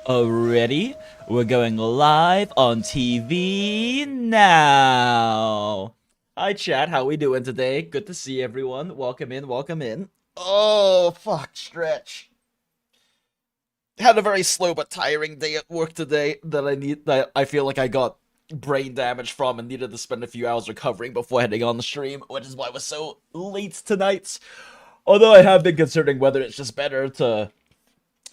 Already? We're going live on TV now. Hi chat, how we doing today? Good to see everyone. Welcome in, welcome in. Oh, fuck, stretch. Had a very slow but tiring day at work today that I feel like I got brain damage from and needed to spend a few hours recovering before heading on the stream, which is why I was so late tonight. Although I have been considering whether it's just better to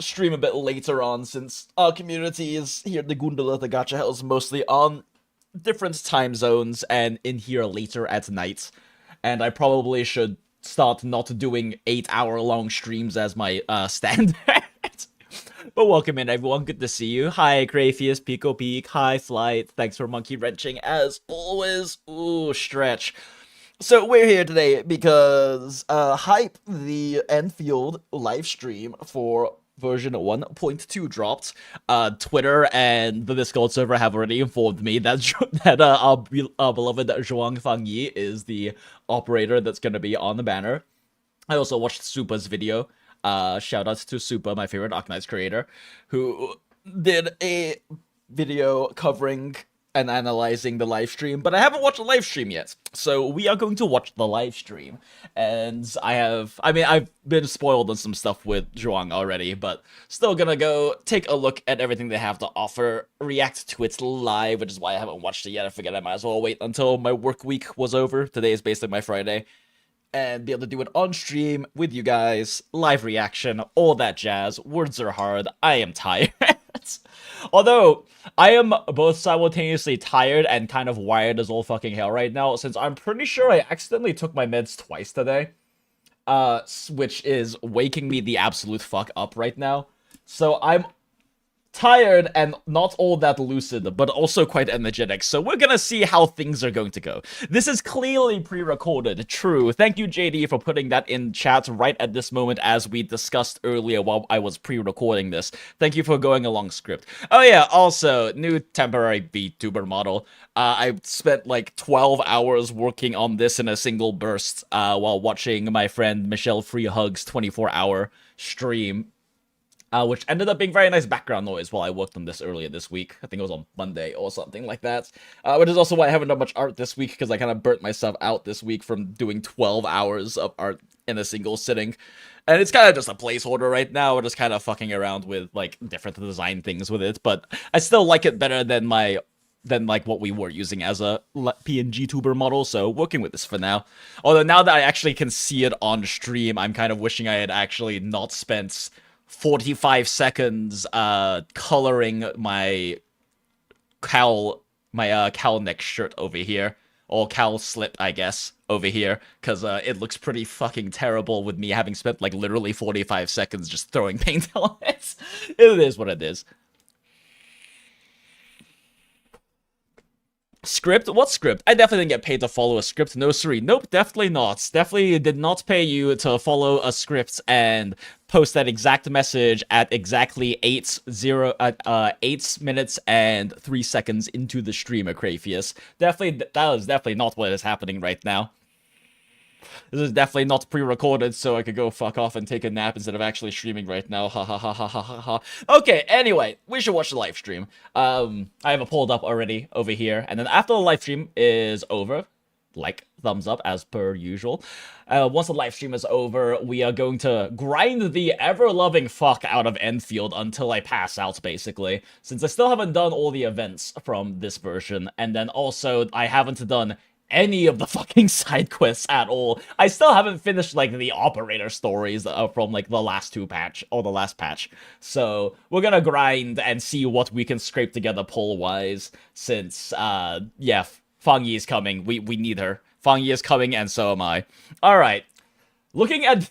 stream a bit later on, since our community is here at the Goondola To Gacha Hell is mostly on different time zones and in here later at night. And I probably should start not doing 8-hour long streams as my standard. But welcome in, everyone. Good to see you. Hi, Graphius, Pico Peak. Hi, Flight. Thanks for monkey wrenching as always. Ooh, stretch. So we're here today because Hype, the Endfield live stream for version 1.2 dropped. Twitter and the Discord server have already informed me that our beloved Zhuang Fangyi is the operator that's going to be on the banner. I also watched Supa's video. Shout out to Supa, my favorite Arknights creator, who did a video covering and analyzing the live stream, but I haven't watched the live stream yet. So we are going to watch the live stream, and I've been spoiled on some stuff with Zhuang already, but still gonna go take a look at everything they have to offer, react to it live, which is why I haven't watched it yet. I figured I might as well wait until my work week was over. Today is basically my Friday, and be able to do it on stream with you guys, live reaction, all that jazz. Words are hard. I am tired. Although, I am both simultaneously tired and kind of wired as all fucking hell right now, since I'm pretty sure I accidentally took my meds twice today. Which is waking me the absolute fuck up right now. So I'm tired and not all that lucid, but also quite energetic, so we're gonna see how things are going to go. This is clearly pre-recorded, true. Thank you, JD, for putting that in chat right at this moment as we discussed earlier while I was pre-recording this. Thank you for going along script. Oh yeah, also, new temporary VTuber model. I spent like 12 hours working on this in a single burst while watching my friend Michelle Free Hugs 24-hour stream. Which ended up being very nice background noise while I worked on this earlier this week. I think it was on Monday or something like that. Which is also why I haven't done much art this week, because I kind of burnt myself out this week from doing 12 hours of art in a single sitting. And it's kind of just a placeholder right now. We're just kind of fucking around with, like, different design things with it. But I still like it better than like what we were using as a PNG tuber model, so working with this for now. Although now that I actually can see it on stream, I'm kind of wishing I had actually not spent 45 seconds coloring my cowl neck shirt over here, or cowl slip, I guess, over here, because it looks pretty fucking terrible with me having spent like literally 45 seconds just throwing paint on it. It is what it is. Script? What script? I definitely didn't get paid to follow a script. No, sorry. Nope, definitely not. Definitely did not pay you to follow a script and post that exact message at exactly 8 minutes and 3 seconds into the stream, Acrafius. Definitely, that is definitely not what is happening right now. This is definitely not pre-recorded, so I could go fuck off and take a nap instead of actually streaming right now. Ha ha ha ha ha ha ha. Okay, anyway, we should watch the live stream. I have it pulled up already over here, and then after the live stream is over, like, thumbs up as per usual. Once the live stream is over, we are going to grind the ever-loving fuck out of Endfield until I pass out, basically. Since I still haven't done all the events from this version, and then also I haven't done any of the fucking side quests at all. I still haven't finished, like, the operator stories from, like, the last patch. So, we're gonna grind and see what we can scrape together poll-wise, since, yeah, Fangyi is coming. We need her. Fangyi is coming, and so am I. Alright. Looking at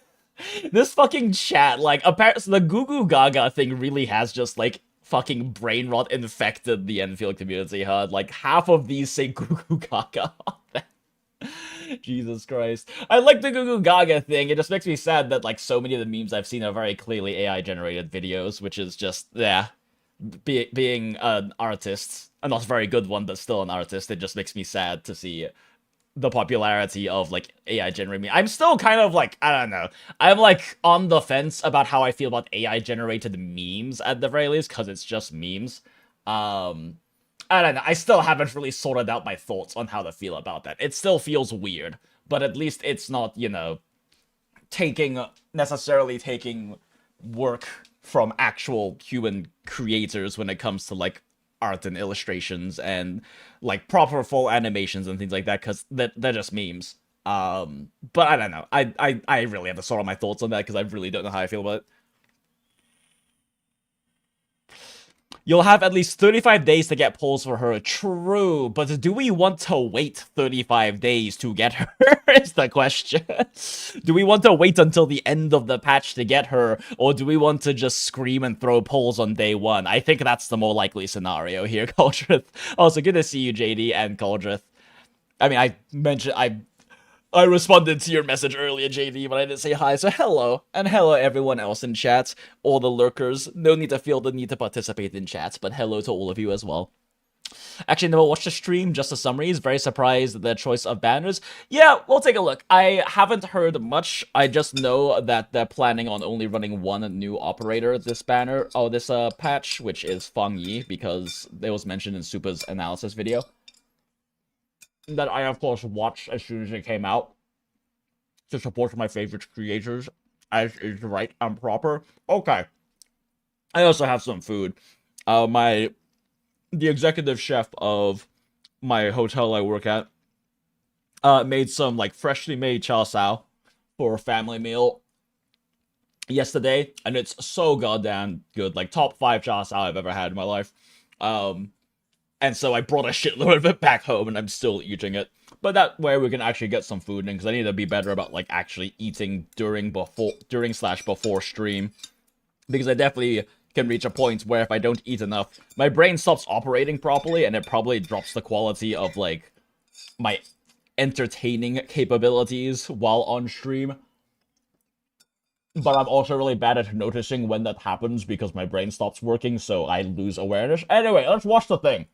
this fucking chat, like, apparently the Goo Goo Gaga thing really has just, like, fucking brain rot infected the Enfield community, huh? Like, half of these say Goo Goo Gaga. Jesus Christ. I like the Goo Goo Gaga thing. It just makes me sad that, like, so many of the memes I've seen are very clearly AI-generated videos, which is just, yeah, being an artist, a not very good one, but still an artist, it just makes me sad to see the popularity of like AI generated meme. I'm still kind of like, I don't know. I'm like on the fence about how I feel about AI generated memes at the very least, because it's just memes. I don't know. I still haven't really sorted out my thoughts on how to feel about that. It still feels weird, but at least it's not, you know, necessarily taking work from actual human creators when it comes to like art and illustrations and like proper full animations and things like that, because they're just memes. But I don't know. I really have to sort out my thoughts on that because I really don't know how I feel about it. You'll have at least 35 days to get polls for her. True, but do we want to wait 35 days to get her is the question. Do we want to wait until the end of the patch to get her, or do we want to just scream and throw polls on day one? I think that's the more likely scenario here, Cauldrith. Also, good to see you, JD and Cauldrith. I mean, I responded to your message earlier, JD, but I didn't say hi, so hello. And hello everyone else in chat, all the lurkers. No need to feel the need to participate in chats, but hello to all of you as well. Actually, never watched the stream, just the summaries. Very surprised at the choice of banners. Yeah, we'll take a look. I haven't heard much. I just know that they're planning on only running one new operator this patch, which is Fangyi, because it was mentioned in Super's analysis video. That I, of course, watched as soon as it came out to support my favorite creators, as is right and proper. Okay. I also have some food. The executive chef of my hotel I work at made some, like, freshly made chow sao for a family meal yesterday, and it's so goddamn good. Like, top 5 chow sao I've ever had in my life. And so I brought a shitload of it back home, and I'm still eating it. But that way we can actually get some food in, because I need to be better about, like, actually eating during/before stream. Because I definitely can reach a point where if I don't eat enough, my brain stops operating properly, and it probably drops the quality of, like, my entertaining capabilities while on stream. But I'm also really bad at noticing when that happens, because my brain stops working, so I lose awareness. Anyway, let's watch the thing.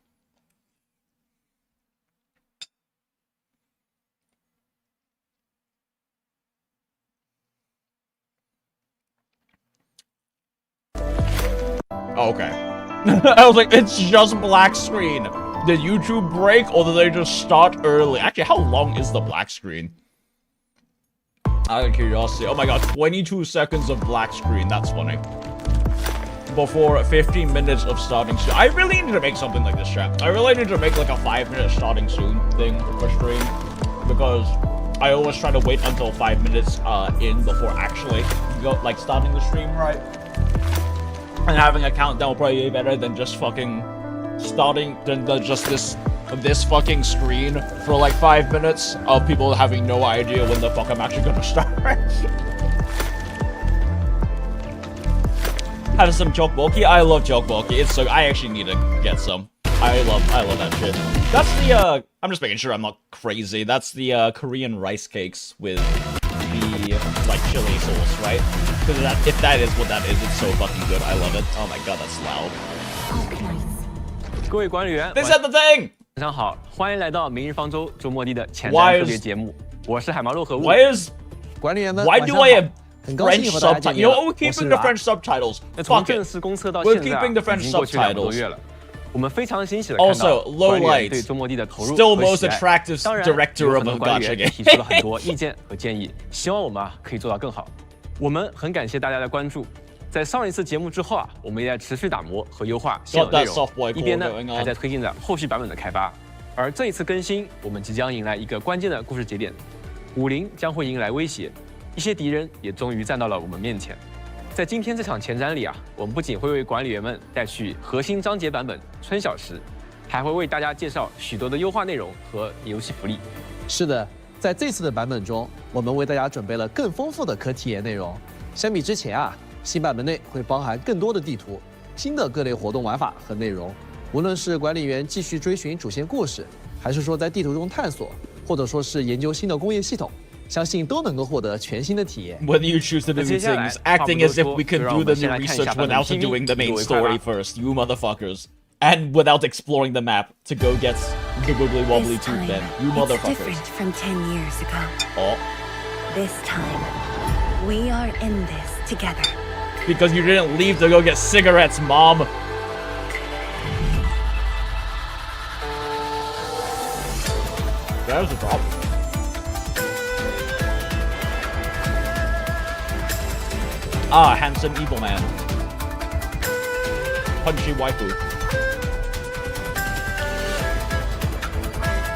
Okay. I was like, it's just black screen. Did YouTube break, or did they just start early? Actually, how long is the black screen? Out of curiosity. Oh my god, 22 seconds of black screen. That's funny. Before 15 minutes of starting soon. I really need to make something like this, chat. I really need to make like a 5-minute starting soon thing for stream. Because I always try to wait until 5 minutes in before actually starting the stream, right? And having a countdown will probably be better than just fucking starting, just this fucking screen for like 5 minutes of people having no idea when the fuck I'm actually gonna start. Have some jokboki. I love jokboki. It's so I actually need to get some. I love that shit. That's the I'm just making sure I'm not crazy. That's the Korean rice cakes with the like chili sauce, right? Because if that is what that is, it's so fucking good. I love it. Oh my god, that's loud. 各位管理员， They said the thing. 晚上好，欢迎来到明日方舟周末地的前瞻特别节目。我是海毛肉和物。Why do 管理员们， I have 很高兴 French 和大家 subtitles? 见 You 面 know, 了。 we're keeping the French subtitles. 那从 Fuck 正 it. 式公测到 We're 现在 keeping the 已 French 经过去2个多 subtitles. 月了。我们非常欣喜的看 Also, 到 low 管理员 light. 对周末地的投入 Still 和 most 喜爱。 attractive 当然， director 有 of 很 a 多管理 gacha 员 game. 提出了很多意见和建议，希望我们可以做到更好。我们很感谢大家的关注。在上一次节目之后我们也在持续打磨和优化现有内 Got that soft boy 容，一边呢 core going on. 还在推进着后续版本的开发。而这一次更新，我们即将迎来一个关键的故事节点，武林将会迎来威胁，一些敌人也终于站到了我们面前。在今天这场前瞻里我们不仅会为管理员们带去核心章节版本春晓时，还会为大家介绍许多的优化内容和游戏福利。是的，在这次的版本中，我们为大家准备了更丰富的可体验内容。相比之前新版本内会包含更多的地图、新的各类活动玩法和内容。无论是管理员继续追寻主线故事，还是说在地图中探索，或者说是研究新的工业系统，相信都能够获得全新的体验。When you choose to do things, acting as if we can do the new research without doing the main story first, you motherfuckers. And without exploring the map to go get the wibbly wobbly This tooth time, then. You it's motherfuckers. different from 10 years ago. Oh. This time, we are in this together. Because you didn't leave to go get cigarettes, Mom. That was a problem. Ah, handsome evil man. Punchy waifu.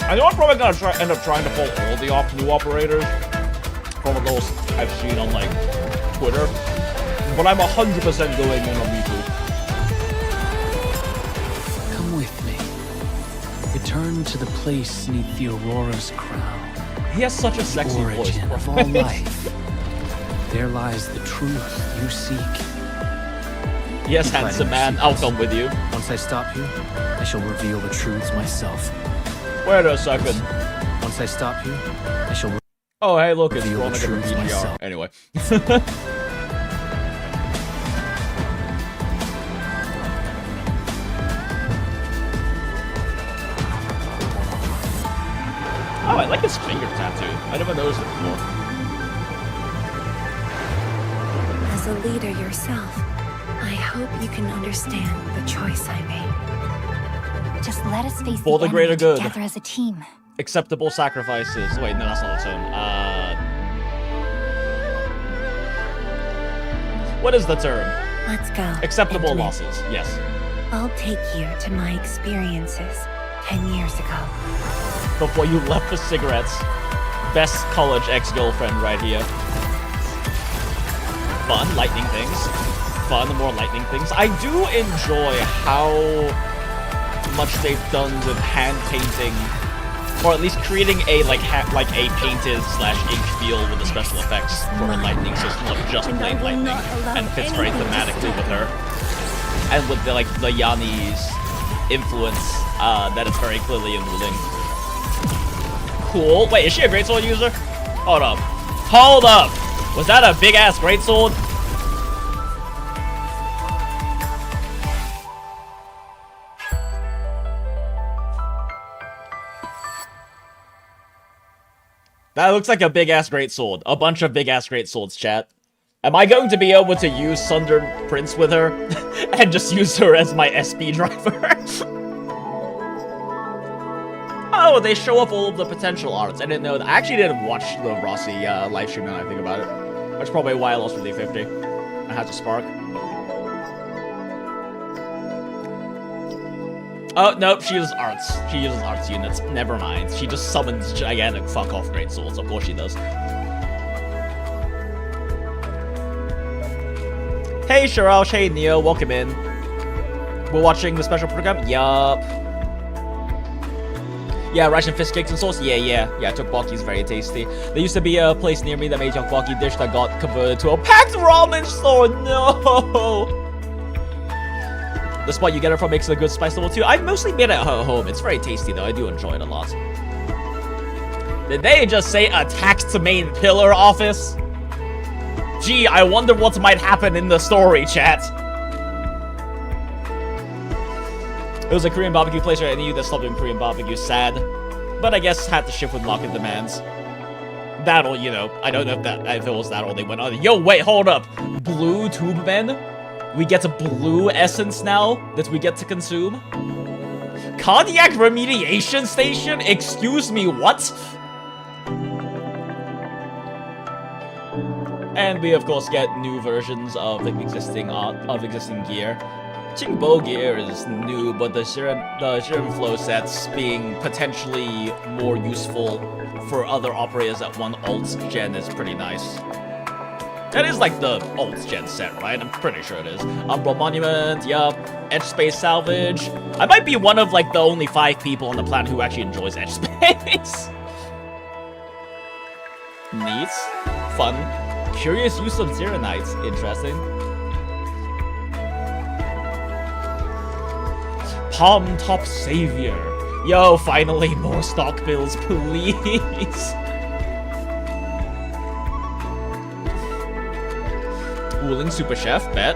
I know I'm probably gonna end up trying to pull all the new operators from those I've seen on like Twitter, but I'm 100% going in on Miku. Come with me. Return to the place neath the Aurora's crown. He has such a sexy voice. Origin of all life. There lies the truth you seek. Yes, Keep handsome hiding man, your I'll secrets. come with you. Once I stop you, I shall reveal the truths myself. Wait a second. Once I stop you, I shall. Oh, hey, look, it's Reveal the Veronica from truth BGR. myself. Anyway. Oh, I like his finger tattoo. I never noticed it before. As a leader yourself, I hope you can understand the choice I made. Just let us face For the the greater enemy good. together as a team. Acceptable sacrifices. Wait, no, that's not the term. What is the term? Let's go. Acceptable Intimate. losses. Yes. I'll take you to my experiences 10 years ago. Before you left for cigarettes. Best college ex-girlfriend right here. Fun, lightning things. Fun, more lightning things. I do enjoy how much they've done with hand painting, or at least creating a like a painted / ink feel with the special effects for her lightning system of just And I plain will lightning, not allow and fits very anything to thematically stop with her, and with the the Yanni's influence that is very clearly eluding. Cool. Wait, is she a greatsword user? Hold up. Hold up! Was that a big-ass greatsword? That looks like a big-ass greatsword. A bunch of big-ass greatswords, chat. Am I going to be able to use Sunder Prince with her? And just use her as my SP driver? Oh, they show off all of the potential arts. I didn't know that. I actually didn't watch the Rossi live stream now I think about it. That's probably why I lost with E50. I had to spark. Oh, nope, she uses arts. She uses arts units. Never mind. She just summons gigantic fuck-off great swords. Of course she does. Hey, Shirao. Hey, Neo. Welcome in. We're watching the special program? Yup. Yeah, rice and fish cakes and sauce? Yeah, tteokbokki's very tasty. There used to be a place near me that made tteokbokki dish that got converted to a packed ramen store. No! The spot you get it from makes a good spice level too. I've mostly made it at home. It's very tasty though. I do enjoy it a lot. Did they just say attacked the main pillar office? Gee, I wonder what might happen in the story, chat. It was a Korean barbecue place right? I knew that stopped doing Korean barbecue. Sad. But I guess had to shift with market demands. That or, you know, I don't know if it was that or they went on. Yo, wait, hold up. Blue tube men? We get a blue essence now that we get to consume? Cardiac remediation station? Excuse me, what? And we of course get new versions of existing gear. Jingbo gear is new, but the Shiren flow sets being potentially more useful for other operators at one alt gen is pretty nice. That is like the alt gen set, right? I'm pretty sure it is. Umbral Monument, yup. Edge Space Salvage. I might be one of like the only 5 people on the planet who actually enjoys Edge Space. Neat. Fun. Curious use of Zeranites. Interesting. Palm Top Savior. Yo, finally more stock bills, please. Cooling Super Chef, bet.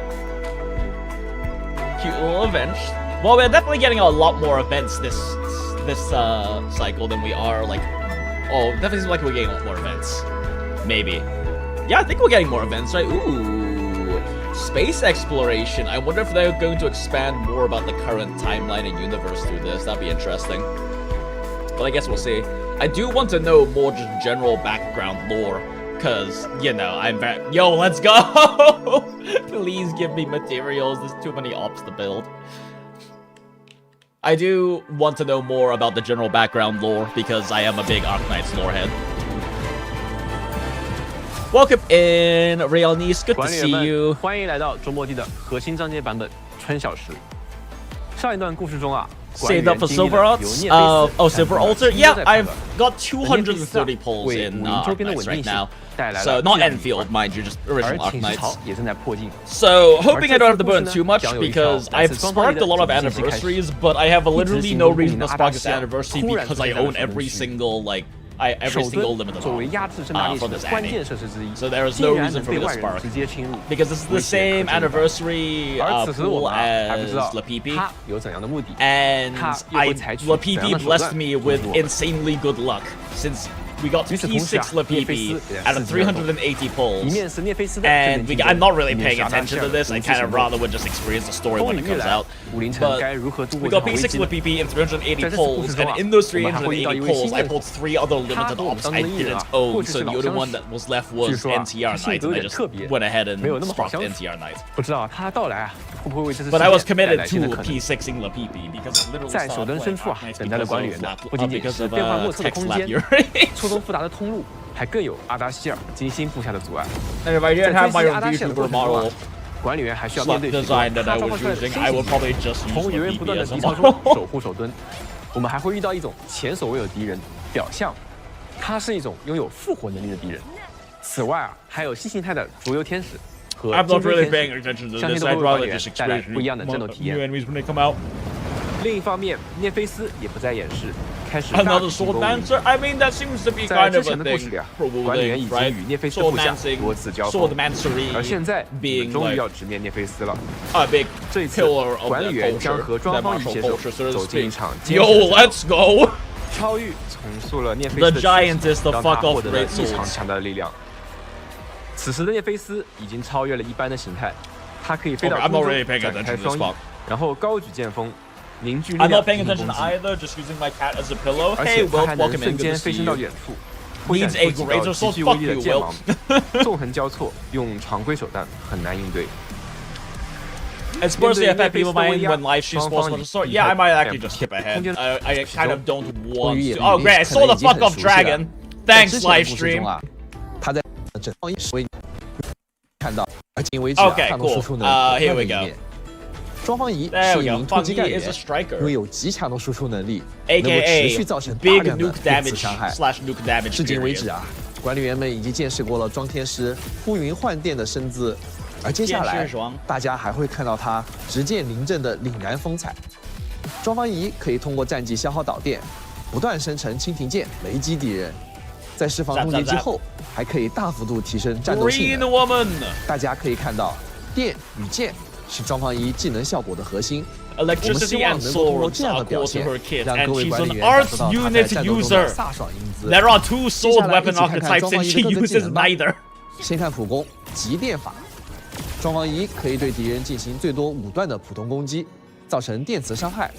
Cute little event. Well, we're definitely getting a lot more events this cycle than we are like. Oh, definitely seems like we're getting a lot more events. Maybe. Yeah, I think we're getting more events, right? Ooh, space exploration. I wonder if they're going to expand more about the current timeline and universe through this. That'd be interesting. But I guess we'll see. I do want to know more just general background lore, cause you know I'm very. Yo, let's go! Please give me materials. There's too many ops to build. I do want to know more about the general background lore because I am a big Arknights lore head. Welcome in, Realnese. Good to see you. 欢迎来到周末地的核心章节版本春晓时。上一段故事中啊。 Saved up for silver arts? Oh, silver altar? Yeah, I've got 230 pulls in Arknights right now. So, not Endfield, mind you, just original Arknights. So, hoping I don't have to burn too much because I've sparked a lot of anniversaries, but I have literally no reason to spark this anniversary because I own every single, like, every single limited arm from this anime. So there is no reason for me to spark. Because this is the same anniversary pool as LAPPIPI. And LAPPIPI blessed me with insanely good luck. Since we got P6 LAPPIPI out of 380 pulls. And I'm not really paying attention to this. I kind of rather would just experience the story when it comes out. But we got P6 LAPPIPI in 380 pulls. And in those 380 pulls, I pulled 3 other limited ops I didn't own. So the only one that was left was NTR Knight. And I just went ahead and sparked NTR Knight. But I was committed to P6ing LAPPIPI because I literally started playing Arknights because of text Lappury. 错综复杂的通路，还更有阿达希尔精心布下的阻碍。 And if I didn't have my own VTuber model 管理员还需要面对 design that I was using, I would probably just use 从源源不断的 LAPPIPI 敌 as 潮 a 中 model. 守护手蹲。我们还会遇到一种前所未有的敌人——表象，它是一种拥有复活能力的敌人。此外啊，还有新形态的竹油天使和 I'm 金 not 锥 really 天 paying 使， attention to 相信 this. 都会 I'd 为管理 rather 员 just 带来 experience 不一样的战斗体 new 验。 enemies when they come out. 另一方面，涅菲斯也不再掩饰，开始 Another sword dancer? I mean, that seems to be 在 kind 之 of 前 a 的故事 thing. 里啊，管理员已 Probably, 经与涅菲 right? 斯部 Sword 下 dancing, 多次交锋， sword mancery 而现在你们 being 终于 like 要直面涅菲斯了。 a big 这一次 pillar，of 管理 their 员将 culture, 和庄 their 方仪 martial 携手 culture, so to 走进一 speak. 场艰 Yo, 险的战斗。 let's go! 超玉重塑了涅菲 The 斯的 giantess, the 让他 fuck 获 off 得了 great 异常 swords. 强大的力量。此时的涅菲斯已经超越了一般的形态，它可以飞到 Okay, I'm 空 not 中 really paying 展 attention 开 to this 双翼 spot.，然后高举剑锋，凝聚力 I'm 量 not paying 进行 attention 攻击。 either, just using my cat as a pillow. 而 Hey, 且它 Will, 还能 welcome 瞬 in, good 间 to 飞 see 升到 you. 远处，挥展 Needs a 出几 greater 道 sword, 极具威 fuck 力的 you, 剑 Will. 芒，纵横交错，用常规手段很难应对。 It's personally Media affect people mind face when live stream sports Fangyi for the sword. Yeah, I might actually just skip ahead.空间 I kind of don't want Fangyi to. Oh, great, I saw the 可能已经 fuck 很 off 熟悉了。 dragon. 在 Thanks, 之前的故事 Livestream. 中啊，他在整方一时为看到，而今为止啊， Okay, 他能输出 cool. 能 Here 力 we 的 go. 一面。庄方仪 There 是 we 一 go. 名突击干 Fangyi 员， is a striker. 拥有极强的输出能力，能够持 AKA 续造成大 big 量的 nuke 电磁 damage 伤害。 slash nuke damage. 至今为 period. 止啊，管理员们已经见识过了庄天师呼云唤电的身姿，而接下来剑士Zhuang大家还会看到他执剑临阵的凛然风采。庄方仪可以通过战技消耗导电，不断生成蜻蜓剑雷击敌人，在释放攻击之后，还可以大幅度提升战斗性 Green 能。 woman. 大家可以看到，电与剑是庄方仪技能效果的核心。我们希 Electricity 望 and 能够通过 swords 这样 are 的表 core to 现 her kit, 让各 and 位 she's 管理 an 员感 arts 受到她 unit 在战斗中的 user. 飒爽英姿。 There are 2 sword 接下来 weapon 一起看看 archetypes, 庄方 and 仪 she 的各个技 uses 能吧。 neither. 先看普攻，极电法。庄方仪可以对敌人进行最多5段的普通攻击，造成电磁伤害。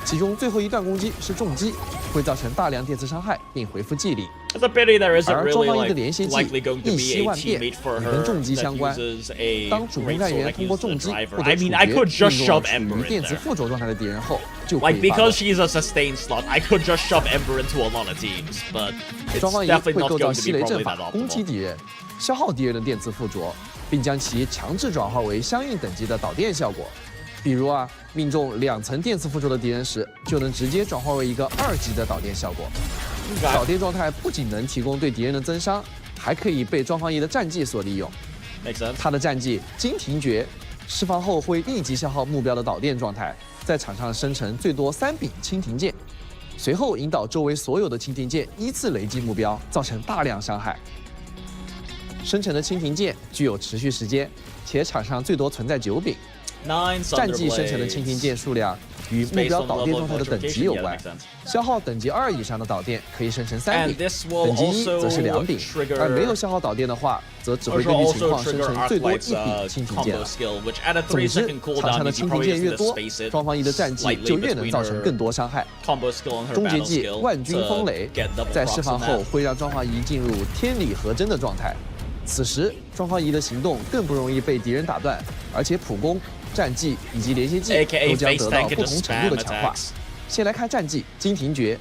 其中最后一段攻击是重击，会造成大量电磁伤害并回复技力。 It's a pity there isn't 而庄 really 方仪的 like 连携技 likely going to 一 be 息 a 万变， teammate for 也 her 跟重击相 that 关。 uses a 当主攻 great 干 sword 员 that 通过 uses 重 the 击 driver. 获得 I 处 mean, I 决 could just 命中 shove 了处 Ember 于 in 电磁 there. 附着状态的敌人后，就可 Like 以发动 because。she's a sustain slot, I could just shove Ember into a lot of teams, but it's 双方仪 definitely 会 not 构造 going to 吸 be 雷 probably 阵 that 法攻击 optimal. 敌人，消耗敌人的电磁附着，并将其强制转化为相应等级的导电效果。比如啊，命中2层电磁附着的敌人时，就能直接转化为一个2级的导电效果。导电状态不仅能提供对敌人的增伤，还可以被庄方仪的战技所利用。 Makes sense. 他的战技金庭诀，释放后会立即消耗目标的导电状态，在场上生成最多3柄蜻蜓剑，随后引导周围所有的蜻蜓剑依次雷击目标，造成大量伤害。生成的蜻蜓剑具有持续时间，且场上最多存在9柄。9战绩生成的 Thunderblades. 蜻蜓剑数量与目标导电状态的等级有关。消耗等级2以上的导电可以生成3 And 柄， this will 等级1 also 则是2柄， trigger 而没有消耗导电的话，则只 Which 会根 will 据情 also 况生 trigger 成最多1 Arknight's 柄蜻蜓剑 combo。skill, which at a 总 3之， second 场 cooldown, 上的 you 蜻蜓 probably 剑 just 越 need to 多， space it 双方一的战绩 slightly 就越能 between 造成 her 更多伤害。 combo skill and her 终结 battle 技 skill 万军风 to 雷 get double 在释 procs 放 on 后 that. 会让庄花仪进入天理合真的状态，此时庄花仪的行动更不容易被敌人打断，而且普攻、战技以及连接技 AKA 都将 face 得到 tank 不 can 同 just 程度 spam 的强化。 attacks. 先来看战技金庭诀，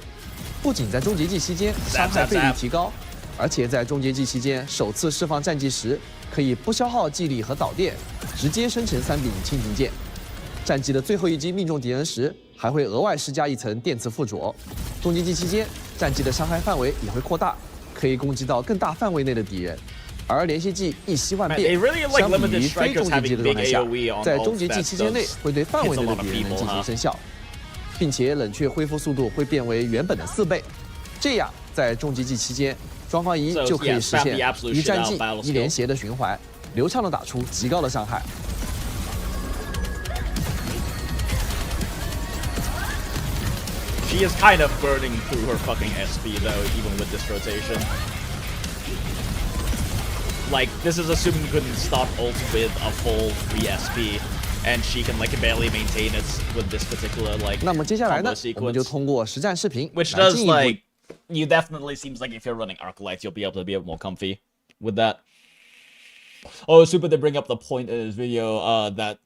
不仅在终结技期间 Zap, 伤害 zap, 倍率 zap. 提高，而且在终结技期间首次释放战技时，可以不消耗技力和导电，直接生成3柄蜻蜓剑。战技的最后一击命中敌人时，还会额外施加一层电磁附着。终结技期间，战技的伤害范围也会扩大，可以攻击到更大范围内的敌人。而连续技一息万 Man, 变， they really like 相比 limited 于非 strikers 终结技 having 的状 big 态下 AoE on，在 ult 终结技 that 期间内 does 会对范围 hits a 内 lot 的 of 敌人能 people, 进行 huh? 生效，并且冷却恢复速度会变为原本的4倍。这样，在终结技期间，庄花仪 So, 就可以 yeah, 实 spam 现 the absolute 一 shit 战 out 技 battle 一连 skill. 携的循环，流畅的打出极高的伤害。She is kind of burning through her fucking SP though, even with this rotation. Like, this is assuming you couldn't start ult with a full 3 SP, and she can like barely maintain it with this particular like 那么接下来 combo 呢，我们就 sequence. 通过实战视频 Which 来 does 进一步 like, you definitely seems like if you're running Arknights, you'll be able to be a bit more comfy with that. Oh, Super did bring up the point in his video that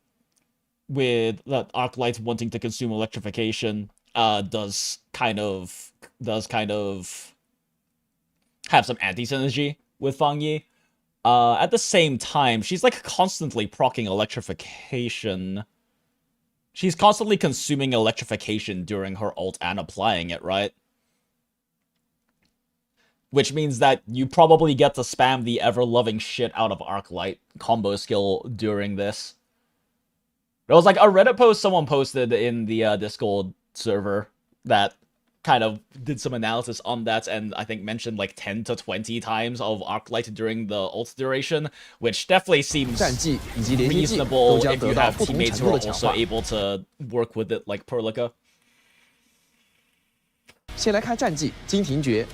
with that Arknights wanting to consume electrification does kind of have some anti-synergy with Fangyi. At the same time, she's like constantly proccing electrification. She's constantly consuming electrification during her ult and applying it, right? Which means that you probably get to spam the ever-loving shit out of Arklight combo skill during this. There was like a Reddit post someone posted in the Discord server that kind of did some analysis on that and I think mentioned like 10 to 20 times of Arklight during the ult duration, which definitely seems 战技以及连接技都 reasonable 将 if 得 you 到 have 不同 teammates 程 who 度 are 的强 also 化。 able to work with it like Perlica. 先来看战技金庭诀，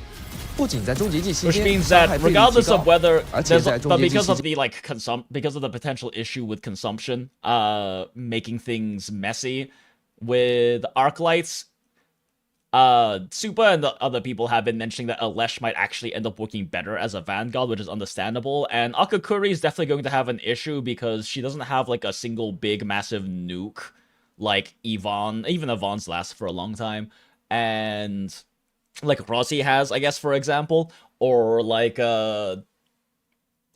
不仅在终结技期 Which 间 means 伤 that 害倍率提 regardless 高 of，whether 而且 there's 在终 but 结技 because 期 of 间 the like because of the potential issue with consumption, making things messy with Arklights, Super and the other people have been mentioning that Alesh might actually end up working better as a Vanguard, which is understandable. And Akakuri is definitely going to have an issue because she doesn't have like a single big massive nuke like Yvonne. Even Yvonne's lasts for a long time. And like Rossi has, I guess, for example. Or like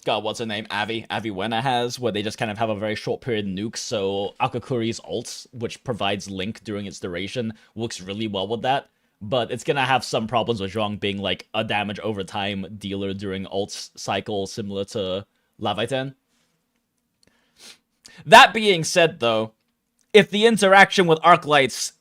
God, what's her name? Avi Wena has, where they just kind of have a very short period nuke, so Akakuri's ult, which provides Link during its duration, works really well with that. But it's gonna have some problems with Zhuang being like a damage over time dealer during ult cycle, similar to Lavaitan. That being said, though, if the interaction with Arklights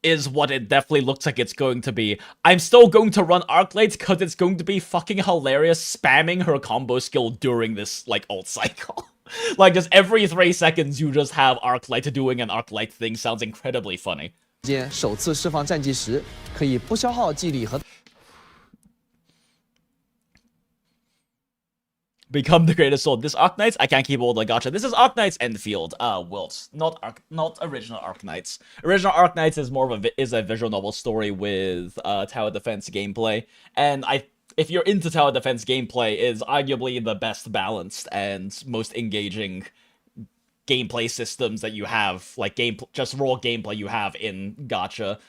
is what it definitely looks like it's going to be, I'm still going to run Arklights because it's going to be fucking hilarious spamming her combo skill during this, like, ult cycle. Like, just every 3 seconds you just have Arklight doing an Arklight thing sounds incredibly funny. 间首次释放战技时，可以不消耗技力和 Become the greatest sword. This Arknights, I can't keep all the gacha. This is Arknights Endfield, Wilt, not original Arknights. Original Arknights is more of a visual novel story with tower defense gameplay, and if you're into tower defense gameplay, is arguably the best balanced and most engaging gameplay systems that you have, like just raw gameplay you have in gacha.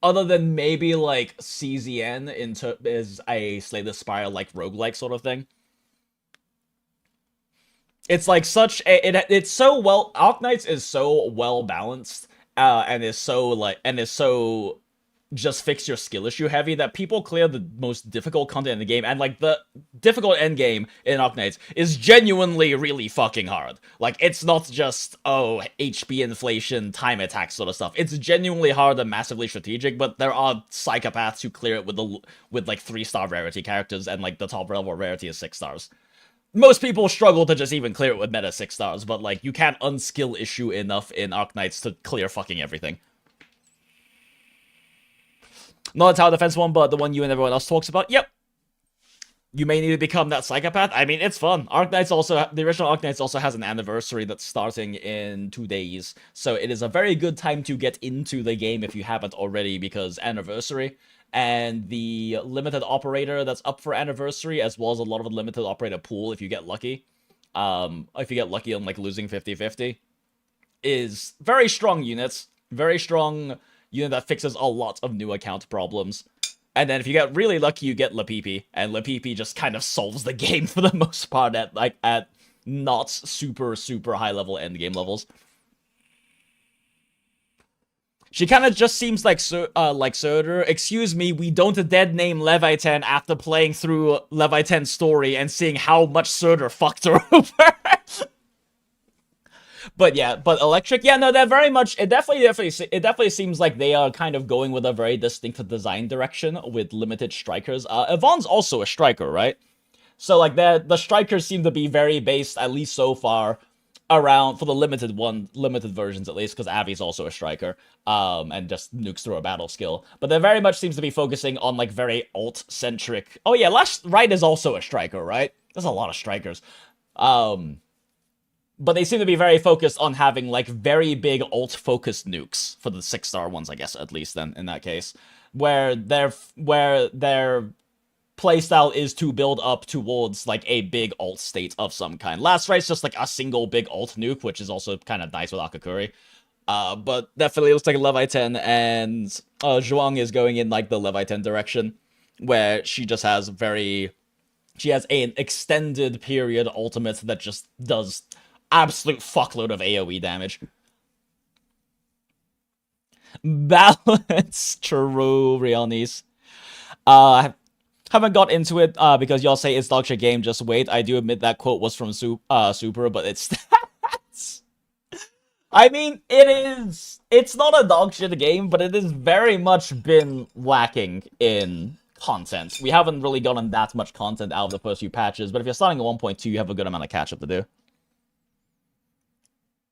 Other than maybe like CZN is a Slay the Spire like roguelike sort of thing. It's like such a it's so well Arknights is so well balanced and is so just fix your skill issue heavy that people clear the most difficult content in the game, and like the difficult end game in Arknights is genuinely really fucking hard. Like it's not just HP inflation, time attack sort of stuff. It's genuinely hard and massively strategic, but there are psychopaths who clear it with like 3-star rarity characters, and like the top level rarity is 6 stars. most people struggle to just even clear it with meta 6 stars, but like you can't unskill issue enough in Arknights to clear fucking everything. Not a tower defense one, but the one you and everyone else talks about. Yep. You may need to become that psychopath. I mean, it's fun. Arknights also, the original Arknights also has an anniversary that's starting in 2 days. So it is a very good time to get into the game if you haven't already, because anniversary and the limited operator that's up for anniversary, as well as a lot of the limited operator pool if you get lucky. If you get lucky on like losing 50-50, is very strong units. Very strong unit that fixes a lot of new account problems. And then if you get really lucky, you get LAPPIPI, and LAPPIPI just kind of solves the game for the most part at not super high level end game levels. She kind of just seems like Surtur. Excuse me, we don't dead name Leviathan after playing through Leviathan's story and seeing how much Surtur fucked her over. But yeah, but Electric, yeah, no, that very much, it definitely seems like they are kind of going with a very distinct design direction with limited strikers. Yvonne's also a striker, right? So like the strikers seem to be very based, at least so far, around, for the limited versions at least, because Avi's also a striker, and just nukes through a battle skill. But they very much seems to be focusing on like very alt-centric. Oh yeah, Last Right is also a striker, right? There's a lot of strikers. But they seem to be very focused on having, like, very big ult-focused nukes, for the 6-star ones, I guess, at least, then, in that case. Where their playstyle is to build up towards, like, a big ult state of some kind. Last Right's just, like, a single big ult nuke, which is also kind of nice with Akakuri. But definitely looks like Leviathan, and Zhuang is going in, like, the Leviathan direction, where she just has she has an extended period ultimate that just does absolute fuckload of AoE damage. Balance. True, Realnies. I haven't got into it because y'all say it's dog shit game, just wait. I do admit that quote was from Super, but it's stats. I mean, it's not a dog shit game, but it has very much been lacking in content. We haven't really gotten that much content out of the first few patches, but if you're starting at 1.2, you have a good amount of catch-up to do.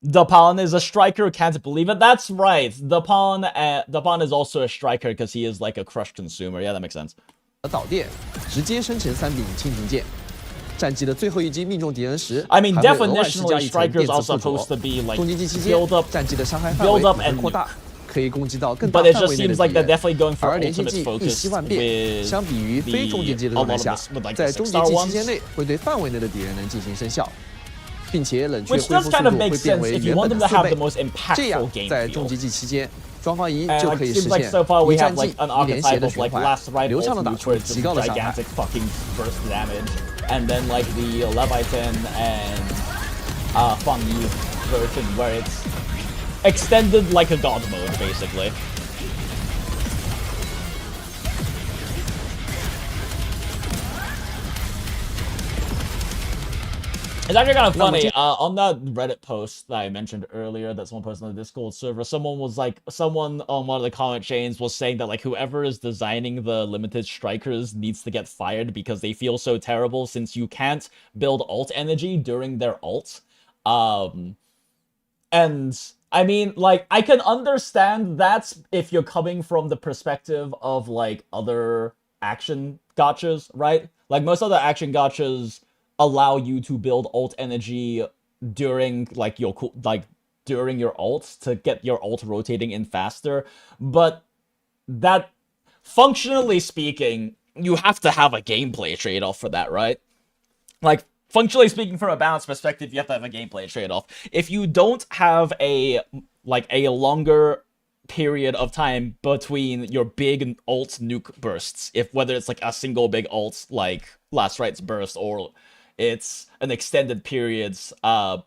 Dapan is a striker, can't believe it. That's right. Dapan is also a striker because he is like a crush consumer. Yeah, that makes sense. 导电，直接生成3柄蜻蜓剑。战绩的最后一击命中敌人时， I mean, 还会额外施加 definitionally, 一层 strikers 电磁 are 附着 supposed to be like 攻击期间 build up, 战绩的伤害范围 build up 会 and 扩大，可以攻击到更大 but it 范 just 围内的 seems 敌 like they're 人。 definitely going for 而连续 ultimate 技一 focus 息万变， with 相比于非终结技的 a 状态 lot 下 of this, with like 在 the 终结 6-star 技期 ones. 间内会对范围内的敌人能进行生效，并且冷却 Which 恢 does 复 kind 速 of 度 make 会变 sense 为 if you 原 want 本 them 的 to 4 have 倍 the most。这样 impactful game 在终结 feel. 技期间，双方一 And 就 like, 可以 it 实 seems like 现 so far we 一战 have 技 like an 一连血的 archetype of 循 like 环， last right 流畅的 ult 打 nuke 出 where it's 极 just 高的伤害。 gigantic fucking burst damage, and then like the Leviathan and Fangyi version where it's extended like a god mode basically. It's actually kind of funny, on that Reddit post that I mentioned earlier that someone posted on the Discord server, someone on one of the comment chains was saying that, like, whoever is designing the limited strikers needs to get fired because they feel so terrible since you can't build ult energy during their ult. And, I mean, like, I can understand that if you're coming from the perspective of, like, other action gachas, right? Like, most other action gachas allow you to build ult energy during like during your ult to get your ult rotating in faster, but that, functionally speaking, you have to have a gameplay trade-off for that, right? Like, functionally speaking, from a balance perspective, you have to have a gameplay trade-off. If you don't have a longer period of time between your big ult nuke bursts, whether it's like a single big ult like Last Right's burst, or it's an extended period ult,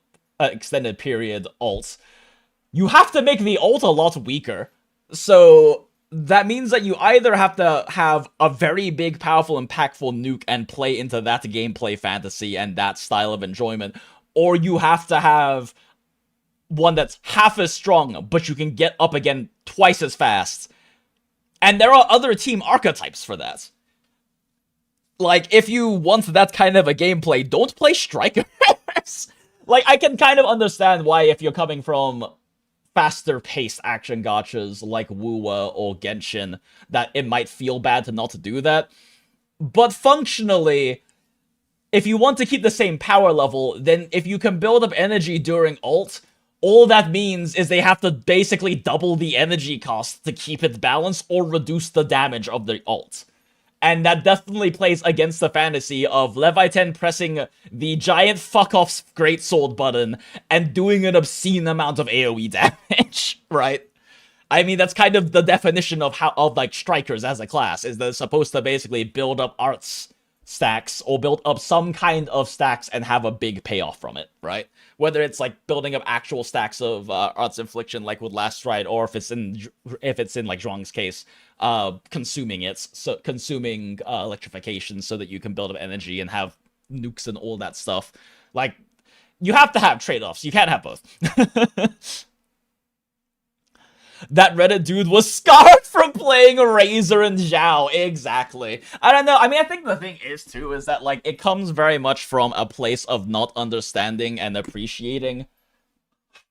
you have to make the ult a lot weaker. So that means that you either have to have a very big, powerful, impactful nuke and play into that gameplay fantasy and that style of enjoyment, or you have to have one that's half as strong, but you can get up again twice as fast. And there are other team archetypes for that. Like, if you want that kind of a gameplay, don't play Strikers. Like, I can kind of understand why, if you're coming from faster-paced action gachas like Wuwa or Genshin, that it might feel bad to not do that. But functionally, if you want to keep the same power level, then if you can build up energy during ult, all that means is they have to basically double the energy cost to keep it balanced or reduce the damage of the ult. And that definitely plays against the fantasy of Leviathan pressing the giant fuck-off greatsword button and doing an obscene amount of AoE damage, right? I mean, that's kind of the definition of like strikers as a class, is they're supposed to basically build up arts stacks or build up some kind of stacks and have a big payoff from it, right? Whether it's like building up actual stacks of arts infliction like with Last Stride, or if it's in like Zhuang's case, consuming electrification so that you can build up energy and have nukes and all that stuff. Like, you have to have trade-offs. You can't have both. That Reddit dude was scarred from playing Razor and Zhao. Exactly. I don't know. I mean, I think the thing is, too, is that, like, it comes very much from a place of not understanding and appreciating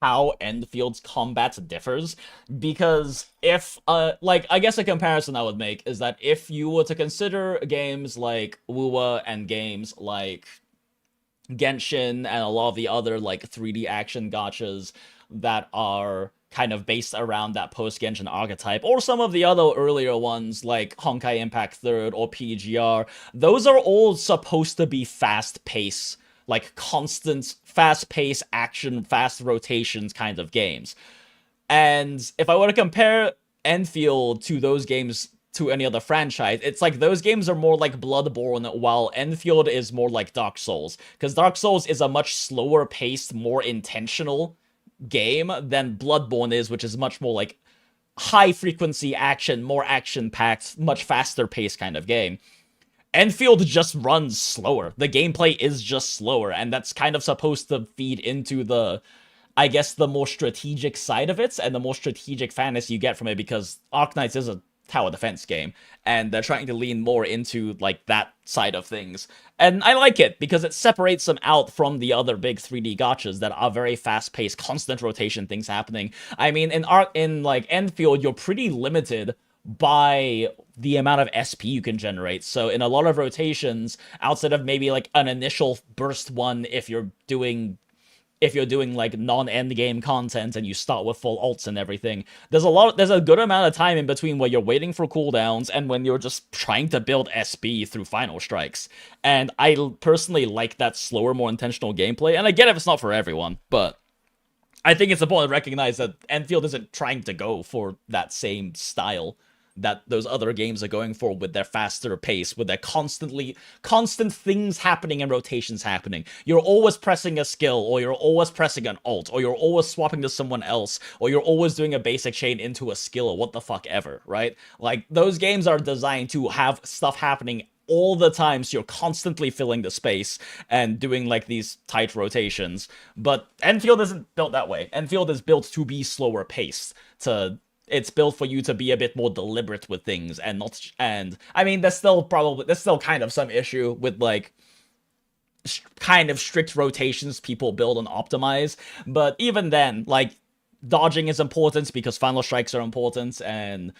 how Endfield's combat differs. Because if, like, I guess a comparison I would make is that if you were to consider games like Wuwa and games like Genshin and a lot of the other, like, 3D action gachas that are kind of based around that post-Genshin archetype, or some of the other earlier ones like Honkai Impact 3rd or PGR, those are all supposed to be fast-paced, like constant fast-paced action, fast rotations kind of games. And if I were to compare Endfield to those games to any other franchise, it's like those games are more like Bloodborne, while Endfield is more like Dark Souls, because Dark Souls is a much slower-paced, more intentional game than Bloodborne is, which is much more like high-frequency action, more action-packed, much faster-paced kind of game. Endfield just runs slower. The gameplay is just slower, and that's kind of supposed to feed into the, I guess, the more strategic side of it, and the more strategic fantasy you get from it, because Arknights is a tower defense game, and they're trying to lean more into, like, that side of things. And I like it, because it separates them out from the other big 3D gachas that are very fast-paced, constant rotation things happening. I mean, in like, Endfield, you're pretty limited by the amount of SP you can generate. So in a lot of rotations, outside of maybe, like, an initial burst one, if you're doing like non-end game content and you start with full ults and everything, there's a good amount of time in between where you're waiting for cooldowns and when you're just trying to build SP through final strikes. And I personally like that slower, more intentional gameplay. And I get if it's not for everyone, but I think it's important to recognize that Endfield isn't trying to go for that same style that those other games are going for, with their faster pace, with their constant things happening and rotations happening. You're always pressing a skill, or you're always pressing an ult, or you're always swapping to someone else, or you're always doing a basic chain into a skill, or what the fuck ever, right? Like, those games are designed to have stuff happening all the time, so you're constantly filling the space and doing, like, these tight rotations. But Endfield isn't built that way. Endfield is built to be slower paced, it's built for you to be a bit more deliberate with things, and not, and I mean, there's still kind of some issue with, like, kind of strict rotations people build and optimize, but even then, like, dodging is important because final strikes are important, and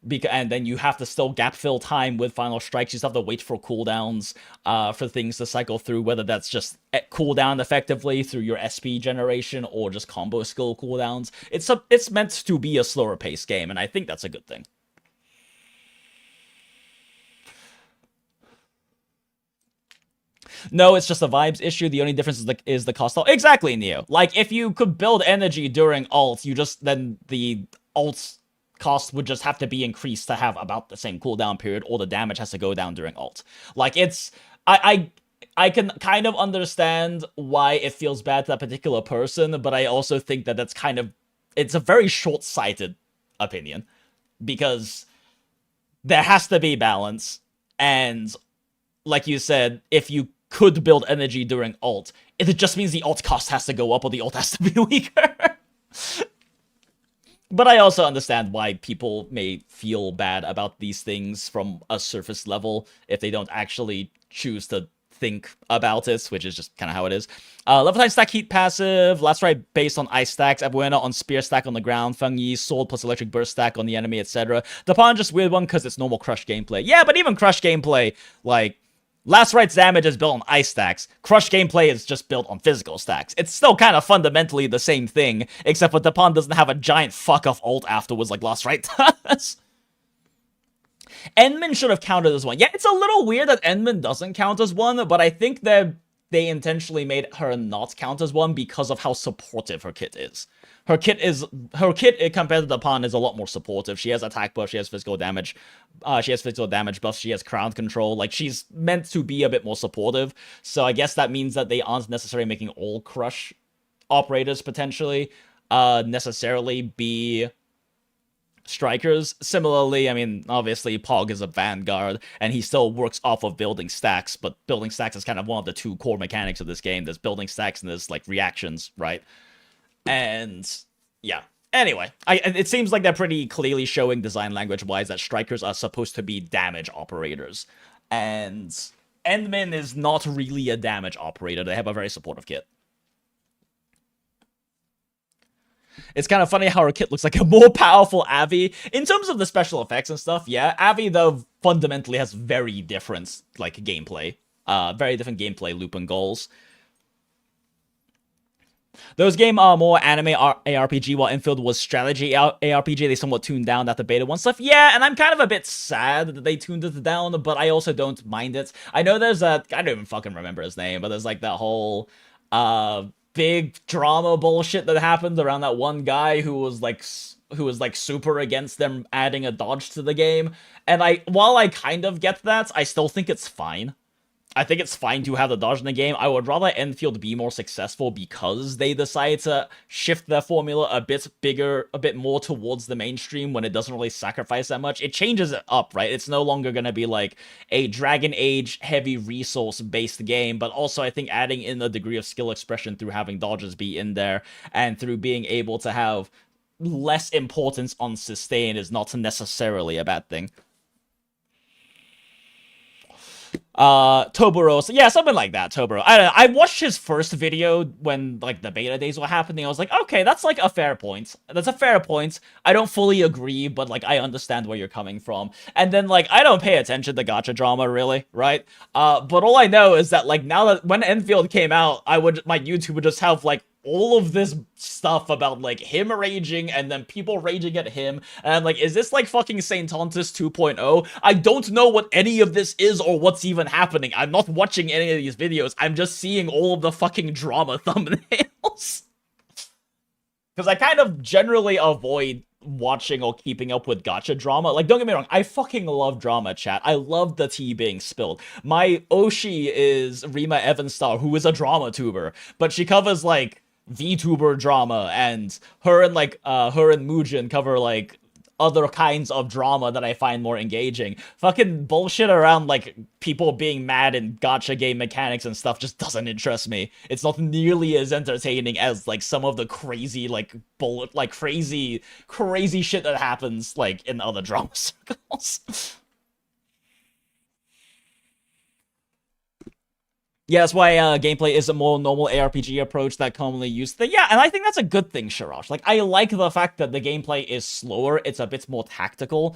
then you have to still gap fill time with final strikes. You still have to wait for cooldowns for things to cycle through, whether that's just cooldown effectively through your SP generation or just combo skill cooldowns. It's meant to be a slower paced game, and I think that's a good thing. No, it's just a vibes issue. The only difference is the cost. Exactly, Neo. Like, if you could build energy during ult, then the ults cost would just have to be increased to have about the same cooldown period, or the damage has to go down during ult. Like, it's... I can kind of understand why it feels bad to that particular person, but I also think that that's kind of... It's a very short-sighted opinion, because there has to be balance, and like you said, if you could build energy during ult, it just means the ult cost has to go up, or the ult has to be weaker. But I also understand why people may feel bad about these things from a surface level if they don't actually choose to think about it, which is just kind of how it is. Level time stack heat passive, last right based on ice stacks, Abuena on spear stack on the ground, Fangyi sword plus electric burst stack on the enemy, etc. The pawn just weird one because it's normal crush gameplay. Yeah, but even crush gameplay, like, last right's damage is built on ice stacks. Crush gameplay is just built on physical stacks. It's still kind of fundamentally the same thing, except for the pawn doesn't have a giant fuck off ult afterwards like last right does. Endmin should have counted as one. Yeah, it's a little weird that Endmin doesn't count as one, but I think that they intentionally made her not count as one because of how supportive her kit is. Her kit compared to the pawn is a lot more supportive. She has attack buff, she has physical damage, buffs, she has crown control. Like, she's meant to be a bit more supportive. So I guess that means that they aren't necessarily making all crush operators potentially necessarily be strikers. Similarly, I mean, obviously Pog is a vanguard and he still works off of building stacks, but building stacks is kind of one of the two core mechanics of this game. There's building stacks and there's like reactions, right? And yeah, anyway, it seems like they're pretty clearly showing design language wise that strikers are supposed to be damage operators, and Endmin is not really a damage operator. They have a very supportive kit. It's kind of funny how her kit looks like a more powerful Avi. In terms of the special effects and stuff, yeah, Avi, though, fundamentally has very different, like, gameplay. Very different gameplay loop and goals. Those games are more anime ARPG, while Endfield was strategy ARPG. They somewhat tuned down that the beta 1 stuff. Yeah, and I'm kind of a bit sad that they tuned it down, but I also don't mind it. I know there's I don't even fucking remember his name, but there's, like, that whole, big drama bullshit that happened around that one guy who was like super against them adding a dodge to the game. And while I kind of get that, I still think it's fine. I think it's fine to have the dodge in the game. I would rather Endfield be more successful because they decide to shift their formula a bit more towards the mainstream when it doesn't really sacrifice that much. It changes it up, right? It's no longer going to be like a Dragon Age heavy resource-based game, but also I think adding in a degree of skill expression through having dodges be in there and through being able to have less importance on sustain is not necessarily a bad thing. Toburo, so yeah, something like that, Toburo. I watched his first video when, like, the beta days were happening. I was like, okay, that's, like, a fair point. That's a fair point. I don't fully agree, but, like, I understand where you're coming from. And then, like, I don't pay attention to gacha drama, really, right? But all I know is that, like, now that when Endfield came out, my YouTube would just have, like, all of this stuff about, like, him raging and then people raging at him. And I'm like, is this like fucking Saint Tontus 2.0? I don't know what any of this is or what's even happening. I'm not watching any of these videos. I'm just seeing all of the fucking drama thumbnails. Because I kind of generally avoid watching or keeping up with gacha drama. Like, don't get me wrong, I fucking love drama, chat. I love the tea being spilled. My Oshi is Rima Evanstar, who is a drama tuber, but she covers, like, VTuber drama, and her and Mujin cover, like, other kinds of drama that I find more engaging. Fucking bullshit around, like, people being mad in gacha game mechanics and stuff just doesn't interest me. It's not nearly as entertaining as, like, some of the crazy, like, crazy shit that happens, like, in other drama circles. Yeah, that's why gameplay is a more normal ARPG approach that commonly used. Yeah, and I think that's a good thing, Shirash. Like, I like the fact that the gameplay is slower. It's a bit more tactical.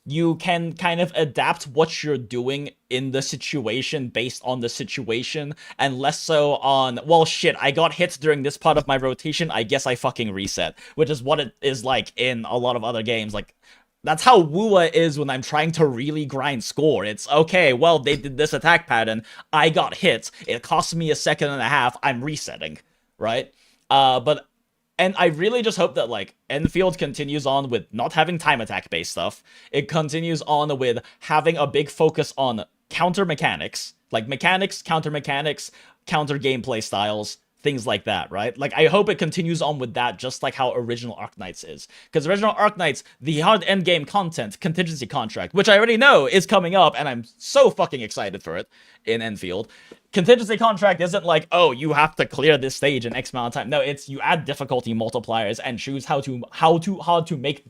You can kind of adapt what you're doing in the situation based on the situation, and less so on, well, shit, I got hit during this part of my rotation, I guess I fucking reset. Which is what it is like in a lot of other games. Like, that's how Wua is when I'm trying to really grind score. It's, okay, well, they did this attack pattern, I got hit, it cost me a second and a half, I'm resetting, right? And I really just hope that, like, Endfield continues on with not having time attack-based stuff. It continues on with having a big focus on counter mechanics, like mechanics, counter gameplay styles, things like that, right? Like, I hope it continues on with that, just like how original Arknights is. Because original Arknights, the hard endgame content, Contingency Contract, which I already know is coming up, and I'm so fucking excited for it in Endfield. Contingency Contract isn't like, oh, you have to clear this stage in X amount of time. No, it's you add difficulty multipliers and choose how hard to make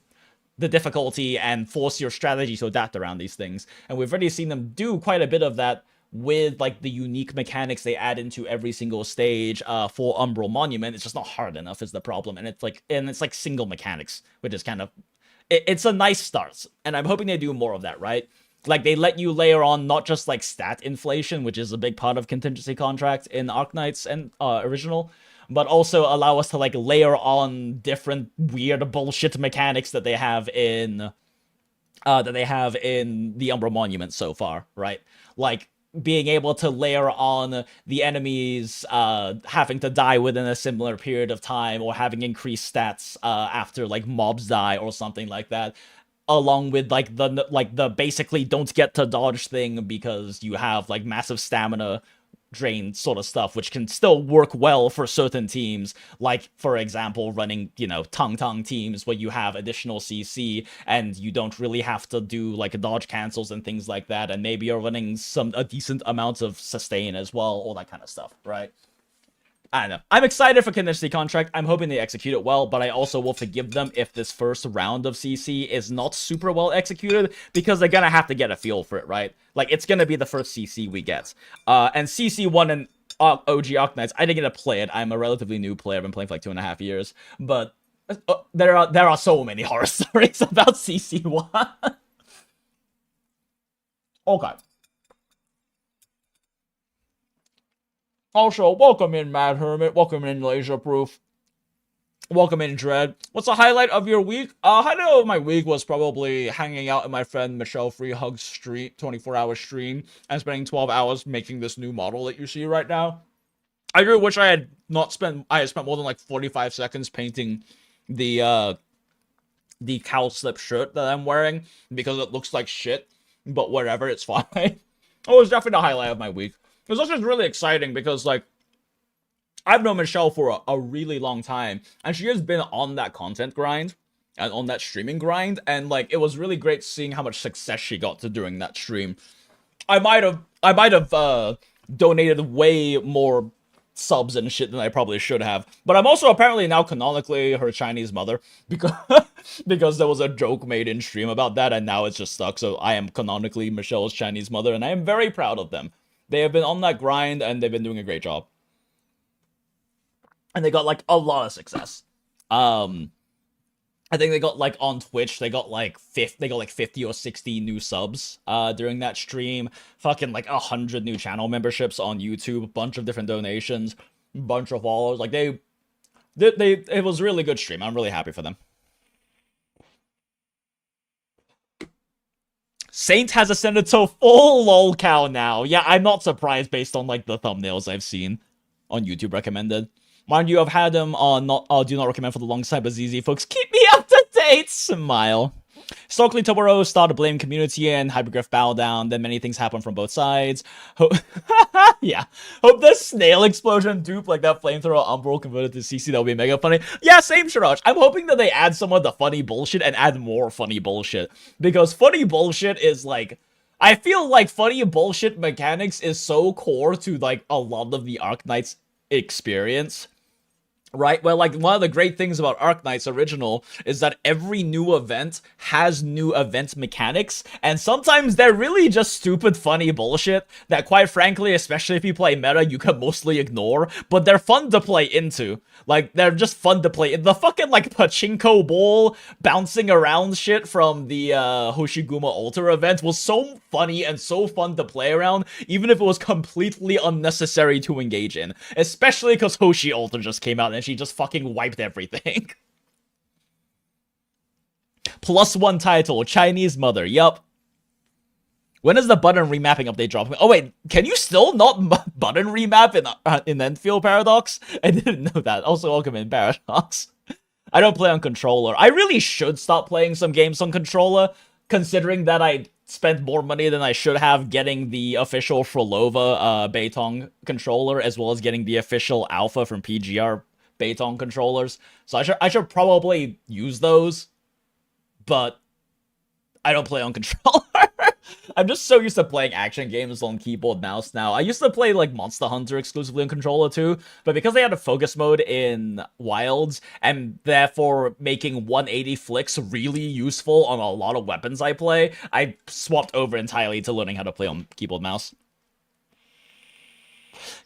the difficulty and force your strategy to adapt around these things. And we've already seen them do quite a bit of that with like the unique mechanics they add into every single stage for Umbral Monument. It's just not hard enough is the problem, and it's like single mechanics, which is kind of it's a nice start, and I'm hoping they do more of that, right? Like, they let you layer on not just like stat inflation, which is a big part of Contingency Contract in Arknights and original, but also allow us to like layer on different weird bullshit mechanics that they have in the Umbral Monument so far, right? Like, being able to layer on the enemies having to die within a similar period of time, or having increased stats after like mobs die or something like that, along with like the basically don't get to dodge thing because you have like massive stamina drain sort of stuff, which can still work well for certain teams, like, for example, running, you know, Tung teams where you have additional CC and you don't really have to do like dodge cancels and things like that, and maybe you're running a decent amount of sustain as well, all that kind of stuff, right? I don't know. I'm excited for Contingency Contract. I'm hoping they execute it well, but I also will forgive them if this first round of CC is not super well executed, because they're gonna have to get a feel for it, right? Like, it's gonna be the first CC we get. And CC1 and OG Arknights, I didn't get to play it. I'm a relatively new player. I've been playing for like 2.5 years. But there are so many horror stories about CC1. Okay. Also, welcome in, Mad Hermit. Welcome in, Laserproof. Welcome in, Dread. What's the highlight of your week? Highlight of my week was probably hanging out in my friend Michelle Freehug's street, 24-hour stream, and spending 12 hours making this new model that you see right now. I really wish I had spent more than like 45 seconds painting the cow slip shirt that I'm wearing, because it looks like shit, but whatever, it's fine. It was definitely the highlight of my week. It was also just really exciting because, like, I've known Michelle for a really long time, and she has been on that content grind and on that streaming grind, and like, it was really great seeing how much success she got to during that stream. I might have donated way more subs and shit than I probably should have, but I'm also apparently now canonically her Chinese mother, because there was a joke made in stream about that, and now it's just stuck. So I am canonically Michelle's Chinese mother, and I am very proud of them. They have been on that grind, and they've been doing a great job. And they got, like, a lot of success. I think they got, like, on Twitch, they got, like, 50 or 60 new subs during that stream. Fucking, like, 100 new channel memberships on YouTube. A bunch of different donations. Bunch of followers. Like, it was a really good stream. I'm really happy for them. Saint has ascended to full lol cow now. Yeah, I'm not surprised based on, like, the thumbnails I've seen on YouTube recommended. Mind you, I've had him on do not recommend for the long side, but ZZ folks, keep me up to date! Smile. Stokely Toboro started blame community and Hypergriff bow down, then many things happen from both sides. Yeah. Hope the snail explosion dupe like that flamethrower Umbral converted to CC, that would be mega funny. Yeah, same Shiraj. I'm hoping that they add some of the funny bullshit and add more funny bullshit. Because funny bullshit is like, I feel like funny bullshit mechanics is so core to like a lot of the Arknights experience. Right? Well, like, one of the great things about Arknights original is that every new event has new event mechanics, and sometimes they're really just stupid, funny bullshit that, quite frankly, especially if you play meta, you can mostly ignore, but they're fun to play into. Like, they're just fun to play. The fucking, like, pachinko ball bouncing around shit from the Hoshiguma Altar event was so funny and so fun to play around, even if it was completely unnecessary to engage in. Especially because Hoshi Altar just came out and she just fucking wiped everything. +1 title, Chinese mother, yup. When is the button remapping update dropping? Oh wait, can you still not button remap in Endfield, Paradox? I didn't know that. Also, welcome in, Paradox. I don't play on controller. I really should stop playing some games on controller. considering that I spent more money than I should have getting the official Frolova Beitong controller, as well as getting the official alpha from PGR Beitong controllers. So I should probably use those, but I don't play on controller. I'm just so used to playing action games on keyboard mouse now. I used to play like Monster Hunter exclusively on controller too, but because they had a focus mode in Wilds, and therefore making 180 flicks really useful on a lot of weapons I play, I swapped over entirely to learning how to play on keyboard mouse.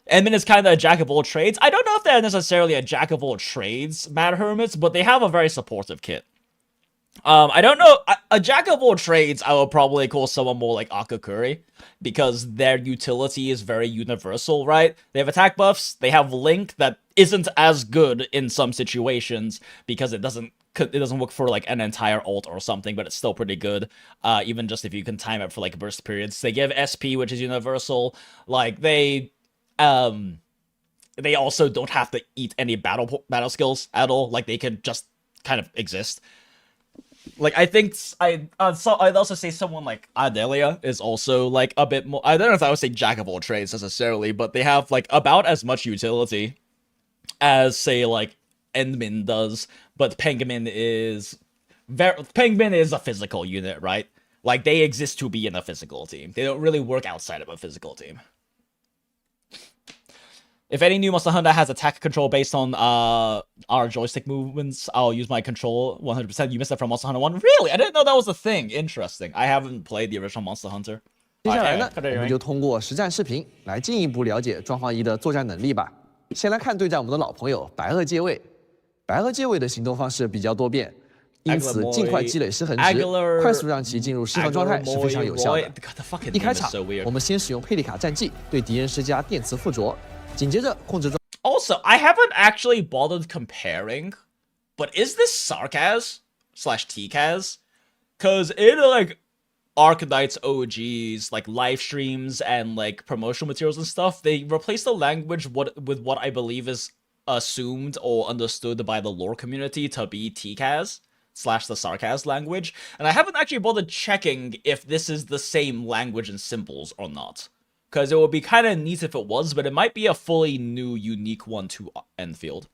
Edmund is kind of a jack of all trades. I don't know if they're necessarily a jack of all trades, Mad Hermits, but they have a very supportive kit. I don't know, a jack of all trades, I would probably call someone more like Akakuri, because their utility is very universal, right? They have attack buffs, they have Link that isn't as good in some situations, because it doesn't work for like an entire ult or something, but it's still pretty good, even just if you can time it for like burst periods. They give SP, which is universal, like they also don't have to eat any battle skills at all, like they can just kind of exist. Like, I think I'd also say someone like Adelia is also like a bit more. I don't know if I would say jack of all trades necessarily, but they have like about as much utility as say like Endmin does. But Penguin is a physical unit, right? Like they exist to be in a physical team. They don't really work outside of a physical team. If any new Monster Hunter has attack control based on our joystick movements, I'll use my control 100%. You missed that from Monster Hunter 1? Really? I didn't know that was a thing. Interesting. I haven't played the original Monster Hunter. 接下来呢，我们就通过实战视频来进一步了解庄方仪的作战能力吧。先来看对战我们的老朋友白垩戒卫。白垩戒卫的行动方式比较多变，因此尽快积累失衡值，快速让其进入释放状态是非常有效的。一开场，我们先使用佩利卡战技对敌人施加电磁附着。 紧接着控制装。Also, I haven't actually bothered comparing, but is this Sarkaz/TCAS? Cause in like Arknights OGs, like live streams and like promotional materials and stuff, they replace the language with what I believe is assumed or understood by the lore community to be TCAS / the Sarkaz language, and I haven't actually bothered checking if this is the same language and symbols or not. Because it would be kind of neat if it was, but it might be a fully new, unique one to Endfield.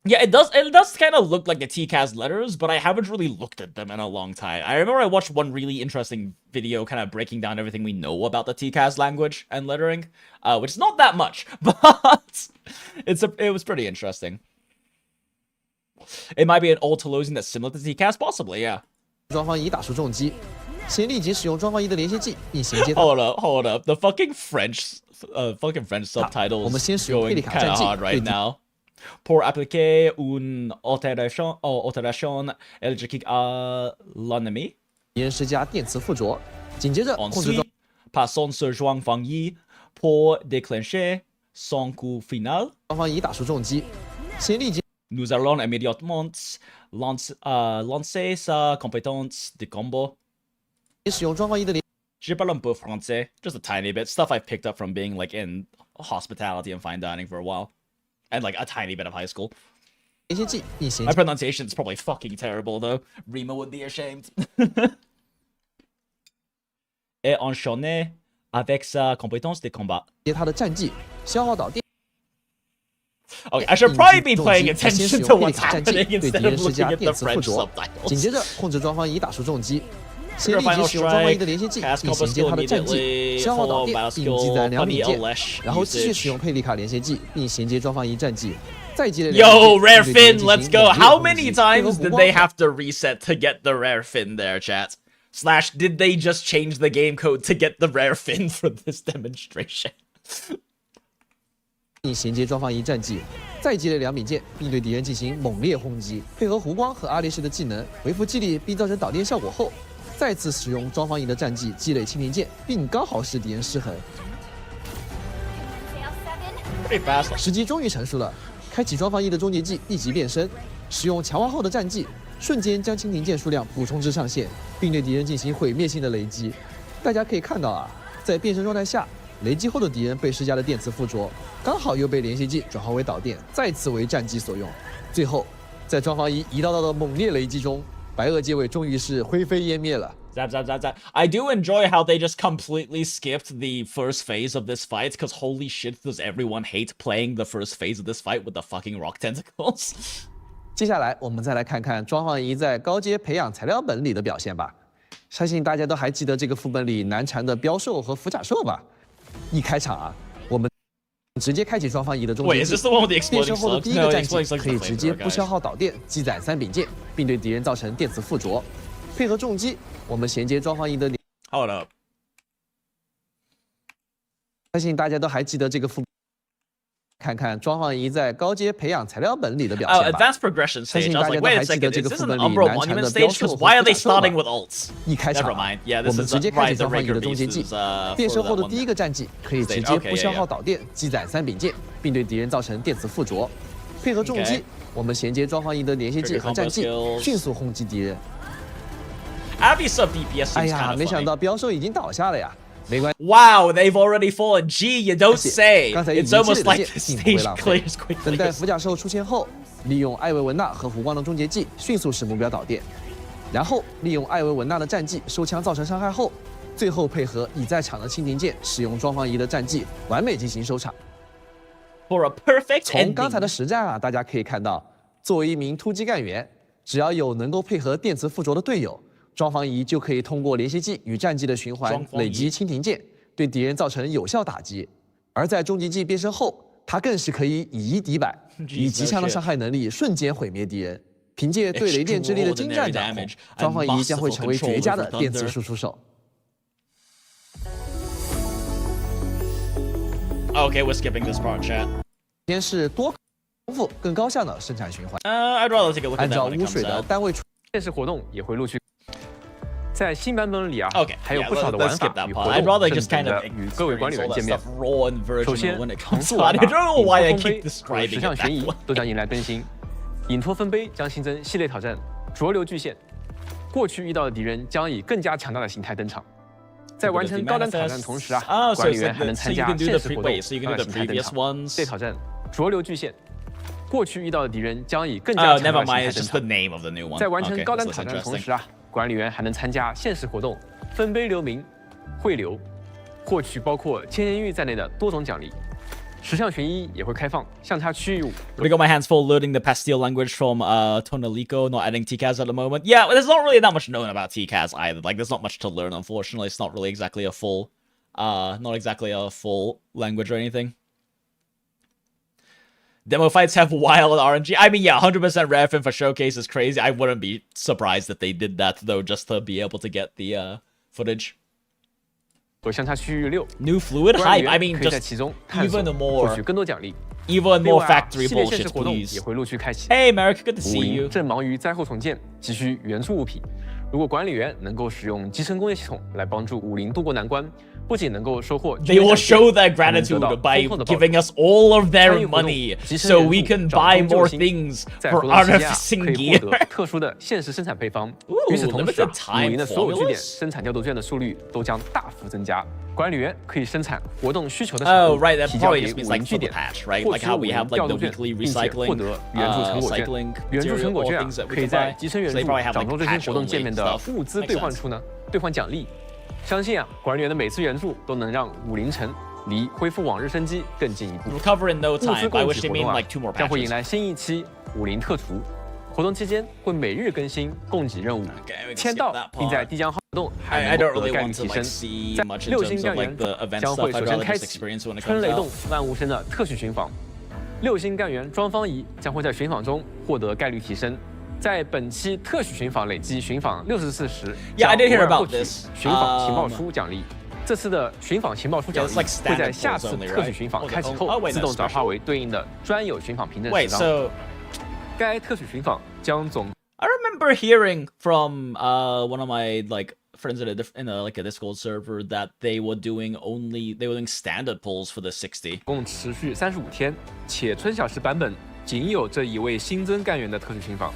Yeah, it does kind of look like the TCAS letters, but I haven't really looked at them in a long time. I remember I watched one really interesting video kind of breaking down everything we know about the TCAS language and lettering, which is not that much, but it was pretty interesting. It might be an old Telosian that's similar to TCAS, possibly, yeah. 庄方仪打出重击，先立即使用庄方仪的连接技，并衔接。Hold up, the fucking French subtitles 我们先使用佩利 going 卡 kind 战 of 技 hard right now. Pour appliquer une alteration électrique à l'ennemi. 敌人施加电磁附着，紧接着控制 Ensuite, passons sur Zhuang Fangyi pour déclencher son coup final. 庄方仪打出重击，先立即。 Nous allons immédiatement lancer sa compétence de combo. 使用庄方仪的连。 Je parle un peu français, just a tiny bit. Stuff I've picked up from being like in hospitality and fine dining for a while. And like a tiny bit of high school. 连接技并衔 My 接。 pronunciation is probably fucking terrible though. Rima would be ashamed. Et enchaîner avec sa compétence de combat. 接他的战技，消耗导电。 Okay, I should probably be paying attention 先使 to 用佩利 what's 卡战技 happening 对敌 instead 人 of 施 looking 加 at the 电磁附 French 着，紧 subtitles. 接着控制庄方仪打出重击，先立即使用庄方仪的连接技并衔接他的战技，消耗导电并击攒2米剑，然后继续使用佩利卡连接技并衔接庄方仪战技，再积累2米剑。 Yo, rare fin, let's go. How 对敌 many 人进行猛烈 times 轰击 did they have to reset to get the rare fin there, chat? Slash, did they just change the game code to get the rare fin for this demonstration? 并衔接庄方仪战技，再积累2米剑，并对敌人进行猛烈轰击，配合弧光和阿烈士的技能回复击力并造成导电效果后，再次使用庄方仪的战技积累蜻蜓剑，并刚好使敌人失衡。 Pretty fast. 时机终于成熟了，开启庄方仪的终结技立即变身，使用强化后的战技，瞬间将蜻蜓剑数量补充至上限，并对敌人进行毁灭性的雷击。大家可以看到啊，在变身状态下，雷击后的敌人被施加的电磁附着，刚好又被连续技转化为导电，再次为战技所用。最后，在庄方一道道的猛烈雷击中，白垩结尾终于是灰飞烟灭了。 Zap, zap, zap, zap. I do enjoy how they just completely skipped the first phase of this fight, because holy shit, does everyone hate playing the first phase of this fight with the fucking rock tentacles. 接下来我们再来看看庄方一在高阶培养材料本里的表现吧。相信大家都还记得这个副本里难缠的标兽和符甲兽吧？一开场啊，我们直接开启庄方一的终结 Wait, 技 is this the one with the 变 exploding 身后的 slugs? 第一个 No, 战 exploding 绩 slugs 可以 is 直 the 接 flavor, 不消 guys. 耗导电，积攒3柄剑，并对敌人造成电磁附着。配合重击，我们衔接庄方一的。 Hold up. 相信大家都还记得这个副。看看庄方一在高阶培养材料本里的表 Oh, 现吧。 advanced progression 相 stage. 信 I 大 was 家 like, 都 wait 还 a 记得 second, 这个 is this 副 an 本里 Umbral 难缠 Monument 的标 stage? 兽 Because 和 why are 符 they 甲兽吧 starting with ults? 一开场 Never 啊 mind. Yeah, 我 this 们 is 直接开 right. 启 The 庄方一的 Raker 终结 Beast 技 is，变身 for 后的 that 第一 one. 个战绩可以直 Stage. 接 Okay, 不 yeah, 消耗 yeah. 导电，积攒3柄剑，并对敌人造成电磁附着。配合重击 Okay，我们衔接庄方一的连续技 Trigger 和战 combo 技， skills 迅速轰击敌人。 Abby sub DPS 哎 seems 呀， kind 没 of 想 funny. 到标兽已经倒下了呀，没关系。 Wow, they've already fallen. Gee, you don't 而且 say. 刚才已 It's 经积 almost 累 like 的 the 剑并不会 stage 浪费。 clears 等待 quickly. 符甲兽出现后，利用艾维文娜和湖光的终结技迅速使目标导电，然后利用艾维文娜的战技收枪造成伤害后，最后配合已在场的蜻蜓剑，使用庄方一的战技完美进行收场。 For a perfect 从刚才 ending. 的实战啊，大家可以看到，作为一名突击干员，只要有能够配合电磁附着的队友，庄方一就可以通过连续技与战技的循环庄方一累积蜻蜓剑，对敌人造成有效打击。而在终极技变身后，他更是可以以1敌100，以极强的伤害能力瞬间毁灭敌人。凭借对雷电之力的精湛掌控，庄方一将会成为绝佳的电磁输出手。 Okay, we're skipping this part, chat. 先是多重复更高效的生产循环， I'd rather take a look at 按 that 照 when it 污水 comes 的 out. 单位出。 现实活动也会陆续。在新版本里啊 Okay, 还有 yeah, 不少的 let's 玩 skip 法 that 与 part. 活 I'd 动， rather 正 just 等 kind of 着与各位管理 experience 员 all 见 that 面 stuff。raw and 首 virginal 先， when it 常 comes 驻 out. 玩 I 法 don't know 引 why 托 I 分 keep 杯和 describing 十 it 项悬 that 疑 way. 都将迎来更新。引托分杯将新增系列挑战浊流巨献，过去遇到的敌人将以更加强大的形态登场。在完成高端挑战的同时啊， Oh, so 管理 it's 员 like 还能 the, so 参 you 加 can do 现 the 实 pre 活动 wait, so you can 让 do 形 the 态登 previous 场。 ones. 这挑战浊流巨献，过去遇到的敌人将以更加 Oh, 强大 never 的形 mind. 态 It's 登 just the 场。 name of the new one. 在完成 Okay, 高端 that's 挑战的同 interesting. 时啊，管理员还能参加现实活动分杯留名、汇流，获取包括千年玉在内的多种奖励。十项悬疑也会开放，相差区域5。 I got my hands full learning the Pastille language from Tonalico, not adding TCAS at the moment. Yeah, there's not really that much known about TCAS either. Like, there's not much to learn, unfortunately. It's not really exactly a full, not exactly a full language or anything. Demo fights have wild RNG. I mean, yeah, 100% rare fin for showcase is crazy. I wouldn't be surprised if they did that, though, just to be able to get the footage. 和相差区域6。 New fluid 管理 hype. I 员 mean, 可以在 just 其中探索 even 获取 more, 更多奖励。 even 另 more 外啊， factory 系列现实 bullshit, 活动 please. 也会陆续开启。 Hey, Merrick, good to 武 see 林 you. 正忙于灾后重建，急需援助物品。如果管理员能够使用集成工业系统来帮助武林渡过难关，不仅能够收获 They will show their 还能得 gratitude 到 by 丰厚的报酬 giving us all of 参 their 与活动 money 集成 so 援 we 助 can 找 buy 工救 more 星 things 在 for 活动期间啊， artificing 可以 gear. 获得特殊的现实生产配方。与此同时啊 limited time 武林的所有据点 formulas？生产调度卷的速率都将大幅增加。管理员可以生产活动需求的 Oh, 产 right, 物， that 提交 probably 给 just means 武林 like 据 for the 点， patch, right? 获 Like 取 how 武 we 林 have like 调 the 度卷， weekly 并且获 recycling, 得援助成果卷。 cycling 援助成果卷 material things that we 可以 can 在 buy. 集成援 So they 助 probably have 掌 like 中这些 patch 活动 only 界面的 stuff. 物资 Makes 兑换 sense. 处呢，兑换奖励。相信啊，管理员的每次援助都能让武林城离恢复往日生机更进一步。 Recover in no 物资 time, by 供 which 给 they 活 mean 动啊 like 2 more 将会迎 patches. 来新一期武林特厨。活动期間會每日更新供給任務， Okay, we can 簽 skip 到 that 並在 part. 遞獎活動還 I 能 don't 獲得 really 概率 want to 提 like 升。 see 在 much in 六 terms 星 of 干 like 員 the event 將 stuff. 會 I'd 首先 rather 開 just 啟 experience when it 春 comes 雷動 out. 萬物生的特許巡訪。六星干員莊方儀將會在巡訪中獲得概率提升。在本期特許巡訪累計巡訪64時， Yeah, I did hear 將 about 獲取 this. 巡訪情報書獎勵。這次的巡訪情報書獎 Yeah, it's like 勵會在 standard 下次 polls only, 特許 right? 巡訪 Oh, 開啟 oh, 後 wait, 自動 that's 轉化 special. 為對應的專有巡訪憑證 Wait, 時張。 so 該特許巡訪將總 I remember hearing from one of my like friends in a like a Discord server that they were doing standard polls for the 60. 共持续35天，且春小时版本仅有这一位新增干员的特许巡访，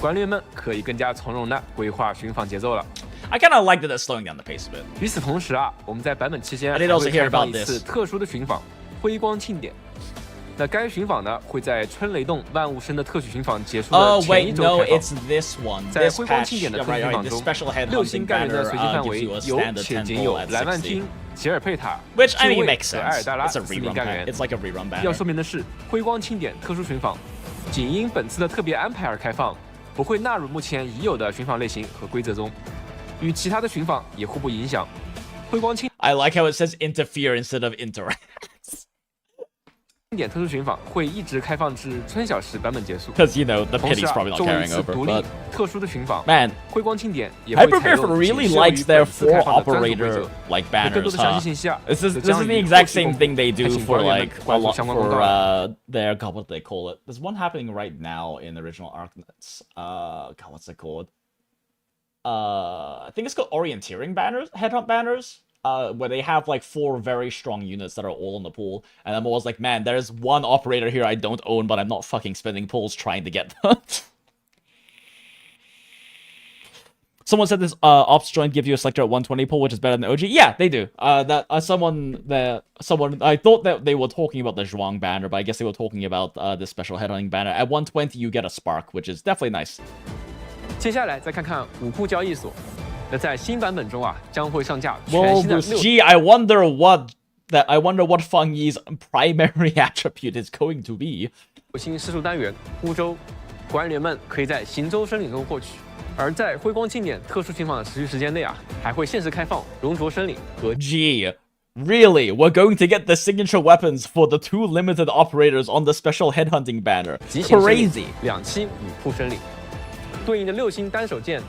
管理员们可以更加从容地规划巡访节奏了。 I kind of like that they're slowing down the pace a bit. 与此同时啊，我们在版本期间 I 还 did also 会 hear 开放 about 一次 this. 特殊的巡访——辉光庆典。那该寻访呢会在春雷洞万物生的特许寻访结束的 Oh 前一 wait, 周 no, 开放。 it's this one. 在 This 辉光 patch, 庆典的 yeah, 特许 right, 寻 right. 访 The 中 special ，6 headhunting 星干员的 banner 随机范 gives 围 you a 由 standard 浅 10井友、 pull at 莱万 60. 金、吉尔佩塔、 Which I 智 mean 卫 makes 和埃尔 sense. 达拉 It's a 4名 rerun 干 banner. 员。 It's like a rerun banner. 要说明的是，辉光庆典特殊寻访仅因本次的特别安排而开放，不会纳入目前已有的寻访类型和规则中，与其他的寻访也互不影响。辉光庆 I like how it says interfere instead of interact. 典特殊寻访会一直开放至春晓时版本结束。 Because, you know, the 同时 pity's 啊， probably not 作为一 carrying 次 over. 独立 But, 特殊的寻访， man, 辉光庆典也会采 Hyperbeard 用 really 仅适用 likes 于 their 本次 4 开放的专属规 operator 则。 like 更多 banners, 的详细 huh? 信息啊， This is 则 this 将 is the 于 exact 后续 same 公布 thing they 还 do 请 for 官员们 like a 关注 lot 相关 for 公告。their God, what do they call it? There's one happening right now in the original Arknights. God, what's it called? I think it's called orienteering banners, headhunt banners. Where they have like 4 very strong units that are all in the pool, and I'm always like, man, there's one operator here I don't own, but I'm not fucking spending pulls trying to get them. Someone said this ops joint gives you a selector at 120 pull, which is better than OG. Yeah, they do. Someone I thought that they were talking about the Zhuang banner, but I guess they were talking about this special headhunting banner. At 120, you get a spark, which is definitely nice. 接下来再看看武库交易所。那在新版本中啊，将会上架全 Well, 新的 gee, I wonder what Fangyi's primary attribute is going to be. 6星施术单元乌州，管理员们可以在行舟森林中获取。而在辉光庆典特殊寻访的持续时间内啊，还会限时开放熔灼森林和 Gee, really? We're going to get the signature weapons for the 2 limited operators on the special headhunting banner. 极限森林 Crazy. 2期武库森林，对应的6星单手剑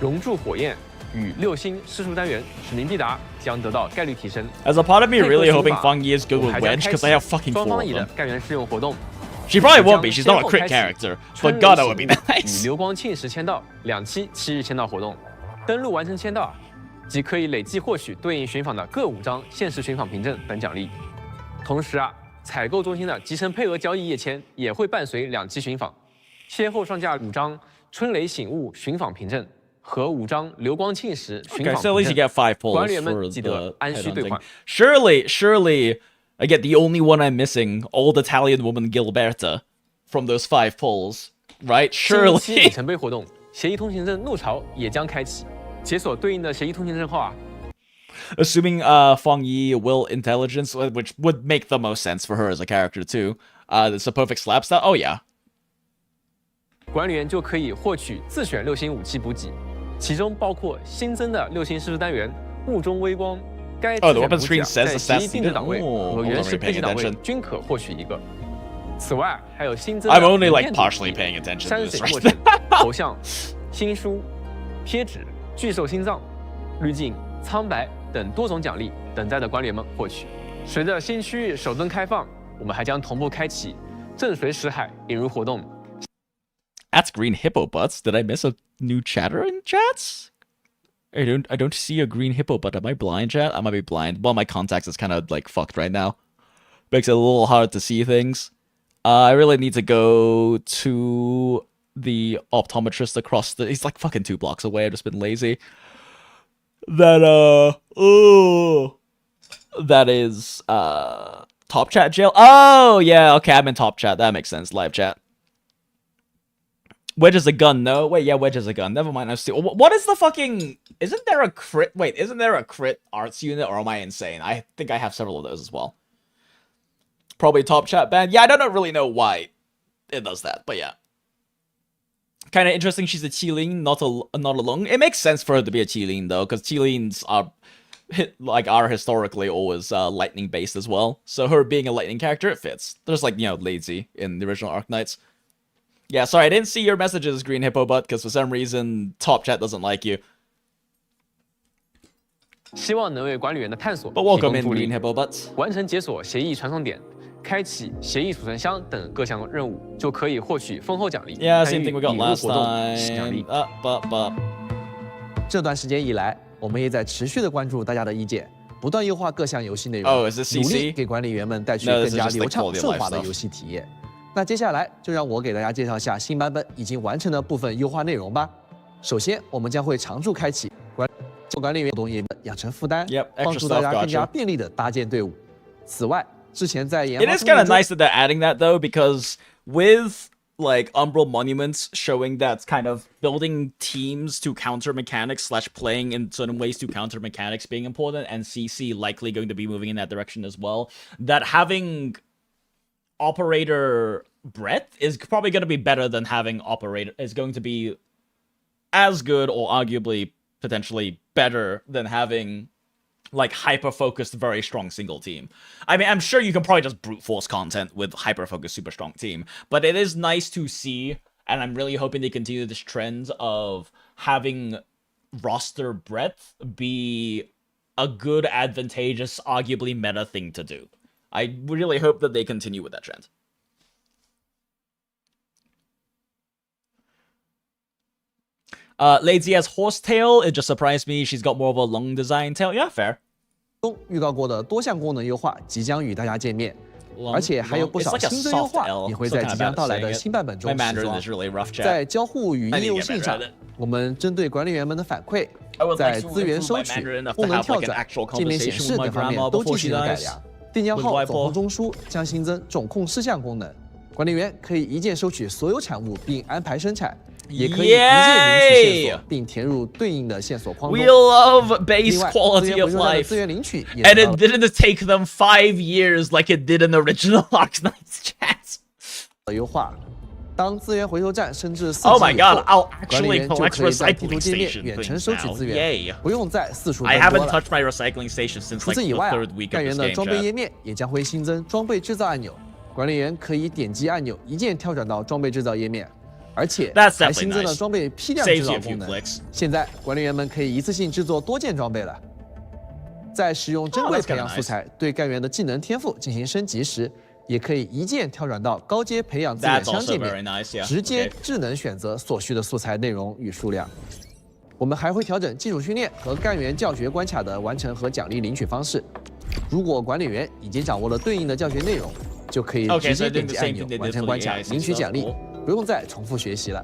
熔铸火焰与6星施术单元使命必达将得到概率提升。 As a part of me 配合 really 刑 hoping 法 Fangyi is good 我们 with 还将 Wedge 开 because 启 they have fucking 双 4方 of 乙的 them. 干员试用活动。 She probably won't be. 将 She's not a 先后 crit 开启 character. 春 But 雷 God, that 行 would be 与 nice. 流光庆时签到2期7日签到活动，登录完成签到啊，即可以累计获取对应寻访的各5张限时寻访凭证等奖励。同时啊，采购中心的集成配额交易页签也会伴随2期寻访，先后上架5张春雷醒悟寻访凭证和5张流光庆时寻 Okay, 访 so at 凭 least you 证。 get 5 pulls 管理员 for 们记得 the 按需兑 headhunting. 换。 Surely, I get the only one I'm missing. Old Italian woman Gilberta from those 5 pulls, right? 新一期里 Surely. 程碑活动，协议通行证怒潮也将开启，解锁对应的协议通行证后啊， Assuming Fangyi will intelligence, which would make the most sense for her as a character too. It's a perfect slap style. Oh yeah. 管理员就可以获取自选6星武器补给，其中包括新增的6星施术单元雾中微光。该 Oh, 自 the 选 weapon 补给 screen 啊 says 在协议定制 assassinated. 档位 Oh, 和原 wasn't 始 really 配置 paying 档位 attention. 均可获取1个。此外，还有新增的 I'm only 影 like 片主 partially 题 paying attention to 山 this 水墨 right 尘、头像、新书、贴纸、巨兽心脏、滤镜、苍白等多种奖励等待着管理员们获取。随着新区域首登开放，我们还将同步开启震髓石海引入活动。 That's green hippo butts. Did I miss a new chatter in chats? I don't see a green hippo butt. Am I blind, chat? I might be blind. Well, my contacts is kind of like fucked right now. Makes it a little hard to see things. I really need to go to the optometrist across the. He's like fucking 2 blocks away. I've just been lazy. That is top chat jail. Oh yeah, okay. I'm in top chat. That makes sense. Live chat. Wedge is a gun, no? Wait, yeah, Wedge is a gun. Never mind, I'm still... What is the fucking... Isn't there a crit... Wait, isn't there a crit arts unit, or am I insane? I think I have several of those as well. Probably top chat ban. Yeah, I don't really know why it does that, but yeah. Kind of interesting she's a Qilin, not a Lung. It makes sense for her to be a Qilin, though, because Qilins are historically always lightning-based as well. So her being a lightning character, it fits. There's like, you know, lazy in the original Arknights. Yeah, sorry, I didn't see your messages, Green Hippo Butt, because for some reason, Top Chat doesn't like you. 希望能为管理员的探索 But 提 welcome 供 in, 助力 Green。Hippo Butts. 完成解锁协议传送点、开启协议储存箱等各项任务，就可以获取丰厚奖励。 Yeah, 参 same 与 thing we got 引入 last 活动新奖 time. 励。这段时间以来，我们也在持续的关注大家的意见，不断优化各项游戏内容， Oh, is this 努 CC? 力给管理员们带去 No, 更 this is 加 just like 流畅 quality of 顺 life 滑的 stuff. 游戏体验。那接下来就让我给大家介绍下新版本已经完成的部分优化内容吧。首先，我们将会常驻开启管理员活动页面养成负担 Yep, extra 帮助大家 stuff, 更加 gotcha. 便利的搭建队伍。此外，之前在研 It 发 is 通信 kind of 中 nice that they're adding that though, because with like Umbral Monuments showing that kind of building teams to counter mechanics slash playing in certain ways to counter mechanics being important, and CC likely going to be moving in that direction as well, that having operator breadth is probably going to be better than having operator, is going to be as good or arguably potentially better than having like hyper-focused, very strong single team. I mean, I'm sure you can probably just brute force content with hyper-focused, super strong team, but it is nice to see, and I'm really hoping they continue this trend of having roster breadth be a good, advantageous, arguably meta thing to do. I really hope that they continue with that trend. Lazy has horsetail. It just surprised me. She's got more of a long design tail. Yeah, fair. 中预告过的多项功能优化即将与大家见面， 而且还有不 It's 少 like a 新增优 soft 化 L, 也会 so 在 kinda 即将 bad 到来 saying 的 it. 新版本 My 中实 Mandarin 装 is。really rough, chat. 在交互与 I 应 need to 用 get 性 better 上 at it.，我们针对管理员们的反馈 I would 在 like to 资源 improve 收 my 取 Mandarin、enough 功 to 能 have 跳 like an 转、 actual 界面显 conversation 示 with my 等方面 grandma 都 before 进 she 行了改 dies. 良。电浆 With 号 Weibo 总控中枢将新增总控事项功能，管理员可以一键收取所有产物并安排生产，也可以一键领取线索并填入对应的线索框中。 We love base 另外，资 quality 源 of 回收站的 life. 资源领取也 And 得到 it didn't take them 5 years like it did in the original Arknights chat. 了优化。当资源回收站升至4级 Oh my 以 god, 后， I'll 管理 actually 员就 collect 可以在地图 recycling 界面 station 远程 things 收取 now. 资源 Yay. 不用再四处 I 奔波 haven't 了。 touched my recycling station since 除 like 此 the 以外啊 third，week 干 of 员 this 的 game 装备 chat. 页面也将会新增装备制造按钮，管理员可以点击按钮一键跳转到装备制造页面，而且 That's 还 definitely 新增了 nice. 装备批量 Saves 制 you 造 a few 功能。 clicks. 现在管理员们可以一次性制作多件装备了。在使用珍贵 Oh, that's 培养 kinda 素材对干员的技能天赋进行升级时，也可以一键跳转到高阶培养资源 That's 箱 also 界 very 面， nice, yeah. 直接 Okay. 智能选择所需的素材内容与数量。我们还会调整基础训练和干员教学关卡的完成和奖励领取方式。如果管理员已经掌握了对应的教学内容，就可以 Okay, 直 so 接 doing 点 the 击 same 按钮 thing they 完 did 成 for 关 the 卡， AIC 领取 stuff. 奖励 Cool.，不用再重复学习了。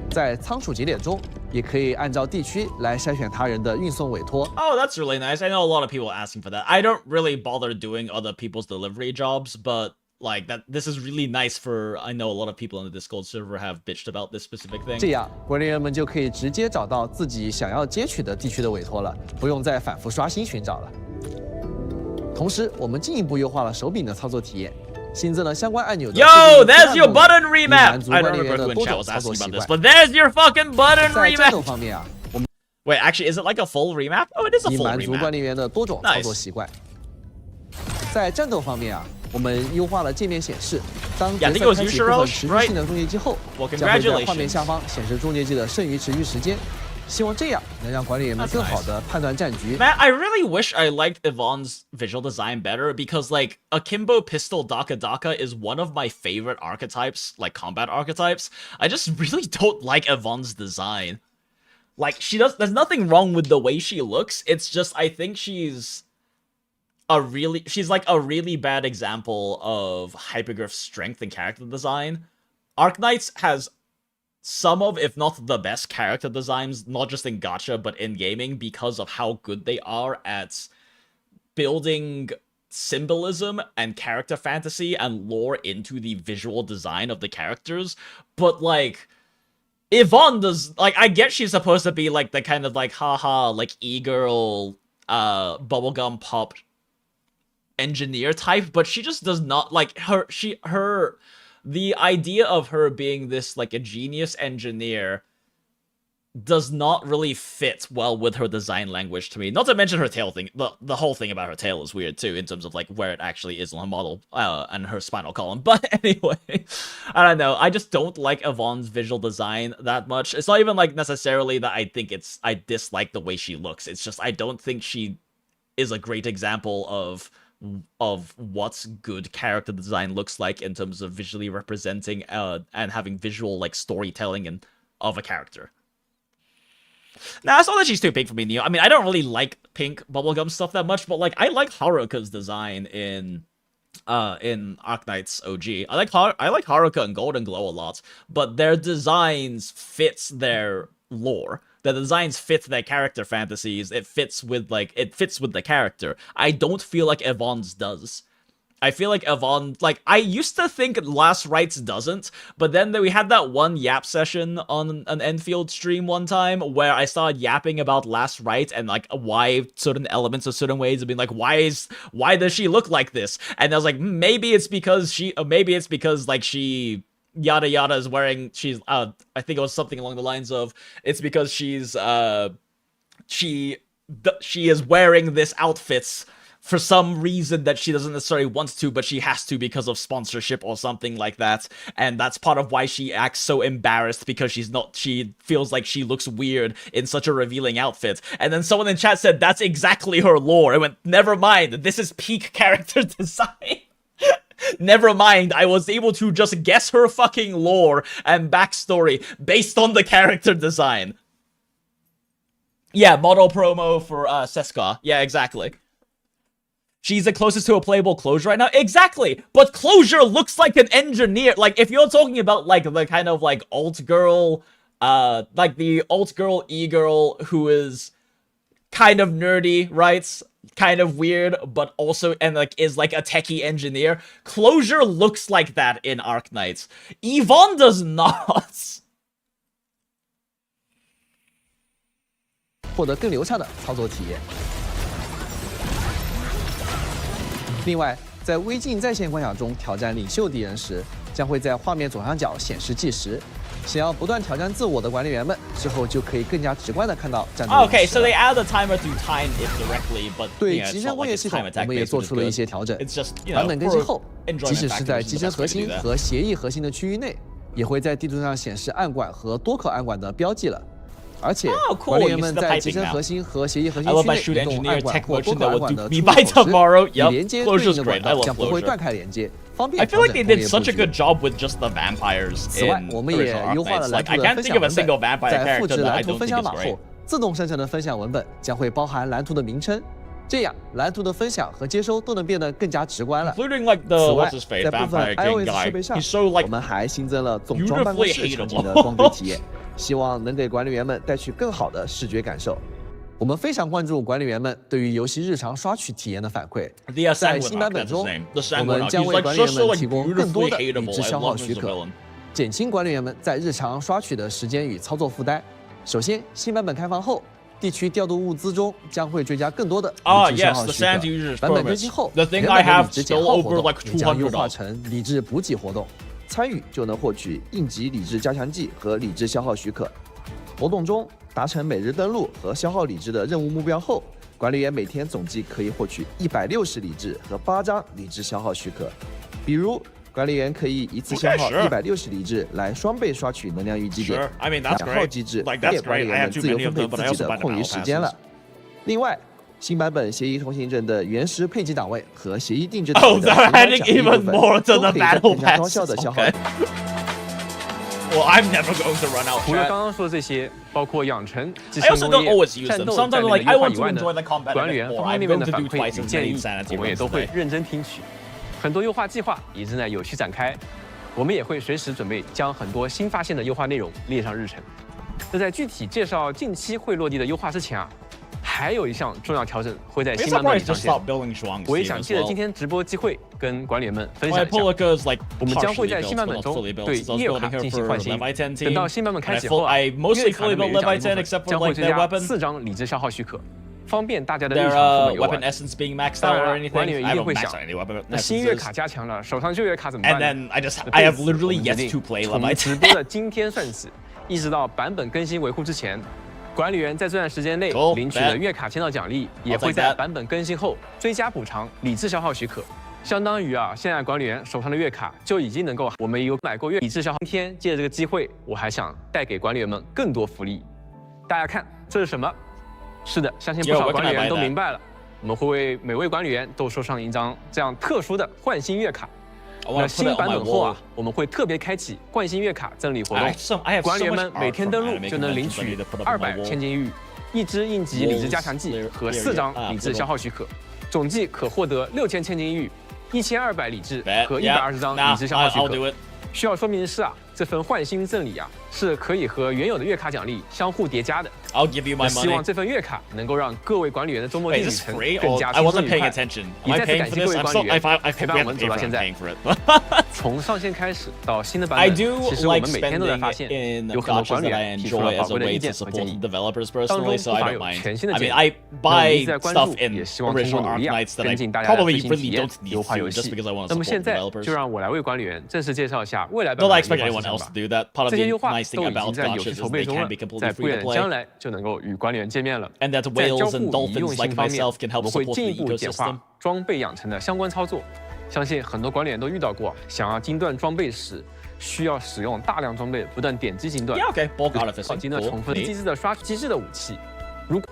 在仓储节点中，也可以按照地区来筛选他人的运送委托。 Oh, that's really nice. I know a lot of people asking for that. I don't really bother doing other people's delivery jobs, but like that, this is really nice for. I know a lot of people on the Discord server have bitched about this specific 这 thing. 样，管理员们就可以直接找到自己想要接取的地区的委托了，不用再反复刷新寻找了。同时，我们进一步优化了手柄的操作体验，新增了相关按钮的 Yo, there's your 功能 button 以满 remap. 足 I 管 don't 理员 remember 的 when 多 Chat 种 was 操作 asking 习 about 惯 this,。but there's your fucking button 在战斗 remap. 方面啊，我们 Wait, actually, is it like a full remap? Oh, it is a 以 full 满足管 remap. 理员的多种操作习惯。在战斗方面啊，我们优化了界面显示，当 Yeah, I 角 think it 色 was 开启 you, 部分 Shirosh, 持续性 right? 的终结技后， Well, 将会在画 congratulations. 面下方显示终结技的剩余持续时间。希望这样能让管理员们 That's 更好的判断战局。 Man, I really wish I liked Yvonne's visual design better because, like, Akimbo Pistol Daka Daka is one of my favorite archetypes, like combat archetypes. I just really don't like Yvonne's design. Like, there's nothing wrong with the way she looks. It's just, I think she's like a really bad example of Hypergriff's strength and character design. Arknights has some of, if not the best character designs, not just in gacha, but in gaming, because of how good they are at building symbolism and character fantasy and lore into the visual design of the characters. But, like, Yvonne does, like, I get she's supposed to be, like, the kind of, like, haha, like, e-girl, bubblegum pop engineer type, but she just does not, like, the idea of her being this, like, a genius engineer does not really fit well with her design language to me. Not to mention her tail thing. The whole thing about her tail is weird too, in terms of, like, where it actually is on her model, and her spinal column. But anyway, I don't know. I just don't like Yvonne's visual design that much. It's not even, like, necessarily that I dislike the way she looks. It's just I don't think she is a great example of what good character design looks like in terms of visually representing and having visual, like, storytelling and of a character. Nah, it's not that she's too pink for me, Neo. I mean, I don't really like pink bubblegum stuff that much, but, like, I like Haruka's design in Arknights OG. I like Haruka and Golden Glow a lot, but their designs fits their lore. The designs fit their character fantasies. It fits with the character. I don't feel like Yvonne's does. I feel like Yvonne, like, I used to think Last Rites doesn't, but then we had that one yap session on an Endfield stream one time where I started yapping about Last Rite and, like, why certain elements of certain ways, and being like, why does she look like this? And I was like, maybe it's because like, she yada yada is wearing, I think it was something along the lines of, it's because she is wearing this outfits for some reason that she doesn't necessarily want to, but she has to because of sponsorship or something like that. And that's part of why she acts so embarrassed, because she feels like she looks weird in such a revealing outfit. And then someone in chat said, that's exactly her lore. I went, never mind, this is peak character design. Never mind, I was able to just guess her fucking lore and backstory based on the character design. Yeah, model promo for Seska. Yeah, exactly. She's the closest to a playable Closure right now. Exactly! But Closure looks like an engineer. Like, if you're talking about, like, the kind of, like, alt-girl, like, the alt-girl e-girl who is kind of nerdy, right? Kind of weird, but also, and, like, is, like, a techie engineer. Closure looks like that in Arknights. Yvonne does not. 获得更流畅的操作体验。另外，在微镜在线观想中挑战领袖敌人时，将会在画面左上角显示计时。想要不断挑战自我的管理员们，之后就可以更加直观的看到战斗。Okay, so they add a timer to time it directly, but 对机身攻略系统，我们也做出了一些调整。版本更新后，即使是在机身核心和协议核心的区域内，也会在地图上显示暗管和多口暗管的标记了。 而且，管理员们在机身核心和协议核心区内移动暗管或多口暗管的出入口时，与连接对应的管道将不会断开连接，方便调整工业布局。此外，我们也优化了蓝图的分享文本，在复制蓝图分享码后，自动生成的分享文本将会包含蓝图的名称，这样蓝图的分享和接收都能变得更加直观了。此外，在部分 iOS 设备上，我们还新增了总装办公室场景的光追体验。 希望能给管理员们带去更好的视觉感受。我们非常关注管理员们对于游戏日常刷取体验的反馈。在新版本中，我们将为管理员们提供更多的理智消耗许可，减轻管理员们在日常刷取的时间与操作负担。首先，新版本开放后，地区调度物资中将会追加更多的理智消耗许可。版本更新后，原本的理智减耗活动也将优化成理智补给活动。 参与就能获取应急理智加强剂和理智消耗许可。活动中达成每日登录和消耗理智的任务目标后，管理员每天总计可以获取160理智和8张理智消耗许可。比如，管理员可以一次消耗160理智来双倍刷取能量淤积点。养号机制给管理员们自由分配自己的空余时间了。另外， 新版本协议通行证的原始配给档位和协议定制档位的情感奖励部分，都可以在更加高效的消耗。Well, I'm never going to run out. 除了刚刚说的这些，包括养成、继承工业、战斗在内的优化以外呢，管理员方方面面的反馈与建议，我们也都会认真听取。很多优化计划也正在有序展开，我们也会随时准备将很多新发现的优化内容列上日程。那在具体介绍近期会落地的优化之前啊。 还有一项重要调整会在新版本里上线，我也想借着今天直播机会跟管理员们分享一下。我们将会在新版本中对页卡进行换新，等到新版本开启后啊，月卡的每日奖励部分将会增加4张理智消耗许可，方便大家的日常副本游玩。当然，管理员一定会想，那新月卡加强了，手上旧月卡怎么办呢？从直播的今天算起，一直到版本更新维护之前。 管理员在这段时间内领取的月卡签到奖励，也会在版本更新后追加补偿理智消耗许可，相当于啊，现在管理员手上的月卡就已经能够，我们也有买过月理智消耗。今天借着这个机会，我还想带给管理员们更多福利。大家看这是什么？是的，相信不少管理员都明白了，我们会为每位管理员都收上一张这样特殊的换新月卡。 那新版本后啊，我们会特别开启换新月卡赠礼活动，管理员们每天登录就能领取200千金玉、1支应急理智加强剂和4张理智消耗许可，总计可获得6000千金玉、1200理智和120张理智消耗许可。需要说明的是啊，这份换新赠礼啊，是可以和原有的月卡奖励相互叠加的。I'll give you my 希望 money. 这份月卡能够让各位管理员的周末 Wait, 旅 is this 程 free? 更 Oh, 加 I 轻松 wasn't 愉 paying 快。 attention. 也 Am I 再次 paying 感 for 谢各 this? 位 I'm 管 so 理员 I 陪伴我们 forget 走到 I'm 现在。 paying for it. 从上线开始到新的版 I 本， do 其实我 like 们每天都在 spending 发现 in 有很多 gachas 管理 that I 员提出了 enjoy 宝 as 贵 a 的 way 意 to 见和建 support 议。 the developers 当 personally, 中 so 不 I 乏 don't 有 mind. 全新的 I 建 mean, 议。 I 我们一 buy 直在关 stuff 注， in 也希望通过 original 努力啊， Arknights that 跟 I 进大家的 probably 最新 really 体验， don't need 优化游 to just 戏。 because I want 那 to 么 support 现 the 在 developers. 就让我来为管理员正式介绍一下未来版 Not 本 that I 的 expect 优化 anyone 想 else 法 to。do that. Part of 这些 the 优化 nice thing 都已 about 经在游 gachas 戏 is 筹 they 备中 can 了， be completely 在不 free 远 to 的将 play. 来就能够与管理员见面了。 And that 在 whales 交 and 互与用 dolphins 性 like 方面， myself can 我 help 们会 support 进 the 一步简 ecosystem. 化装备养成的相关操作。相信很多管理员都遇到过，想要精锻装备时，需要使用大量装备，不断点击精锻。 Yeah, okay. Bulk 好 artificing. 精锻 Cool. 重复 Neat. 机制的刷机制的武器。如果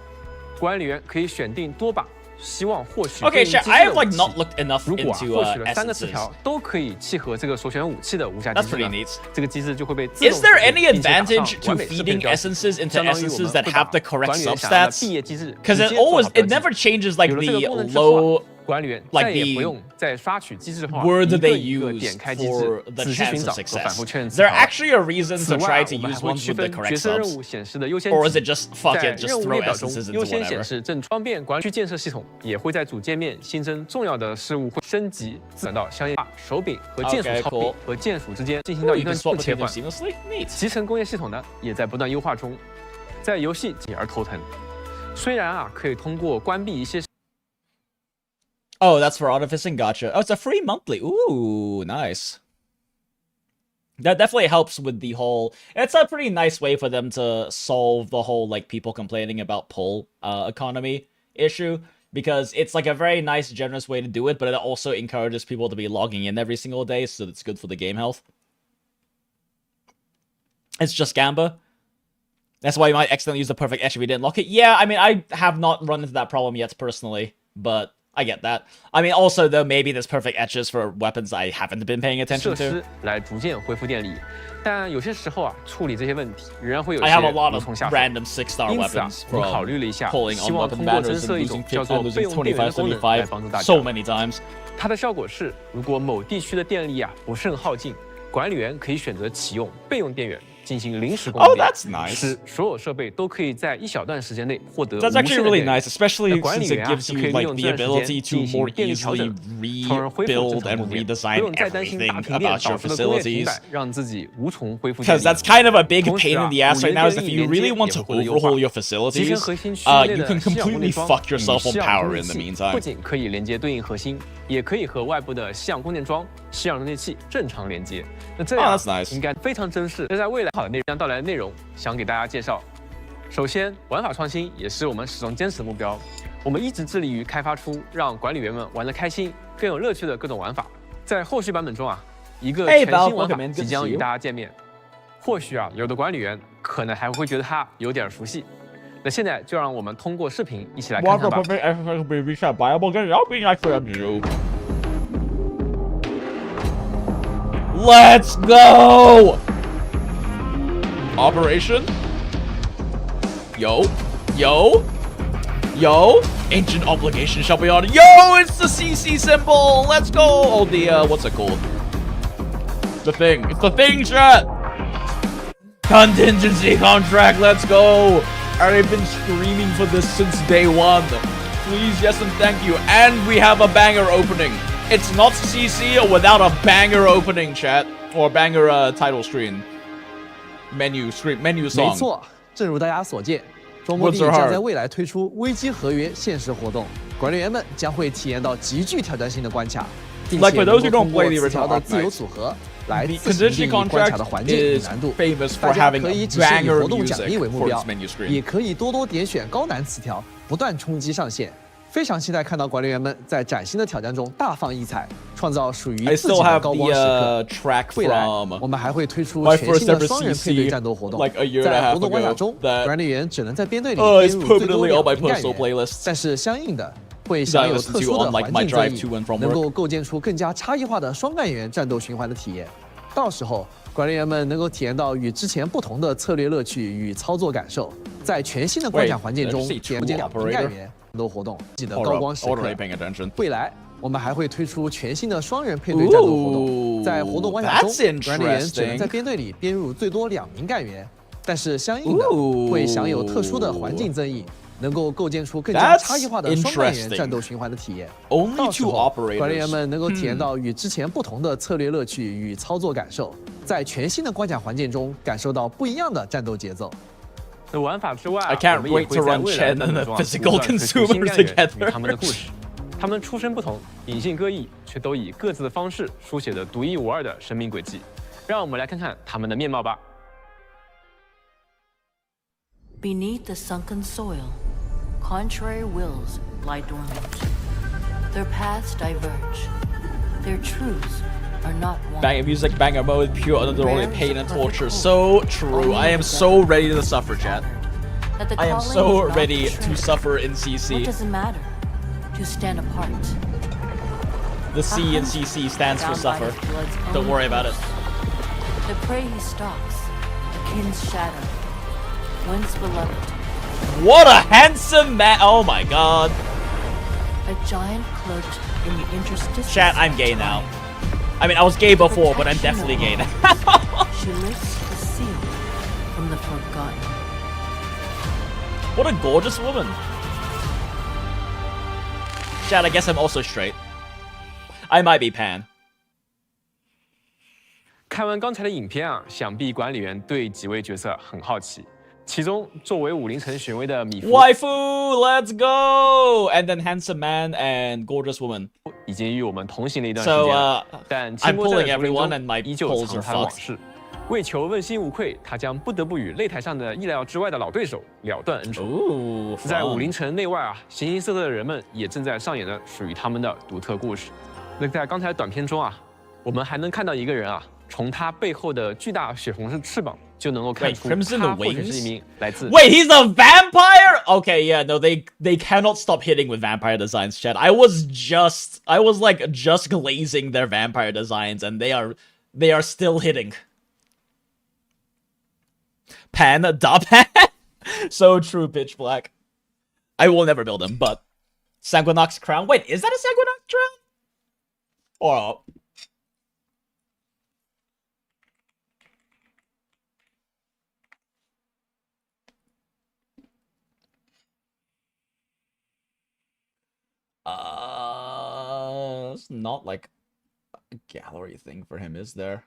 管理员可以选定多把，希望获取 Okay, 对应 sure. 机制 I 的 have 武 like 器。 not looked enough 如果 into 获取了3个词 essences. 条都可以契合这个首选武器的无价机 That's 制 pretty 呢， neat. 这个机制就会被自动 Is there 识别 any 并且打上 advantage to 完美适配 feeding 标识 essences into 相当于我 essences 们 that 会 have 把 the correct 管理员想要的 substats? 毕业机制 Because 直 it 接做好 always 标 it 记 never changes like 有了这个 the 功能之后 low 啊，管理员 like 再也 the 不用再刷取机制化， word 一 that 个 they 一个 use 点开机 for 制， the 仔细 chance 寻 of 找和反复 success. 确认 Is 词 there 条。 actually a reason 此 to 外， try to 我们还 use 会 ones 区 with the 分角 correct 色任 subs? 务显示的优先 Or is 级 it just fuck 在 it, just 任务 throw 列表中 essences into 优先 whatever? 显示正装变管理区建设系统也会在主界面新增重要的事物会升级，转到相应手柄和键鼠 Okay, 操 cool. 柄和键鼠之间进行到 Oh, 一 you 段 can swap 切 between 换 them。seamlessly? Neat. 集成工业系统呢也在不断优化中，在游戏紧而头疼。虽然啊可以通过关闭一些 Oh, that's for artificing. Gotcha. Oh, it's a free monthly. Ooh, nice. That definitely helps with the whole. It's a pretty nice way for them to solve the whole like people complaining about pull economy issue, because it's like a very nice, generous way to do it, but it also encourages people to be logging in every single day, so it's good for the game health. It's just Gamba. That's why you might accidentally use the perfect etch if you didn't lock it. Yeah, I mean, I have not run into that problem yet personally, but I get that. I mean, also, though, maybe there's perfect etches for weapons I haven't been paying 设 attention to. 施来逐渐恢复电力，但有些时候啊处理这些问题仍然会有一 I 些 have a lot 无 of 从下手。 random 6-star 因此啊 weapons，我们考 from 虑了一下， pulling 希 on 望 weapon 通过增 banners 设 and 一种 losing 叫做备用电源的功能来帮助大 so 家。 many times. 它的效果是，如果某地区的电力啊不甚耗尽，管理员可以选择启用备用电源进行临时供 Oh, 电， that's nice. 使所有设备都可以在一小段时间内获得 That's 无 actually 限的 really 电源。 nice, especially 那管理 since 员 it 啊 gives 就可 you 以利 like 用 the 这段时 ability 间 to 进行 more 电力调 easily 整，从而恢复正 rebuild 常 and 供电，不 redesign 用再担心大 everything 停电 about your 导致的工业停 facilities. 摆，让自己无从恢复电 Because 力。 that's kind of a big 同时 pain 啊 in the ass right now, is if you 五元电力 really want 也 to 会获得优化 overhaul your 集成 facilities, 核心区域内 you 的 can 吸氧供 completely 电桩 fuck 与 yourself 吸 on 氧 power 供 in 电 the 器 meantime. 不仅可以连接对应核心，也可以和外部的吸氧供电桩、吸氧供电器正常连接。那这 Oh, 样 that's nice. 应该非常珍视。这在未来好的内容将到来的内容，想给大家介绍。首先，玩法创新也是我们始终坚持的目标。我们一直致力于开发出让管理员们玩得开心、更有乐趣的各种玩法。在后续版本中啊，一个 Hey, 全 Val, 新玩 welcome 法 in. Good 即 to 将 see 与 you. 大家见面。或许啊，有的管理员可能还会觉得它有点熟悉。那现在就让我们通过视频一起来看看吧。 Let's go! Operation? Yo. Ancient obligation shall be honored. Yo, it's the CC symbol! Let's go! Oh, the, what's it called? The thing. It's the thing, chat! Contingency contract, let's go! I've been screaming for this since day one. Please, yes, and thank you. And we have a banger opening. It's not CC without a banger opening, chat. Or banger title screen. Menu screen, menu 没 song. 错，正如大家所见，周末 What's 地 your 将 heart? 在未来推出危机合约限时活动，管理员们将会体验到极具挑战性的关卡，并且 Like for 能 those 够 who don't 通过 play the 词条 original 的自由 Arknights, 组合来 The 自行定 contingency 义关卡的 contract 环境与 is 难度。 famous 大 for 家 having 可以只是以 banger 活动奖励 music 为目 for 标 its menu，screen. 也可以多多点选高难词条，不断冲击上限。非常期待看到管理员们在崭新的挑战中大放异彩，创造属于 I 自己 still 的 have 高光时刻。 the track 未来， from 我们还会推出 my 全 first 新的 ever 双人配对 CC 战斗活动。 like a year and a 在 half 活动关卡 ago 中， that 管理员只能在编队里 is 编入最多 permanently on my 2名干 personal 员， playlist. 但是相应的会享有特殊的环境增益，能够构建出更加差异化的双干员战斗循环的体验。到时候，管理员们能够体验到与之前不同的策略乐趣与操作感受，在全新的关卡环境中 Wait, did I just say 体验 two 2名干 operator? 员战斗活动，自己的 Hold 高 up, 光时 I wasn't 刻 really。paying attention. 未来，我们还会推出全新的双人配对战斗活动。在活动关卡中， that's 管理员只能在 interesting. 编队里编入最多2名干员，但是相应的会享有特殊的环境增益，能够构建出更加 That's 差异化的双干员 interesting. 战斗循环的体验。 Only 到时 two 候，管理 operators. 员们能够体验到与之前不同的策略乐趣与操作感受，在全新的关卡环境中感受到不一样的战斗节奏。 那玩法之外 I can't 我们也 wait 会 to 在 run 未来 Chen 的 and 版 the 本中 physical 不断推出新 consumers 干员 together. 与他们的故事。他们出身不同，隐姓各异，却都以各自的方式书写着独一无二的生命轨迹。让我们来看看他们的面貌吧。 Beneath the sunken soil, contrary wills lie dormant. Their paths diverge. Their truths are not one. Banger music, banger mode, pure unadulterated pain and torture. So true. I am so ready to suffer, chat. That the I am calling so is not ready betrayed. to suffer in What CC. does it matter? To stand apart. The C in CC stands for Bound by suffer. his blood's Don't own worry about it. curse. The prey he stalks, a kin's shadow. Once beloved, What a handsome man! Oh my god. a giant cloaked in the interstices. Chat, I'm gay of now. time. I mean, I was gay before, but I'm definitely gay now. She lifts the seal from the forgotten. What a gorgeous woman. Chat, I guess I'm also straight. I might be pan. 看完刚才的影片啊，想必管理员对几位角色很好奇。其中，作为50层选位的米芙， Waifu, let's go! And then handsome man and gorgeous woman. 已经与我们同行了一段时 So, 间了，但 I'm 清波在 pulling 的竹林 everyone 中 and my 依旧 pulls 藏 are 他的往 fucked. 事。为求问心无愧，他将不得不与擂台上的意料之外的老对手了断恩仇。 Ooh, 在 fun. 50层内外啊，形形色色的人们也正在上演着属于他们的独特故事。那在刚才短片中啊，我们还能看到一个人啊，从他背后的巨大血红色翅膀就能够看 Wait, 出 Crimson 他 the 或许是 wings? 一名来自 Wait, he's a vampire? Okay, yeah, no, they cannot stop hitting with vampire designs, chat. I was like just glazing their vampire designs, and they are still hitting. Pan, da pan. So true, pitch black. I will never build him, but Sanguinox crown. Wait, is that a Sanguinox crown? Or it's not like a gallery thing for him, is there?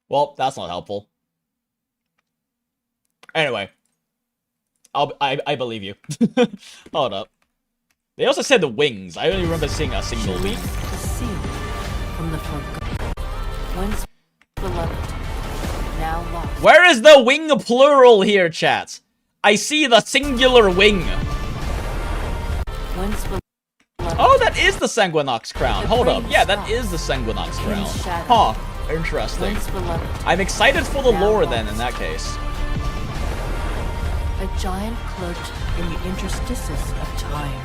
Well, that's not helpful. Anyway, I believe you. Hold up. They also said the wings. I only remember seeing a single wing. The seal from the forgotten. Once beloved, now lost. Where is the wing plural here, chat? I see the singular wing. Once beloved. Oh, that is the Sanguinox crown. Hold up. Yeah, that is the Sanguinox crown. Huh. Interesting. Once beloved. I'm excited for the lore then, in that case. A giant cloaked in the interstices of time.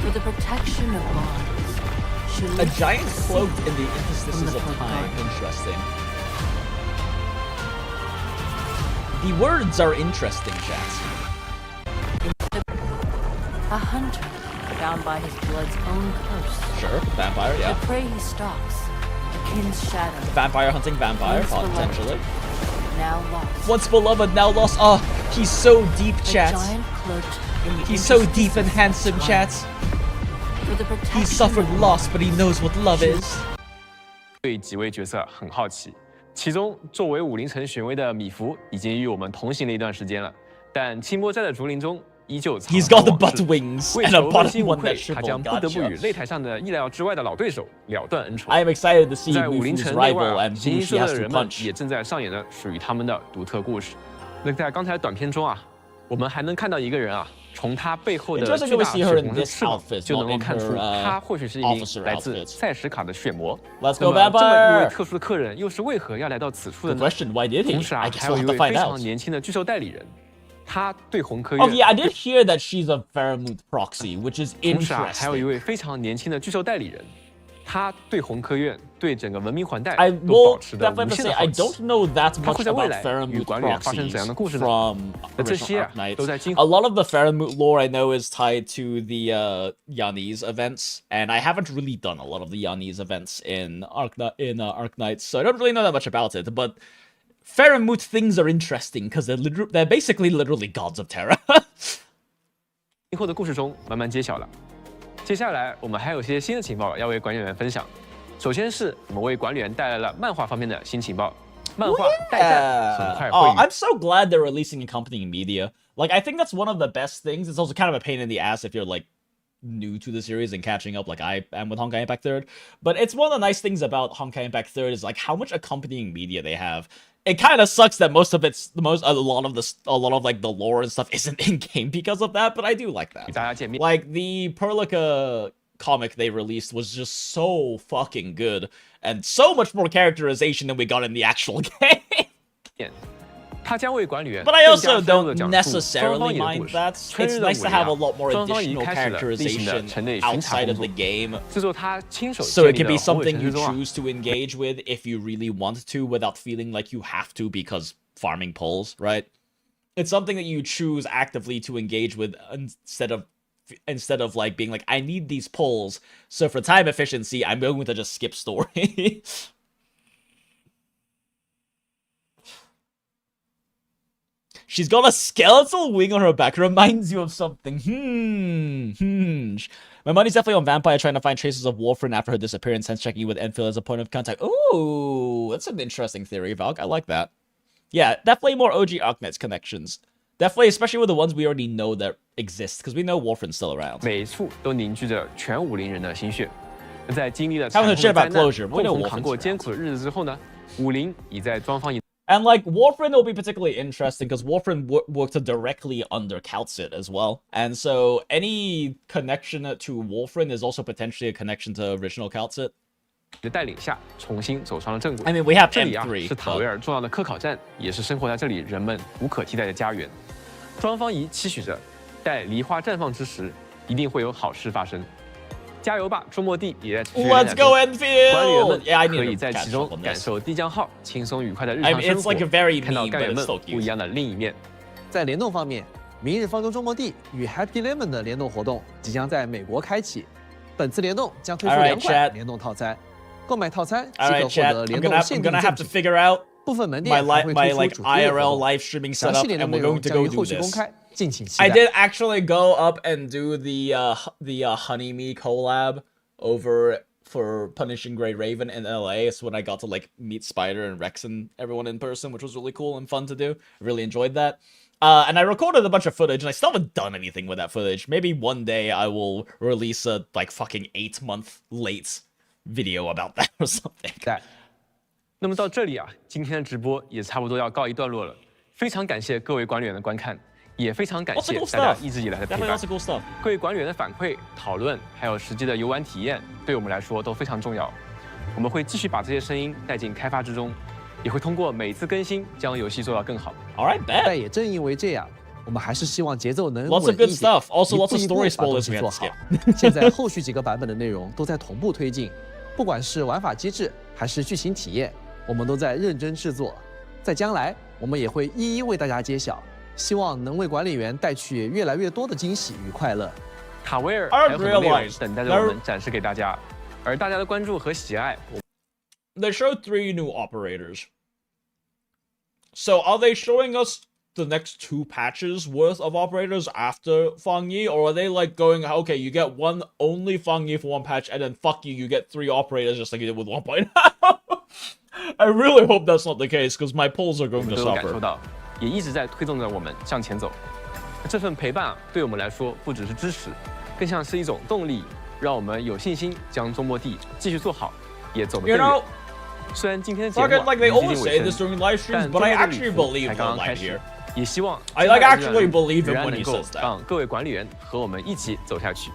For the protection of bonds. She A lifts giant the seal cloaked in the from interstices the of time. forgotten. Interesting. The words are interesting, chat. A hunter bound by his blood's own curse. Sure, vampire, yeah. The prey he stalks, a kin's shadow. Vampire hunting vampire, Once beloved, potentially. Now lost. Once beloved, now lost. Oh, he's so deep, A chat. giant cloaked in the He's so deep and interstices of handsome, time. chat. For the protection He suffered of loss, but he knows what love is. 对几位角色很好奇。其中，作为50层选位的米芙已经与我们同行了一段时间了，但清波在的竹林中依旧藏 He's 他 got the 往 butt 事。 wings 为 and a 求问 bottom 心无 one 愧 that，他 triple. 将不得不与 Gotcha. 擂台上的意料之外的老对手了断恩仇。 I am excited to see 在50 Mifu's 层内外 rival 啊， and 形 who 形 she 色色 has 的 to 人们 punch. 也正在上演着属于他们的独特故事。那在刚才短片中啊，我们还能看到一个人啊，从他背后的 Interesting 巨 that we 大 see 血 her in 红的 this 翅膀 outfit, 就能 not 够 in 看出 her, 他或许是一名 officer 来自 outfit. 赛什卡的血魔。 Let's 那 go 么这么一 vampire. 位特殊的客人又是为何要来到此处的 Good 呢？ question. Why did 同 he? 时啊， I guess 还有 we'll 一 have to 位 find 非常 out. 年轻的巨兽代理人，他对红科 Oh 院 yeah, I did hear that she's a Faramut proxy, which is 同时啊，还有一 interesting. 位非常年轻的巨兽代理人，他对红科院对整个文明环带 I 都 will 保持着 definitely 无限 say 的 I 好奇。 don't know that 它 much 会在未 about 来与 Faramute 管理员发生怎样的故 proxies 事呢？ from 那这 original 些 Arknights. 都在今 A lot of the Faramute lore I know is tied to the Yanese events, and I haven't really done a lot of the Yanese events in Arknights, so I don't really know that much about it. But Faramute things are interesting because they're basically literally gods of terror. 今后的故事中慢慢揭晓了。接下来我们还有些新的情报要为管理员分享。首先是我们为管理员带来了漫画方面的新情报，漫画待战很快会 Oh, 与 I'm so glad they're releasing accompanying media. Like, I think that's one of the best things. It's also kind of a pain in the ass if you're like new to the series and catching up like I am with Honkai Impact 3rd. But it's one of the nice things about Honkai Impact 3rd is like how much accompanying media they have. It kind of sucks that a lot of like the lore and stuff isn't in game because of that, but I do like 与 that. 大家见面。 Like the Perlica comic they released was just so fucking good and so much more characterization than we got in the actual game. 它将为管理员 But I 更 also 加深入 don't 地讲述双 necessarily 方野的 mind 故事。 that. 春 It's 日的 nice 五 to 年 have a 啊 lot more 双方已经 additional 开始了例行的 characterization 城内巡查 outside 工 of the 作， game, 制作他亲手 so 建 it 立 can be 的宏伟 something 城 you 市中啊。 choose to engage with if you really want to without feeling like you have to because farming pulls, right? It's something that you choose actively to engage with instead of like being like, I need these pulls, so for time efficiency, I'm going to just skip story. She's got a skeletal wing on her back. Reminds you of something. My money's definitely on Vampire trying to find traces of Warframe after her disappearance, hence checking with Endfield as a point of contact. Ooh, that's an interesting theory, Valk. I like that. Yeah, definitely more OG Arknights connections. Definitely, especially with the ones we already know that exist, because we know Warframe's still around. 每一处都凝聚着全武林人的心血。在经历了 Haven't 惨 heard 痛 shit 的 about 灾难， closure, but we 共 know 同 Warframe's 扛过 around. 艰苦的日子之后呢，武林已在庄方一 And like Warframe will be particularly interesting because Warframe worked directly under Kaltsit as well, and so any connection to Warframe is also potentially a connection to original Kaltsit. 的带领下，重新走上了正轨。 I mean, we have 这里啊 M3, 是塔维尔重要的科考站，也是生活在这里人们无可替代的家园。庄方仪期许着，待梨花绽放之时，一定会有好事发生。加油吧，周末地也在持续 Let's 连载 go 中。管理员 Endfield! 们 Yeah, I 可 need 以 to 在 catch 其 up 中 on 感 this. 受地江号轻松愉快的日 I 常 mean, 生 it's 活， like a very 看到 meme, 干 but 员 it's 们 so 不一 cute. 样的另一面。在联动方面，明日方舟周末地与 Happy Lemon 的联动活动即将在美国开启。本次联动将推出 Alright, 2款 chat. 联动套餐，购买套餐即 All 可 right, 获 chat. 得 I'm 联 gonna 动 have, 限 I'm 定 gonna 赠 have to 品。 figure out 部分门 my 店还会推出 like 主题类活 IRL 动， live streaming 详 setup, 细联动 and 内 we're 容 going to 将 go 于 do 后续公 this. 开，敬请期 I 待。 did actually go up and do the Honey Me collab over for Punishing Grey Raven in LA. It's when I got to like meet Spider and Rex and everyone in person, which was really cool and fun to do. I really enjoyed that. And I recorded a bunch of footage, and I still haven't done anything with that footage. Maybe one day I will release a like fucking 8-month late video about that or something. 那么到这里啊，今天的直播也差不多要告一段落了。非常感谢各位管理员的观看，也非常感 Lots 谢 of cool 大家 stuff. 一直以来的陪 Definitely 伴 lots。of cool stuff. 各位管理员的反馈、讨论，还有实际的游玩体验，对我们来说都非常重要。我们会继续把这些声音带进开发之中，也会通过每一次更新将游戏做到更好。 All right, 但 bet. 也正因为这样，我们还是希望节奏能 Lots 稳 of good 一点， stuff. Also, 一 lots 步 of 一步 story 把东 spoilers 西 we 做 had to 好 skip.。现在后续几个版本的内容都在同步推进，不管是玩法机制还是剧情体验，我们都在认真制作。在将来，我们也会一一为大家揭晓，希望能为管理员带去越来越多的惊喜与快乐。塔维尔 I 还有很多内容 realized 等待着我们展示给大家，而大家的关注和喜爱， They showed 3 new operators. So are they showing us the next 2 patches worth of operators after Fangyi, or are they like going, okay, you get one only Fangyi for 1 patch, and then fuck you, you get 3 operators just like you did with 1.0? I really hope that's not the case, because my polls are 我 going 们 to 都有感受 suffer. 到，也一直在推动着我们向前走。这份陪伴啊，对我们来说不只是支持，更像是一种动力，让我们有信心将周末地继续做好，也走得 You 更 know, 远。虽然今天的节目 fucking like they 已经 always 接 say 近尾 this 声， during live streams, 但 but 周 I 末的 actually 旅途 believe 才 in 刚刚 live 开始 here.，也希望 I like 接下来的 actually 日子 believe him 仍然 when 能 he 够 says that. 让各位管理员和我们一起走下去。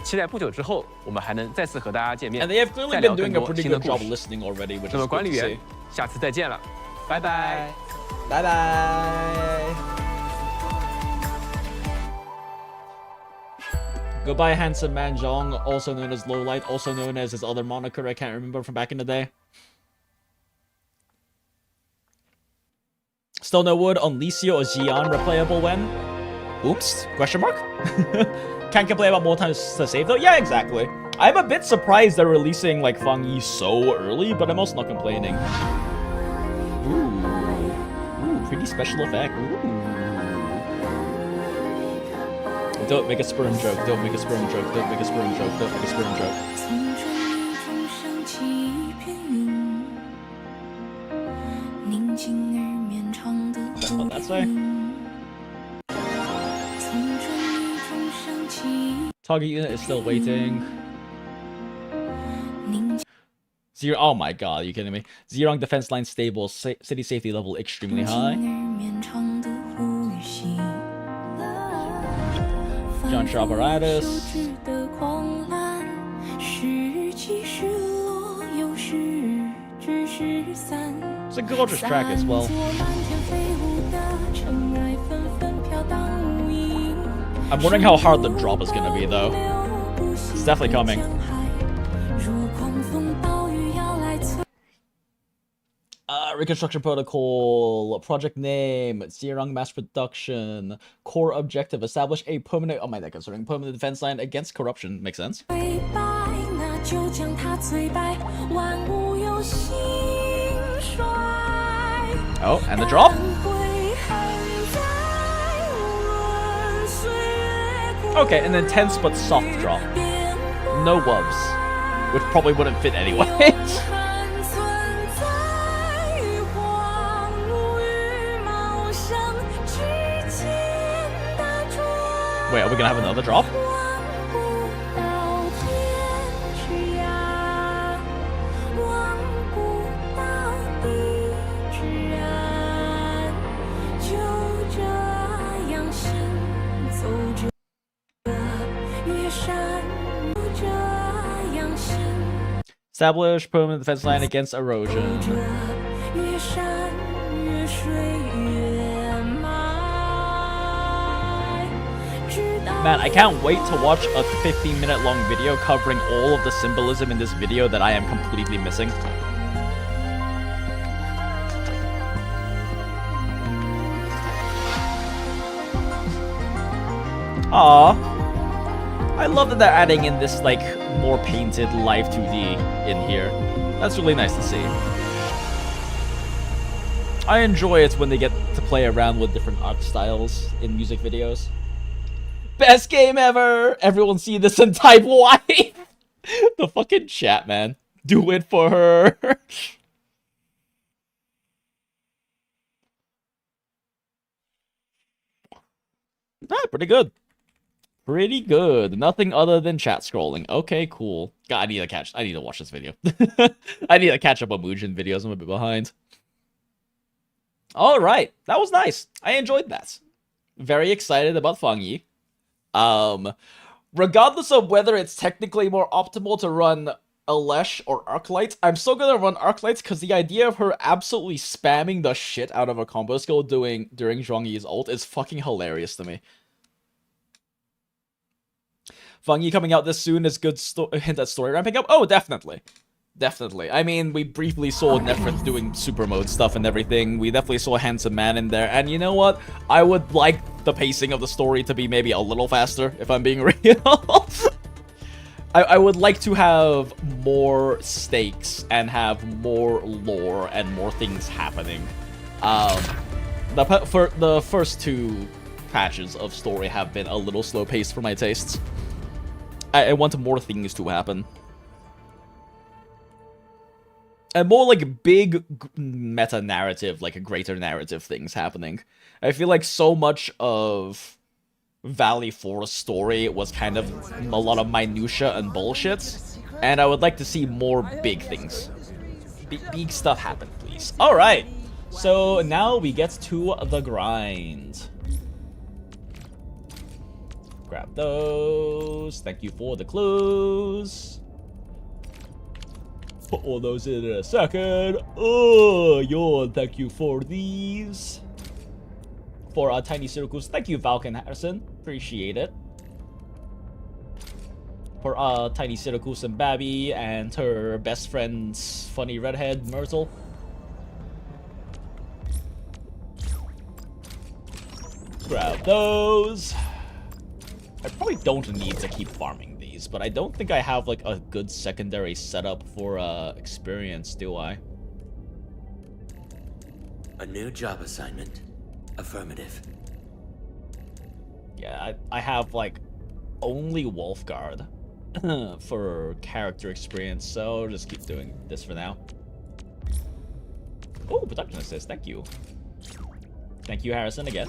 期待不久之后，我们还能再次和大家见面， And they have clearly 再聊 been 更 doing a 多 pretty 新的 good 故 job 事。 listening already, which 那 is 么管 good 理 to 员 see.，下次再见了，拜拜。 Bye bye. Goodbye, handsome man Zhuang, also known as Lowlight, also known as his other moniker I can't remember from back in the day. Still no word on Licio or Xian replayable when? Oops? Question mark? Can't complain about more time to save though? Yeah, exactly. I'm a bit surprised they're releasing like Fangyi so early, but I'm also not complaining. Ooh, pretty special effect. Ooh. Don't make a sperm joke, don't make a sperm joke, don't make a sperm joke, don't make a sperm joke. Oh, that's way. Target unit is still waiting. Zero. Oh my god, are you kidding me? Zhuang defense line stable, city safety level extremely high. John apparatus. It's a gorgeous track as well. I'm wondering how hard the drop is gonna be though. It's definitely coming. Reconstruction protocol, project name, Zhuang mass production, core objective, establish a permanent, oh my god, considering permanent defense line against corruption. Makes sense. Oh, and the drop? Okay, an intense but soft drop. No wubs. Which probably wouldn't fit anyway. Wait, are we gonna have another drop? Establish permanent defense line against erosion. Man, I can't wait to watch a 15-minute long video covering all of the symbolism in this video that I am completely missing. Aww. I love that they're adding in this, like, more painted live 2D in here. That's really nice to see. I enjoy it when they get to play around with different art styles in music videos. Best game ever! Everyone see this and type Y! The fucking chat, man. Do it for her. Pretty good. Pretty good. Nothing other than chat scrolling. Okay, cool. God, I need to watch this video. I need to catch up on Muujin videos. I'm a bit behind. Alright. That was nice. I enjoyed that. Very excited about Fangyi. Regardless of whether it's technically more optimal to run Alesh or Arknights, I'm still gonna run Arknights because the idea of her absolutely spamming the shit out of a combo skill during Zhuangyi's ult is fucking hilarious to me. Fangyi coming out this soon is good hint at story ramping up? Oh, definitely. Definitely. I mean, we briefly saw Nefrith doing super mode stuff and everything. We definitely saw Handsome Man in there. And you know what? I would like the pacing of the story to be maybe a little faster, if I'm being real. I would like to have more stakes and have more lore and more things happening. The first two patches of story have been a little slow-paced for my tastes. I want more things to happen. And more like big meta-narrative, like a greater narrative things happening. I feel like so much of Valley Forest story was kind of a lot of minutia and bullshit. And I would like to see more big things. Big stuff happen, please. Alright, so now we get to the grind. Grab those. Thank you for the clues. Put all those in a second. Oh, Yon, thank you for these. For our tiny circles. Thank you, Valken Harrison. Appreciate it. for Tiny Syracuse and Babby and her best friend's funny redhead Myrtle. Grab those. I probably don't need to keep farming these, but I don't think I have like a good secondary setup for experience, do I? A new job assignment. Affirmative. Yeah, I have like only Wolfguard for character experience, so I'll just keep doing this for now. Oh, production assist, thank you. Thank you, Harrison, again.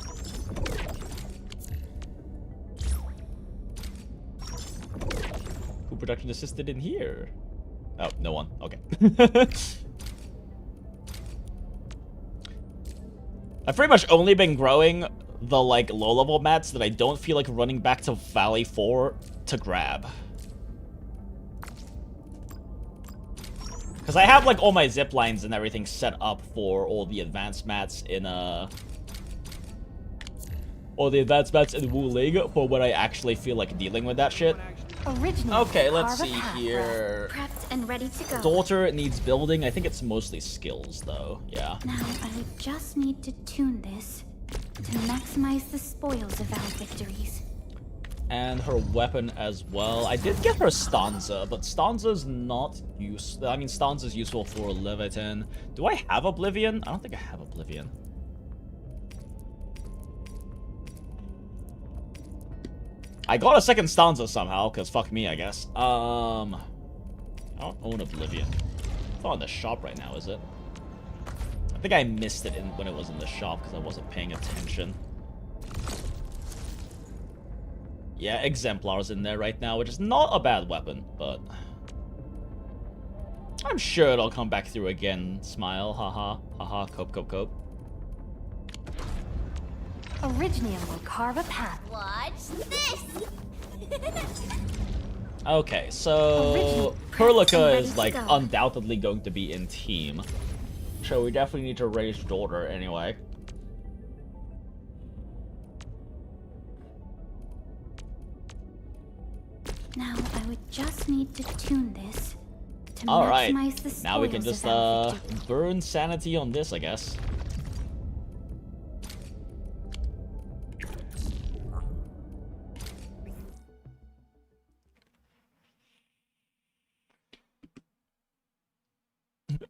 Who production assisted in here? Oh, no one. Okay. I've pretty much only been growing the, like, low-level mats that I don't feel like running back to Valley 4 to grab. Because I have, like, all my zip lines and everything set up for all the advanced mats in, all the advanced mats in Wu Ling for when I actually feel like dealing with that shit. Okay, let's see here. Prepped and ready to go. Daughter needs building. I think it's mostly skills, though. Yeah. Now, I would just need to tune this to maximize the spoils of our victories. And her weapon as well. I did get her stanza, but stanza's not useful. I mean, stanza's useful for Leviathan. Do I have Oblivion? I don't think I have Oblivion. I got a second stanza somehow, because fuck me, I guess. I don't own Oblivion. It's not in the shop right now, is it? I think I missed it when it was in the shop, because I wasn't paying attention. Yeah, Exemplar's in there right now, which is not a bad weapon, but... I'm sure it'll come back through again. Smile, haha, haha, cope, cope, cope. Originium will carve a path. Watch this! Okay, so Perlica is like undoubtedly going to be in team. So we definitely need to raise Daughter anyway. Now I would just need to tune this to Alright, maximize the spoils now we can just of our victory. burn sanity on this, I guess.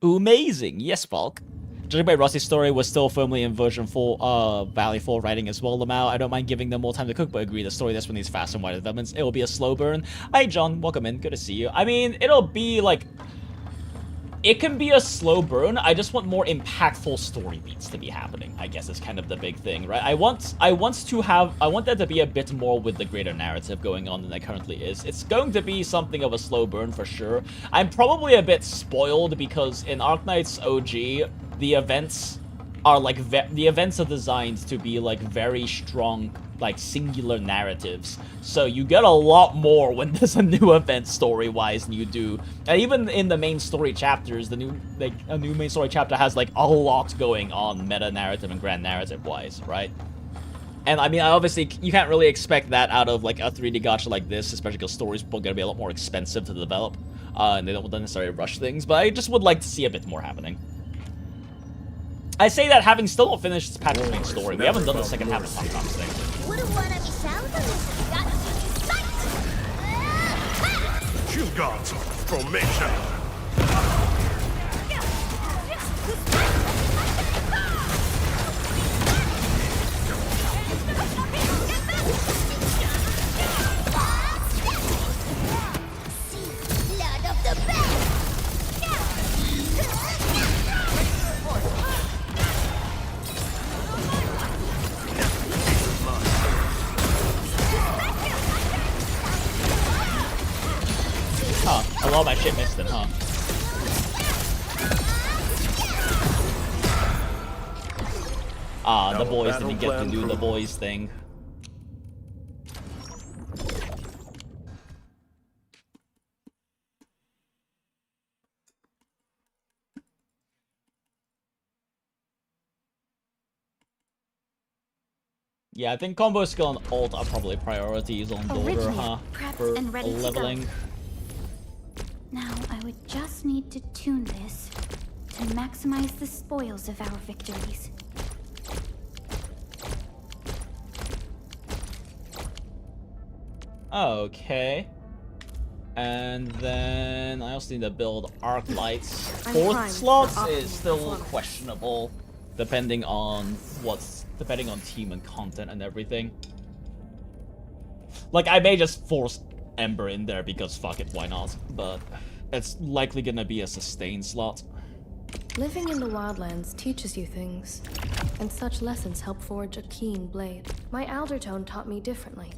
Amazing! Yes, Bulk. Judging by Rusty's story, was still firmly in version 4, Valley 4 writing as well, Lamau. I don't mind giving them more time to cook, but agree, the story this one needs fast and wide developments. It will be a slow burn. Hi, John. Welcome in. Good to see you. I mean, it'll be, like... It can be a slow burn. I just want more impactful story beats to be happening, I guess is kind of the big thing, right? I want there to be a bit more with the greater narrative going on than there currently is. It's going to be something of a slow burn for sure. I'm probably a bit spoiled because in Arknights OG, the events are like the events are designed to be like very strong, like singular narratives. So you get a lot more when there's a new event story-wise than you do. And even in the main story chapters, a new main story chapter has like a lot going on meta narrative and grand narrative wise, right? And I mean, obviously you can't really expect that out of like a 3D gacha like this, especially because stories are going to be a lot more expensive to develop, and they don't necessarily rush things. But I just would like to see a bit more happening. I say that having still not finished Patrick's main story. We haven't done the second half of Tom Tom's thing. Shield guards, formation. Lord of the Bell! Huh, a lot of my shit missed it, huh? Ah, the boys didn't get to do the boys thing. Yeah, I think combo skill and ult are probably priorities on border, huh? For and ready leveling. To go. Now I would just need to tune this to maximize the spoils of our victories. Okay. And then I also need to build Arknights. Fourth slots is still questionable, depending on team and content and everything. Like, I may just force Ember in there because fuck it, why not? But it's likely gonna be a sustained slot. Living in the wildlands teaches you things, and such lessons help forge a keen blade. My Aldertone taught me differently,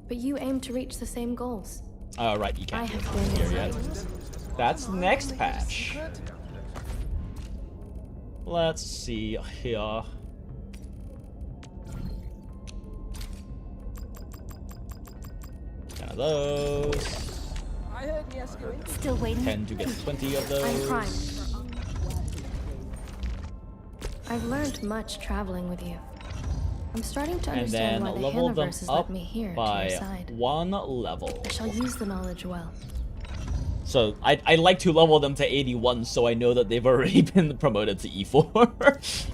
but you aim to reach the same goals. Right, you can't do it here yet. That's next patch. Let's see here. Kind of those. Still waiting. 10 to get 20 of those. I'm primed. I've learned much traveling with you. I'm starting to understand why the level them Hanaverse has up let me here by to your side. 1 level. I shall use the knowledge well. So I like to level them to 81 so I know that they've already been promoted to E4.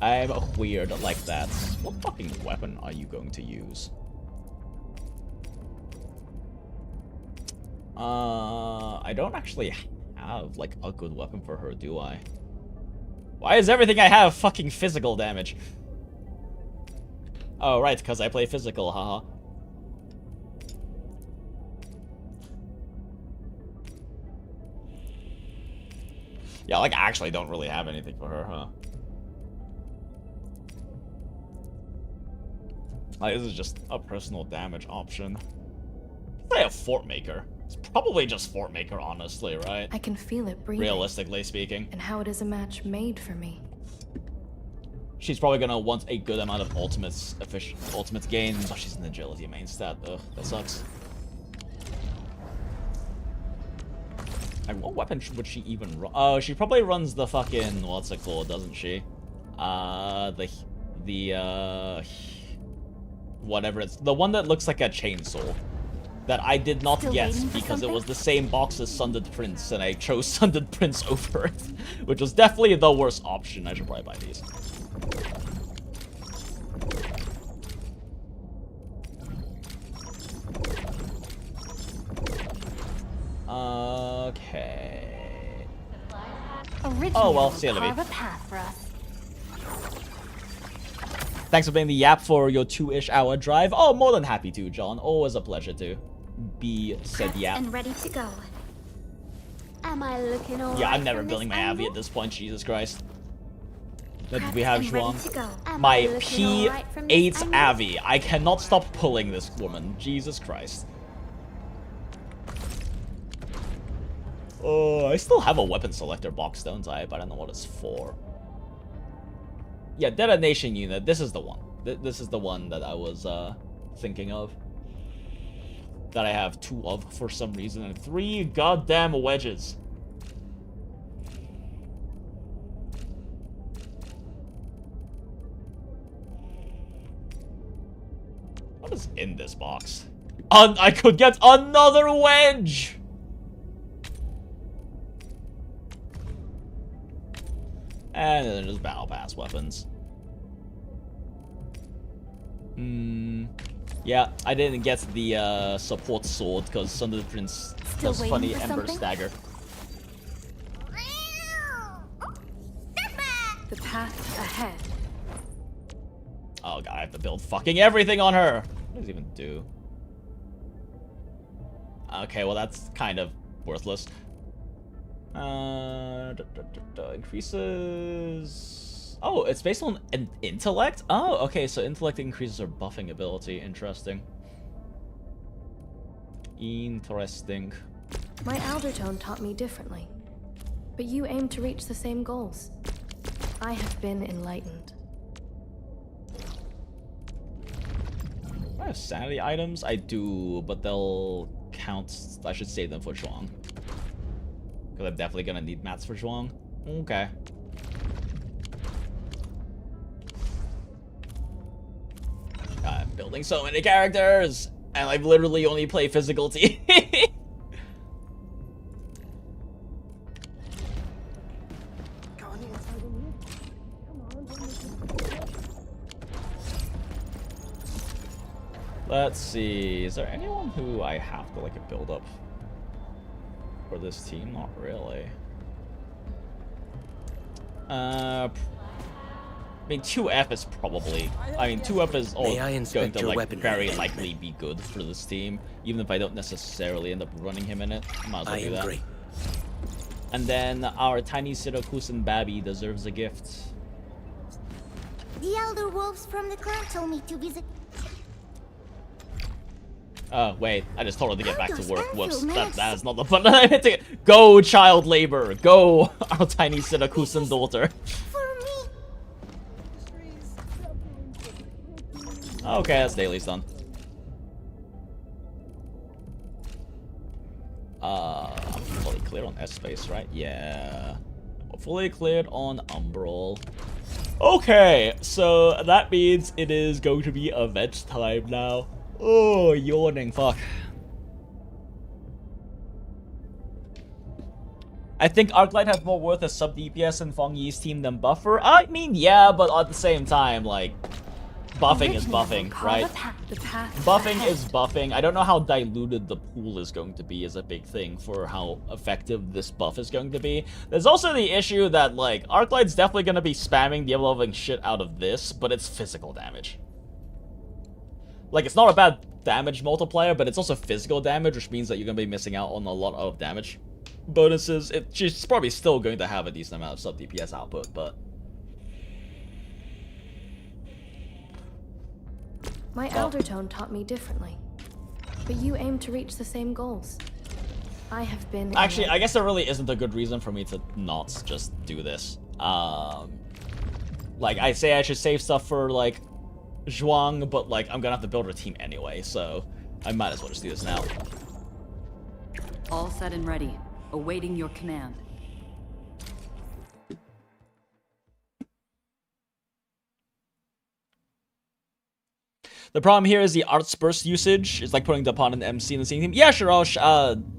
I'm weird like that. What fucking weapon are you going to use? I don't actually have like a good weapon for her, do I? Why is everything I have fucking physical damage? Oh, right, because I play physical, haha. Yeah, like, I actually don't really have anything for her, huh? Like, this is just a personal damage option. I have Fort Maker. It's probably just Fort Maker, honestly, right? I can feel it breathing. Realistically speaking. And how it is a match made for me. She's probably gonna want a good amount of ultimates gain, but she's an agility main stat. Ugh, that sucks. Like, what weapon would she even run? Oh, she probably runs the fucking, what's it called, doesn't she? Whatever it's, the one that looks like a chainsaw. That I did not get because it was the same box as Sundered Prince, and I chose Sundered Prince over it, which was definitely the worst option. I should probably buy these. Okay. Oh well, see you, Libby. Thanks for being the yap for your 2-ish hour drive. Oh, more than happy to, John. Always a pleasure to be said yap. And ready to go. Am I looking all Yeah, right I'm never from building this my angle? Avi at this point, Jesus Christ. Then we Prepped have and ready Zhuang. to go. Am My I looking all right from this P8 angle? Avi. I cannot stop pulling this woman. Jesus Christ. Oh, I still have a weapon selector box, don't I? But I don't know what it's for. Yeah, detonation unit. This is the one. This is the one that I was thinking of. That I have 2 of for some reason, and 3 goddamn wedges. What is in this box? I could get another wedge! And then just battle pass weapons. Yeah, I didn't get the support sword because Sundered Prince does funny Ember Stagger. The path ahead. Oh god, I have to build fucking everything on her. What does it even do? Okay, well that's kind of worthless. Increases. Oh, it's based on an intellect? Oh, okay, so intellect increases her buffing ability. Interesting. Interesting. My Aldertone taught me differently, but you aim to reach the same goals. I have been enlightened. Do I have sanity items? I do, but they'll count. I should save them for Zhuang. Because I'm definitely gonna need mats for Zhuang. Okay. building so many characters, and I've literally only play physical team. Let's see, is there anyone who I have to like build up for this team? Not really. I mean, 2F is probably... I mean, 2F is all going to, like, very likely be good for this team. Even if I don't necessarily end up running him in it. Might as well do that. Great. And then our tiny Sirakusan Babby deserves a gift. The elder wolves from the clan told me to visit. Oh, wait. I just told her to get back to work. Whoops. That is not the button I meant to get. Go, child labor. Go, our tiny Sirakusan daughter. Okay, that's daily's done. I'm fully clear on S-Space, right? Yeah. Fully cleared on Umbral. Okay, so that means it is going to be event time now. Oh, yawning, fuck. I think Arknight has more worth as sub DPS in Fangyi's team than buffer. I mean, yeah, but at the same time, like, buffing is buffing, right? Buffing is buffing. I don't know how diluted the pool is going to be is a big thing for how effective this buff is going to be. There's also the issue that, like, Arknight's definitely going to be spamming the evolving shit out of this, but it's physical damage. Like, it's not a bad damage multiplier, but it's also physical damage, which means that you're going to be missing out on a lot of damage bonuses. She's probably still going to have a decent amount of sub DPS output, but... My elder tone taught me differently, but you aim to reach the same goals. I have been... Actually, I guess there really isn't a good reason for me to not just do this. Like, I say I should save stuff for, like, Zhuang, but, like, I'm gonna have to build a team anyway, so I might as well just do this now. All set and ready, awaiting your command. The problem here is the arts burst usage. It's like putting the opponent MC in the same team. Yeah, sure,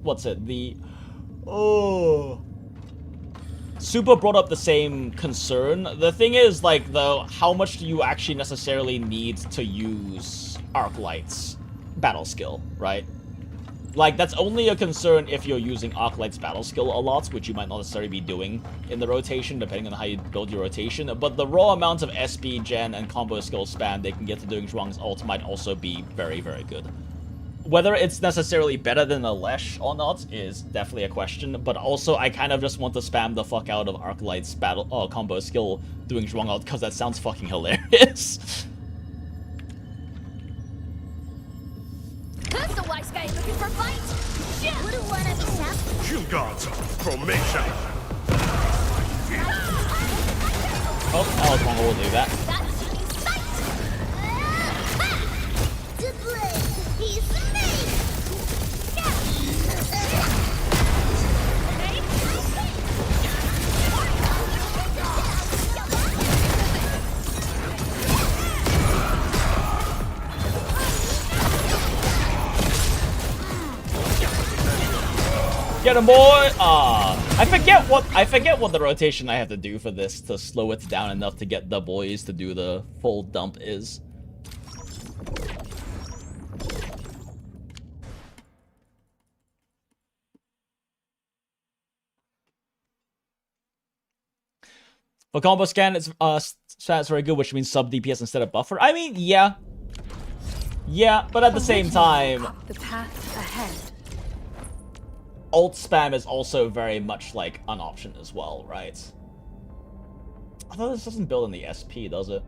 what's it? Super brought up the same concern. The thing is, like, though, how much do you actually necessarily need to use Arknight's battle skill, right? Like, that's only a concern if you're using Arknight's battle skill a lot, which you might not necessarily be doing in the rotation, depending on how you build your rotation. But the raw amount of SP, gen, and combo skill spam they can get to doing Zhuang's ult might also be very, very good. Whether it's necessarily better than a Lesh or not is definitely a question, but also I kind of just want to spam the fuck out of Arknight's battle combo skill doing Zhuang ult because that sounds fucking hilarious. Who's the wise guy looking for fight? Shit! Would you wanna be up? Shield guards, formation. Oh, Alex will do that. Get him, boy! I forget what the rotation I have to do for this to slow it down enough to get the boys to do the full dump is. For combo scan, it's stats very good, which means sub DPS instead of buffer. I mean, yeah. Yeah, but at the same time, The path ahead. ult spam is also very much like an option as well, right? Although this doesn't build in the SP, does it?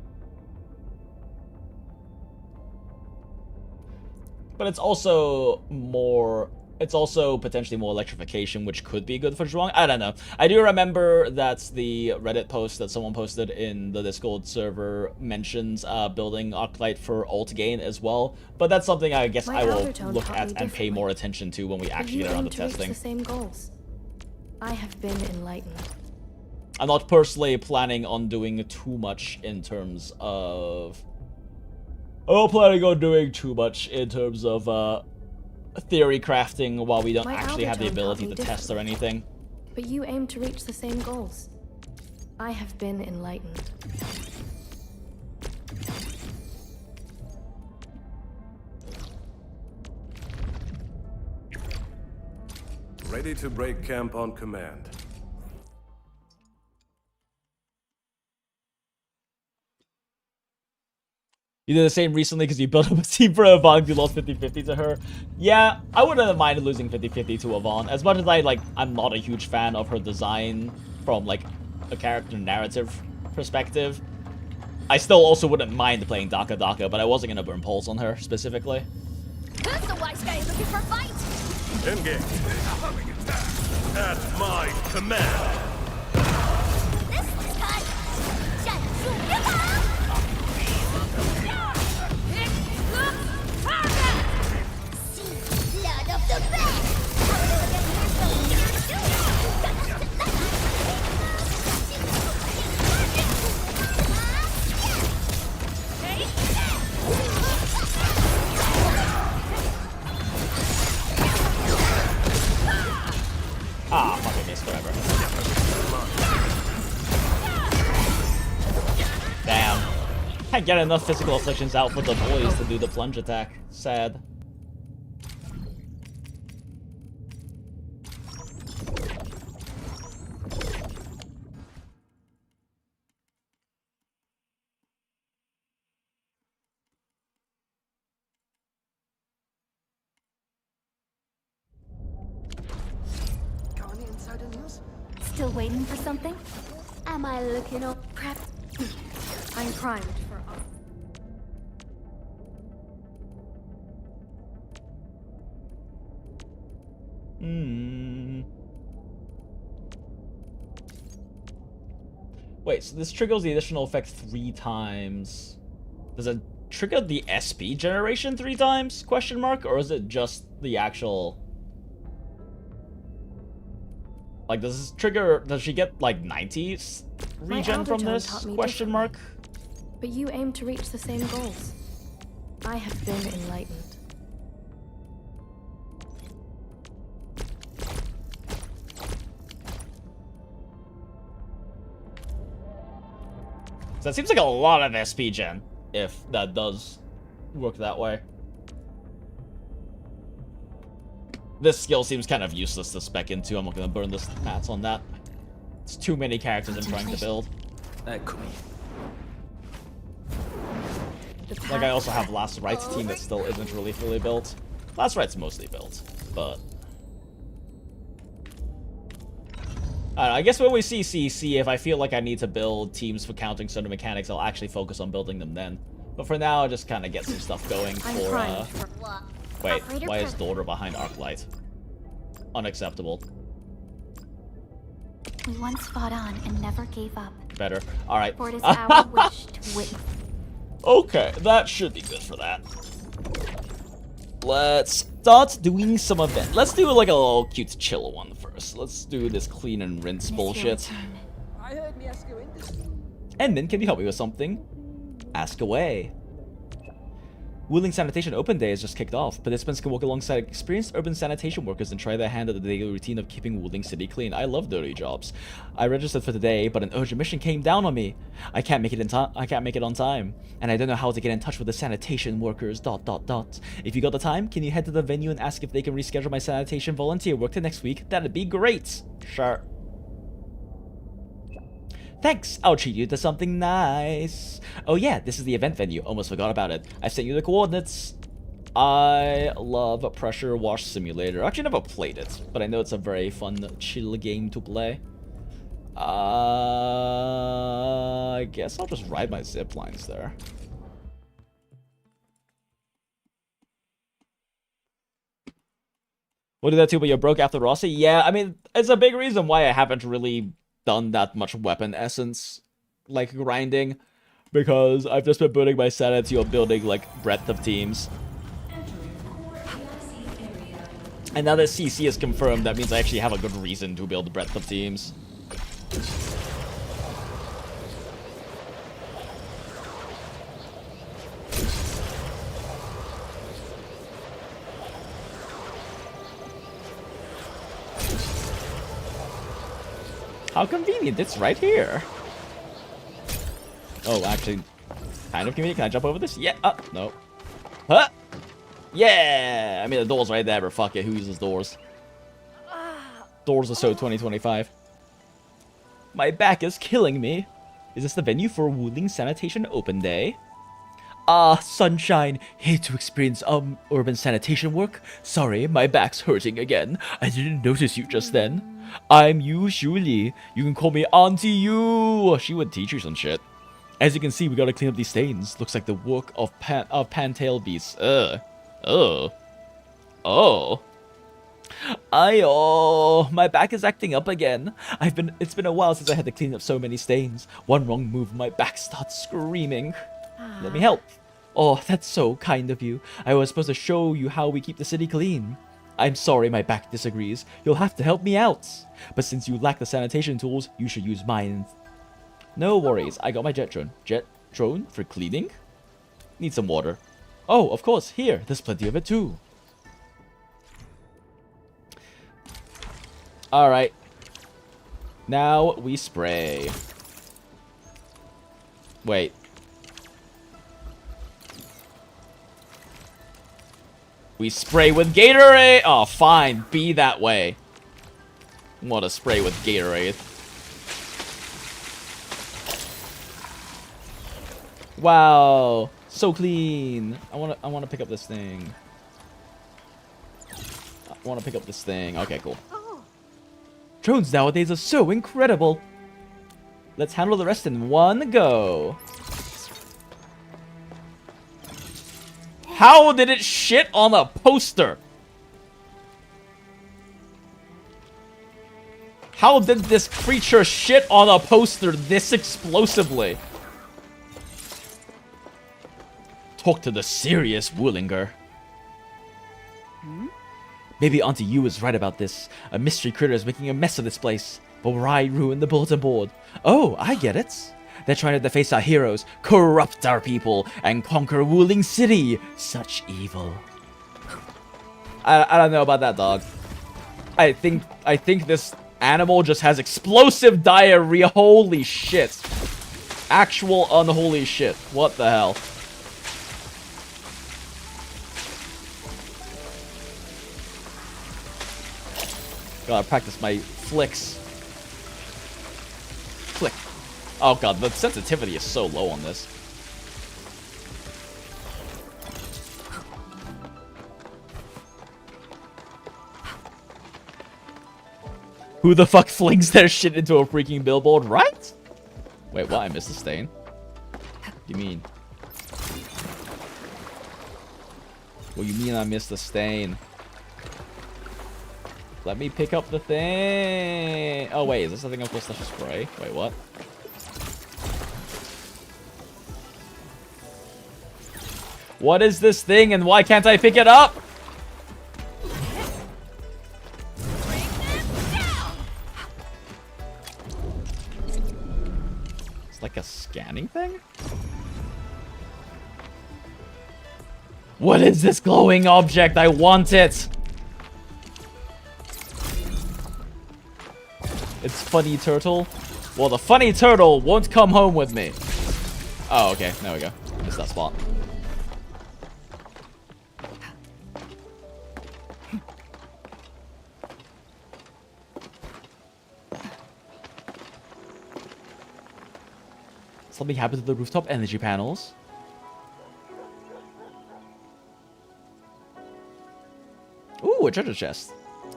But it's also more... It's also potentially more electrification, which could be good for Zhuang. I don't know. I do remember that the Reddit post that someone posted in the Discord server mentions building Arknight for ult gain as well. But that's something I guess I will look at and pay more attention to when we actually get around to testing. The same goals. I have been enlightened. I'm not personally planning on doing too much in terms of I'm not planning on doing too much in terms of theory crafting while we don't My actually have the Aldertone taught ability me to test or anything. But you aim to reach the same goals. I have been enlightened. Ready to break camp on command. You did the same recently because you built up a team for Yvonne. You lost 50-50 to her. Yeah, I wouldn't have minded losing 50-50 to Yvonne. As much as I'm not a huge fan of her design from like a character narrative perspective. I still also wouldn't mind playing Daka Daka, but I wasn't gonna burn Pulse on her specifically. Who's the wise guy looking for fight? Engage. At my command. This time, see blood of the best. Ah, fuck, I missed forever. Damn. Can't get enough physical afflictions out for the boys to do the plunge attack. Sad. Still waiting for something? Am I looking all prep? I'm primed for all. Wait, so this triggers the additional effect 3 times. Does it trigger the SP generation 3 times? Question mark? Or is it just the actual... Like, does this trigger... Does she get, like, 90 regen from this? Question mark? But you aim to reach the same goals. I have been enlightened. So that seems like a lot of SP gen, if that does work that way. This skill seems kind of useless to spec into. I'm not going to burn this mats on that. It's too many characters I'm trying to build. That could be. Like, I also have Last Right's team that still isn't really fully built. Last Right's mostly built, but... I don't know, I guess when we see CC, if I feel like I need to build teams for counting certain mechanics, I'll actually focus on building them then. But for now, I'll just kind of get some stuff going for, Wait, why is Daughter behind Arknights? Unacceptable. We once fought on and never gave up. Better. Alright. For it is our wish to witness. Okay, that should be good for that. Let's start doing some event. Let's do like a little cute chill one first. Let's do this clean and rinse bullshit. And then, can you help me with something? Ask away. Wuling Sanitation Open Day has just kicked off. Participants can work alongside experienced urban sanitation workers and try their hand at the daily routine of keeping Wuling City clean. I love dirty jobs. I registered for today, but an urgent mission came down on me. I can't make it in time. I can't make it on time, and I don't know how to get in touch with the sanitation workers. ... If you got the time, can you head to the venue and ask if they can reschedule my sanitation volunteer work to next week? That'd be great. Sure. Thanks, I'll treat you to something nice. Oh yeah, this is the event venue. Almost forgot about it. I sent you the coordinates. I love Pressure Wash Simulator. I actually never played it, but I know it's a very fun, chill game to play. I guess I'll just ride my zip lines there. We'll do that too, but you're broke after Rossi? Yeah, I mean, it's a big reason why I haven't really done that much weapon essence like grinding, because I've just been building my sanity on building like breadth of teams. And now that CC is confirmed, that means I actually have a good reason to build breadth of teams. How convenient, it's right here. Oh, actually, kind of convenient. Can I jump over this? Yeah, no. Huh? Yeah! I mean, the door's right there, but fuck it, who uses doors? Doors are so 2025. My back is killing me. Is this the venue for Wuling Sanitation Open Day? Ah, sunshine. Here to experience, urban sanitation work? Sorry, my back's hurting again. I didn't notice you just then. I'm Yu Shuli. You can call me Auntie Yu. She would teach you some shit. As you can see, we gotta clean up these stains. Looks like the work of pan-tailed beasts. Oh. My back is acting up again. It's been a while since I had to clean up so many stains. One wrong move, my back starts screaming. Let me help. Oh, that's so kind of you. I was supposed to show you how we keep the city clean. I'm sorry my back disagrees. You'll have to help me out. But since you lack the sanitation tools, you should use mine. No worries, I got my jet drone. Jet drone for cleaning? Need some water. Oh, of course, here. There's plenty of it too. Alright. Now we spray. Wait. We spray with Gatorade! Oh, fine. Be that way. Want to spray with Gatorade. Wow. So clean. I wanna pick up this thing. Okay, cool. Drones nowadays are so incredible. Let's handle the rest in one go. How did it shit on a poster? How did this creature shit on a poster this explosively? Talk to the serious Woolinger. Maybe Auntie Yu is right about this. A mystery critter is making a mess of this place. But why ruin the bulletin board? Oh, I get it. They're trying to deface our heroes, corrupt our people, and conquer Wuling City. Such evil. I don't know about that, dog. I think this animal just has explosive diarrhea. Holy shit. Actual unholy shit. What the hell? Gotta practice my flicks. Flick. Oh god, the sensitivity is so low on this. Who the fuck flings their shit into a freaking billboard, right? Wait, what? I missed the stain? What do you mean? What do you mean I missed the stain? Let me pick up the thing. Oh, wait. Is this something I'm supposed to spray? Wait, what? What is this thing and why can't I pick it up? It's like a scanning thing? What is this glowing object? I want it! It's Funny Turtle. Well, the Funny Turtle won't come home with me. Oh, okay. There we go. Missed that spot. Something happened to the rooftop energy panels. Ooh, a treasure chest.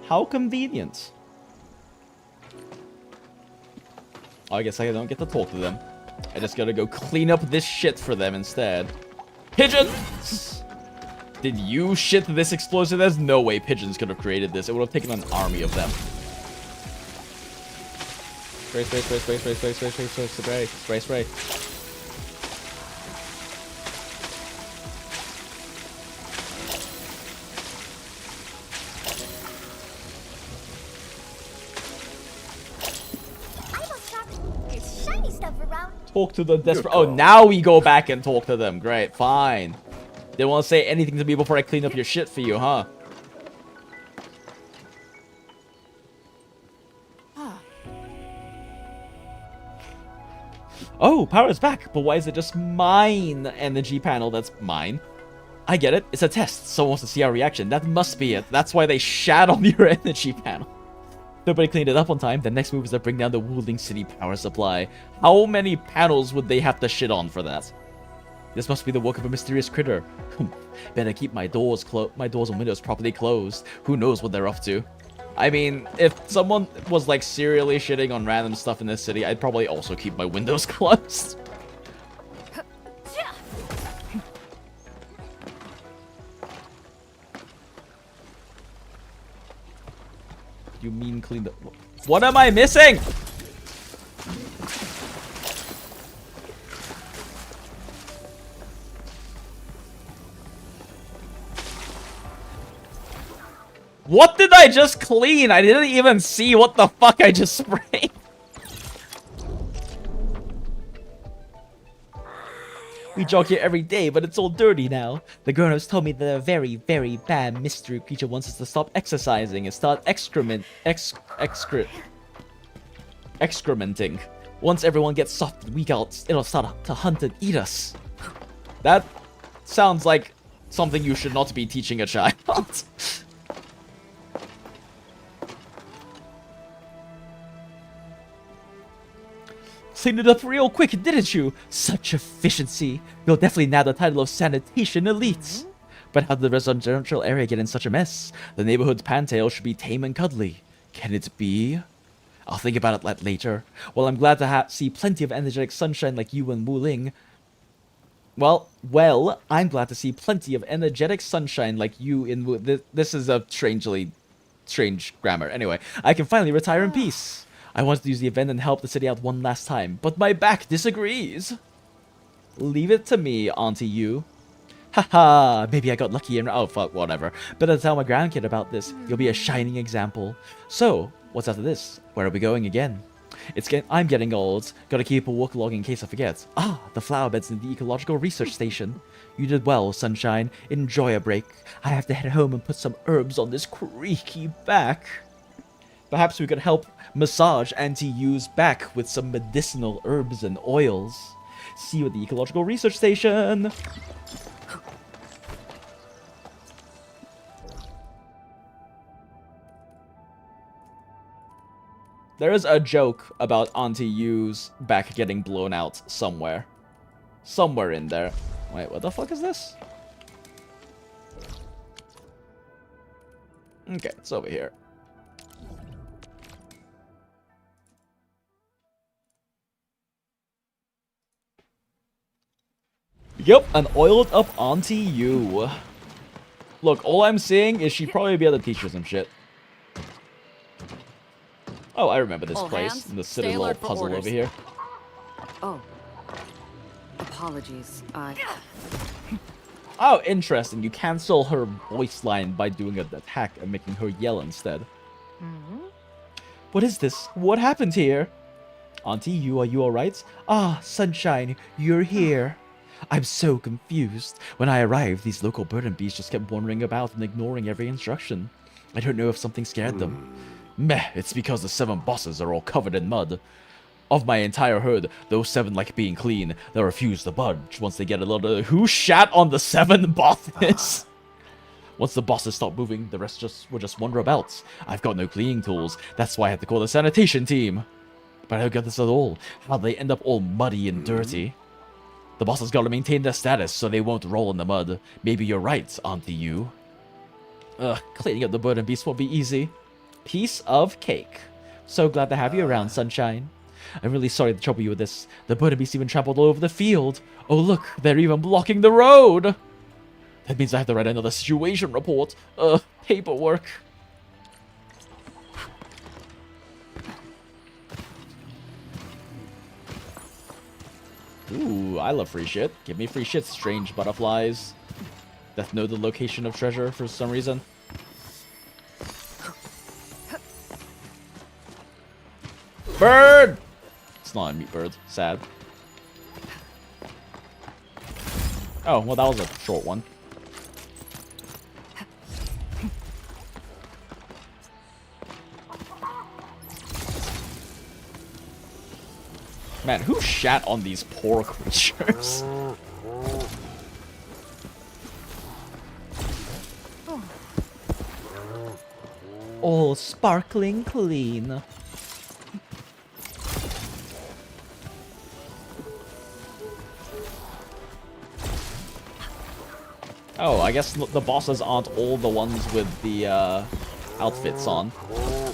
How convenient. Oh, I guess I don't get to talk to them. I just gotta go clean up this shit for them instead. Pigeons! Did you shit this explosive? There's no way pigeons could have created this. It would have taken an army of them. Spray, spray, spray, spray, spray, spray, spray, spray, spray, spray, spray, spray. Talk to the desperate. Oh, now we go back and talk to them. Great, fine. Didn't want to say anything to me before I clean up your shit for you, huh? Oh, power is back, but why is it just mine energy panel that's mine? I get it. It's a test. Someone wants to see our reaction. That must be it. That's why they shat on your energy panel. Nobody cleaned it up on time. The next move is to bring down the Wuling City power supply. How many panels would they have to shit on for that? This must be the work of a mysterious critter. Better keep my doors and windows properly closed. Who knows what they're up to? I mean, if someone was like serially shitting on random stuff in this city, I'd probably also keep my windows closed. You mean clean the... What am I missing? What did I just clean? I didn't even see what the fuck I just sprayed. We jog here every day, but it's all dirty now. The grown-ups told me that a very, very bad mystery creature wants us to stop exercising and start excrementing. Once everyone gets soft and weak out, it'll start to hunt and eat us. That sounds like something you should not be teaching a child. Cleaned it up real quick, didn't you? Such efficiency. You'll definitely nab the title of Sanitation Elite. But how did the residential area get in such a mess? The neighborhood's pantail should be tame and cuddly. Can it be? I'll think about it later. Well, I'm glad to see plenty of energetic sunshine like you and Wuling. Well, I'm glad to see plenty of energetic sunshine like you in this is a strange grammar. Anyway, I can finally retire in peace. I wanted to use the event and help the city out one last time, but my back disagrees. Leave it to me, Auntie Yu. Haha, maybe I got lucky and oh fuck, whatever. Better tell my grandkid about this. You'll be a shining example. So, what's after this? Where are we going again? I'm getting old. Gotta keep a walk log in case I forget. Ah, the flower beds in the ecological research station. You did well, Sunshine. Enjoy a break. I have to head home and put some herbs on this creaky back. Perhaps we could help massage Auntie Yu's back with some medicinal herbs and oils. See you at the ecological research station. There is a joke about Auntie Yu's back getting blown out somewhere. Somewhere in there. Wait, what the fuck is this? Okay, it's over here. Yep, an oiled up Auntie Yu. Look, all I'm saying is she'd probably be able to teach you some shit. Oh, I remember this place. The silly little puzzle over here. Oh. Apologies. Oh, interesting. You cancel her voice line by doing an attack and making her yell instead. What is this? What happened here? Auntie Yu, are you alright? Ah, Sunshine, you're here. I'm so confused. When I arrived, these local bird and bees just kept wandering about and ignoring every instruction. I don't know if something scared them. Meh, it's because the 7 bosses are all covered in mud. Of my entire herd, those 7 like being clean. They'll refuse to budge once they get a little... Who shat on the 7 bosses? Once the bosses stop moving, the rest will just wander about. I've got no cleaning tools. That's why I had to call the sanitation team. But I don't get this at all. How'd they end up all muddy and dirty? The bosses gotta maintain their status so they won't roll in the mud. Maybe you're right, Auntie Yu. Cleaning up the bird and beast won't be easy. Piece of cake. So glad to have you around, Sunshine. I'm really sorry to trouble you with this. The bird and beast even trampled all over the field. Oh look, they're even blocking the road! That means I have to write another situation report. Paperwork. Ooh, I love free shit. Give me free shit, strange butterflies. That know the location of treasure for some reason. Bird! It's not a meat bird. Sad. Oh, well that was a short one. Man, who shat on these poor creatures? All sparkling clean. Oh, I guess the bosses aren't all the ones with the outfits on.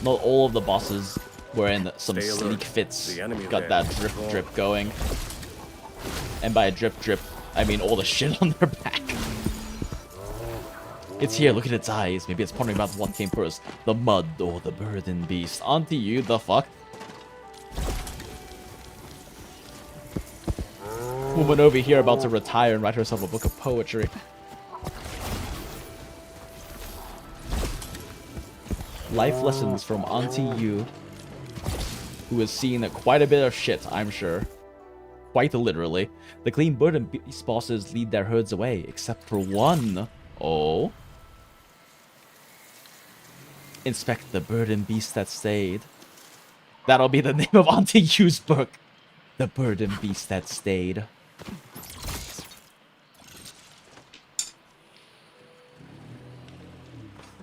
Not all of the bosses were in some sleek fits. Got that drip drip going. And by drip drip, I mean all the shit on their back. It's here, look at its eyes. Maybe it's pondering about what came first. The mud or the burden beast. Auntie, you the fuck? Woman over here about to retire and write herself a book of poetry. Life lessons from Auntie Yu, who has seen quite a bit of shit, I'm sure. Quite literally. The clean bird and beast bosses lead their herds away, except for one. Oh. Inspect the bird and beast that stayed. That'll be the name of Auntie Yu's book. The bird and beast that stayed.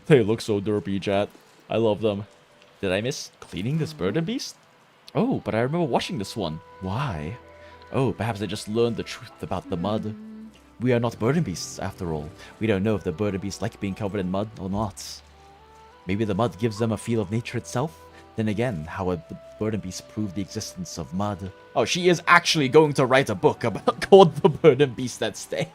They look so derpy, chat. I love them. Did I miss cleaning this bird and beast? Oh, but I remember watching this one. Why? Oh, perhaps I just learned the truth about the mud. We are not bird and beasts, after all. We don't know if the bird and beasts like being covered in mud or not. Maybe the mud gives them a feel of nature itself? Then again, how would the bird and beast prove the existence of mud? Oh, she is actually going to write a book about called The Bird and Beast That Stayed.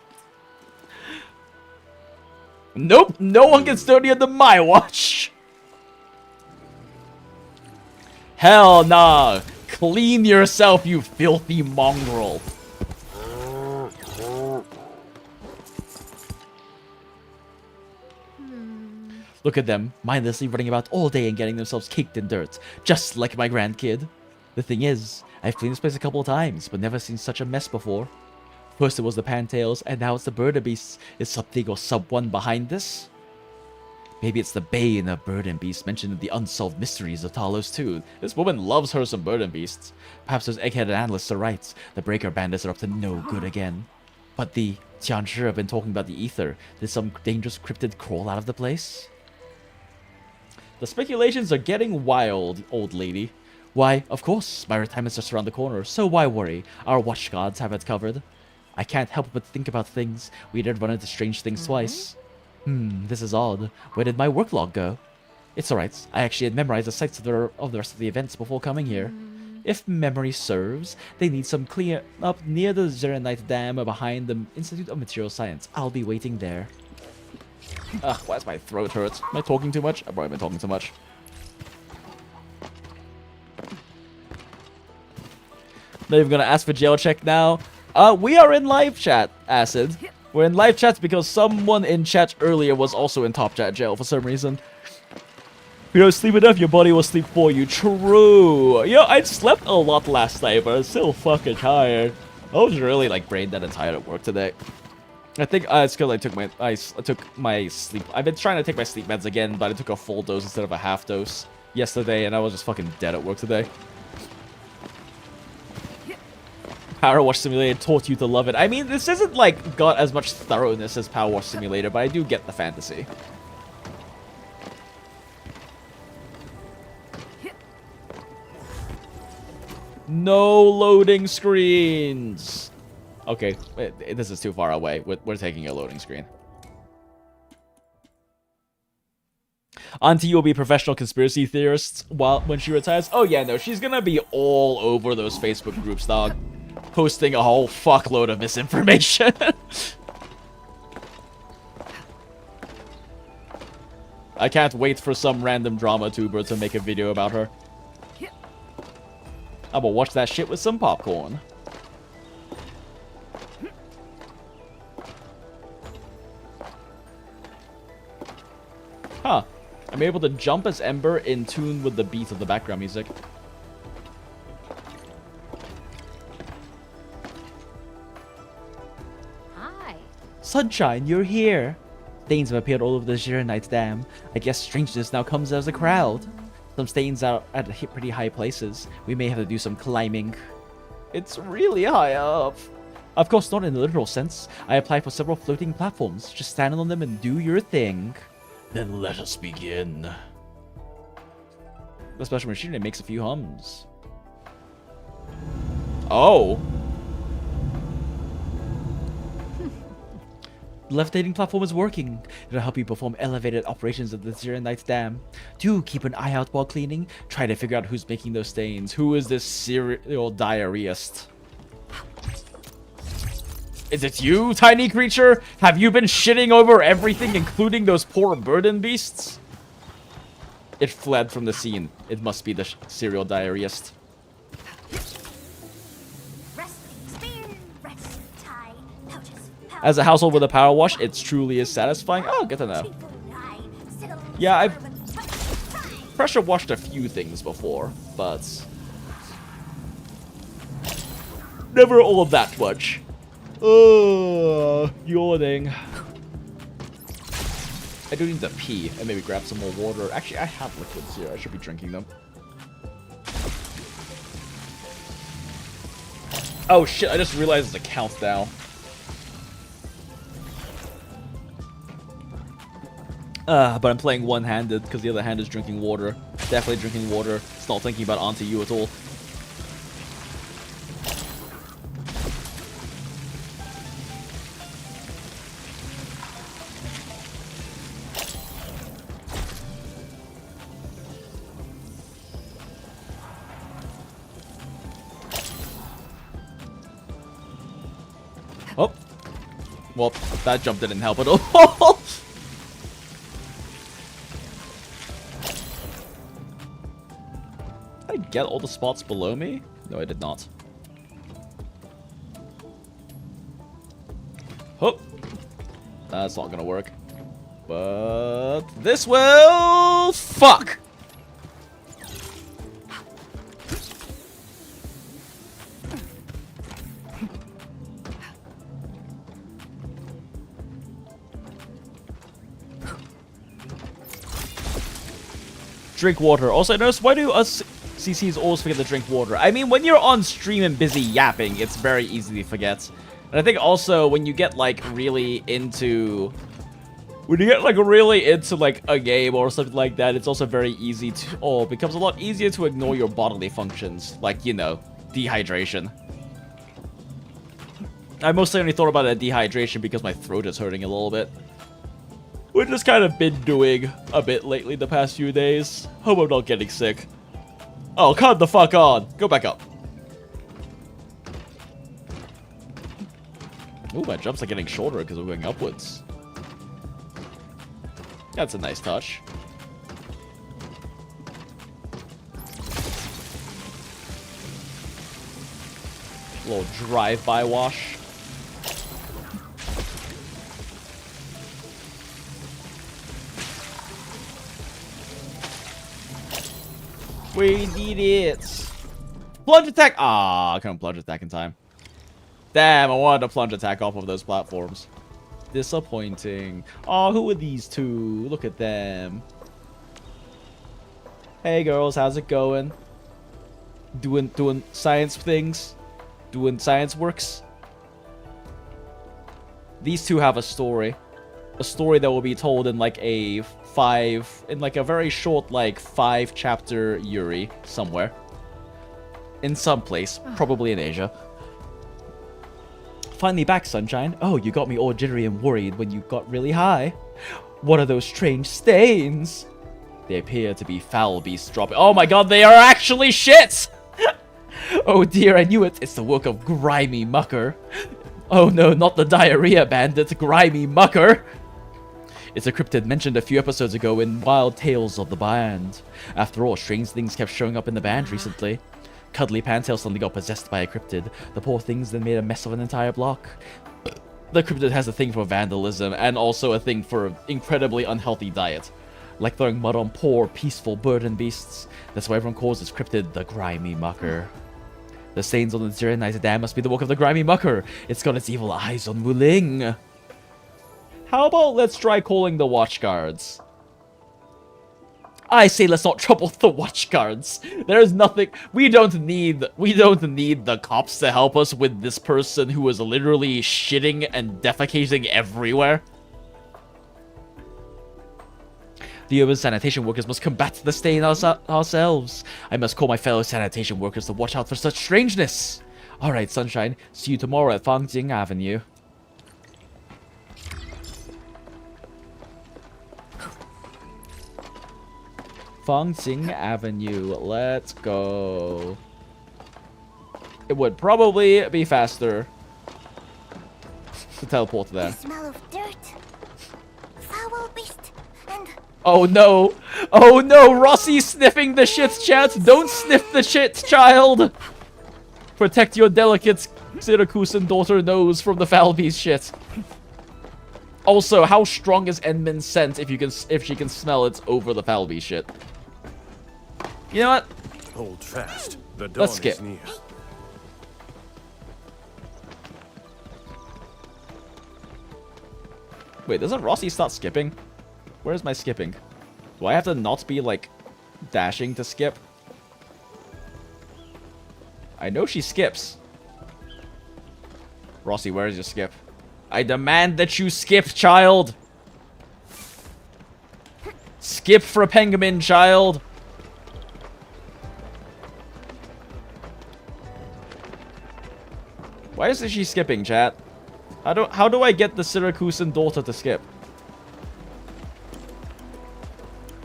Nope, no one gets dirtier than my watch. Hell nah. Clean yourself, you filthy mongrel. Look at them, mindlessly running about all day and getting themselves caked in dirt, just like my grandkid. The thing is, I've cleaned this place a couple of times, but never seen such a mess before. First it was the Pantails, and now it's the Bird and Beast. Is something or someone behind this? Maybe it's the Bane of Bird and Beast mentioned in the Unsolved Mysteries of Talos 2. This woman loves her some Bird and Beasts. Perhaps those egg-headed analysts are right. The Breaker Bandits are up to no good again. But the Tianzhi have been talking about the ether. Did some dangerous cryptid crawl out of the place? The speculations are getting wild, old lady. Why, of course, my retirement's just around the corner, so why worry? Our watch gods have it covered. I can't help but think about things. We did run into strange things twice. This is odd. Where did my work log go? It's alright. I actually had memorized the sites of the rest of the events before coming here. If memory serves, they need some clear up near the Zerenite Dam behind the Institute of Material Science. I'll be waiting there. Ugh, why does my throat hurt? Am I talking too much? I've probably been talking too much. Not even gonna ask for jail check now. We are in live chat, Acid. We're in live chat because someone in chat earlier was also in top chat jail for some reason. If you don't sleep enough, your body will sleep for you. True. Yo, I slept a lot last night, but I'm still fucking tired. I was really like brain dead and tired at work today. I think it's because I took my sleep. I've been trying to take my sleep meds again, but I took a full dose instead of a half dose yesterday, and I was just fucking dead at work today. Power Wash Simulator taught you to love it. I mean, this isn't like got as much thoroughness as Power Wash Simulator, but I do get the fantasy. No loading screens. Okay, this is too far away. We're taking a loading screen. Auntie will be professional conspiracy theorists when she retires. Oh yeah, no, she's gonna be all over those Facebook groups, dog. Posting a whole fuckload of misinformation. I can't wait for some random drama tuber to make a video about her. I'm gonna watch that shit with some popcorn. Huh. I'm able to jump as Ember in tune with the beat of the background music. Hi. Sunshine, you're here. Stains have appeared all over the Zerenite Dam. I guess strangeness now comes as a crowd. Some stains are at pretty high places. We may have to do some climbing. It's really high up. Of course, not in the literal sense. I applied for several floating platforms. Just stand on them and do your thing. Then let us begin. The special machinery makes a few hums. Oh. The levitating platform is working. It'll help you perform elevated operations at the Griiiiiiind Dam. Do keep an eye out while cleaning. Try to figure out who's making those stains. Who is this serial diarrheist? Is it you, tiny creature? Have you been shitting over everything, including those poor burden beasts? It fled from the scene. It must be the serial diarrheist. As a household with a power wash, it truly is satisfying. Oh, good to know. Yeah, I've pressure washed a few things before, but never all of that much. Yawning. I do need to pee and maybe grab some more water. Actually, I have liquids here. I should be drinking them. Oh shit, I just realized it's a countdown. But I'm playing one-handed because the other hand is drinking water. Definitely drinking water. It's not thinking about Auntie You at all. Oh. Well, that jump didn't help at all. Did I get all the spots below me? No, I did not. Oh. That's not gonna work. But this will... Fuck! Drink water. Also, I noticed, why do us CCs always forget to drink water? I mean, when you're on stream and busy yapping, it's very easy to forget. And I think also when you get like really into... When you get like really into like a game or something like that, it's also very easy to... Or it becomes a lot easier to ignore your bodily functions. Like, you know, dehydration. I mostly only thought about that dehydration because my throat is hurting a little bit. We've just kind of been doing a bit lately the past few days. Hope I'm not getting sick. Oh, come the fuck on. Go back up. Ooh, my jumps are getting shorter because we're going upwards. That's a nice touch. A little drive-by wash. We need it. Plunge attack. Ah, I couldn't plunge attack in time. Damn, I wanted to plunge attack off of those platforms. Disappointing. Oh, who are these two? Look at them. Hey girls, how's it going? Doing science things? Doing science works? These two have a story. A story that will be told in like a very short, like 5-chapter Yuri somewhere. In some place, probably in Asia. Finally back, sunshine. Oh, you got me all jittery and worried when you got really high. What are those strange stains? They appear to be foul beasts dropping. Oh my god, they are actually shit! Oh dear, I knew it. It's the work of Grimy Mucker. Oh no, not the diarrhea bandit, Grimy Mucker. It's a cryptid mentioned a few episodes ago in Wild Tales of the Band. After all, strange things kept showing up in the band recently. Cuddly Pantail suddenly got possessed by a cryptid. The poor things then made a mess of an entire block. The cryptid has a thing for vandalism, and also a thing for incredibly unhealthy diet. Like throwing mud on poor, peaceful burden beasts. That's why everyone calls this cryptid the Grimy Mucker. The stains on the Griiiiiiind Dam must be the work of the Grimy Mucker. It's got its evil eyes on Wuling. How about let's try calling the watch guards? I say let's not trouble the watch guards. There's nothing. We don't need the cops to help us with this person who is literally shitting and defecating everywhere. The urban sanitation workers must combat the stain ourselves. I must call my fellow sanitation workers to watch out for such strangeness. Alright, Sunshine. See you tomorrow at Fangyi Avenue. Fangyi Avenue. Let's go. It would probably be faster to teleport there. The smell of dirt, foul beast, and Oh no! Oh no! Rossi's sniffing the shit, chat! Don't sniff the shit, child! Protect your delicate Syracusan daughter nose from the foul beast shit. Also, how strong is Enmin's scent if she can smell it over the foul beast shit? You know what? Hold fast. The dawn Let's skip. is near. Wait, doesn't Rossi start skipping? Where's my skipping? Do I have to not be, like, dashing to skip? I know she skips. Rossi, where is your skip? I demand that you skip, child! Skip for Penguin, child! Why isn't she skipping, chat? How do I get the Syracusan daughter to skip?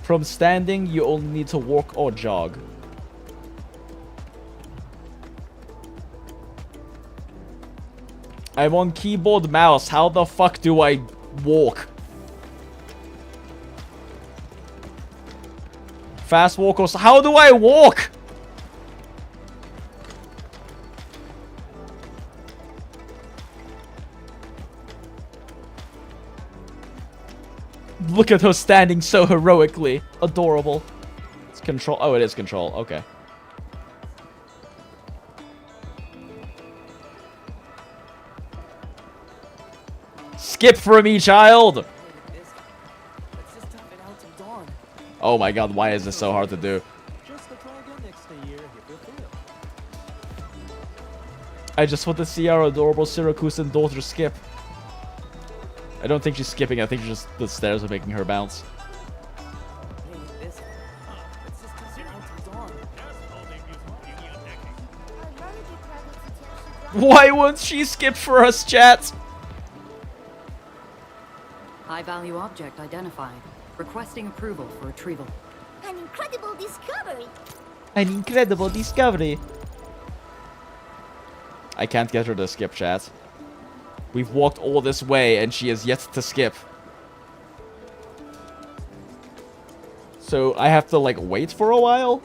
From standing, you only need to walk or jog. I'm on keyboard mouse. How the fuck do I walk? Fast walk or... How do I walk? Look at her standing so heroically. Adorable. It's control. Oh, it is control. Okay. Skip for me, child! Oh my god, why is this so hard to do? I just want to see our adorable Syracusan daughter skip. I don't think she's skipping, I think just the stairs are making her bounce. Why won't she skip for us, chat? High-value object identified. Requesting approval for retrieval. an incredible discovery. An incredible discovery. I can't get her to skip, chat. We've walked all this way and she has yet to skip. So I have to, like, wait for a while?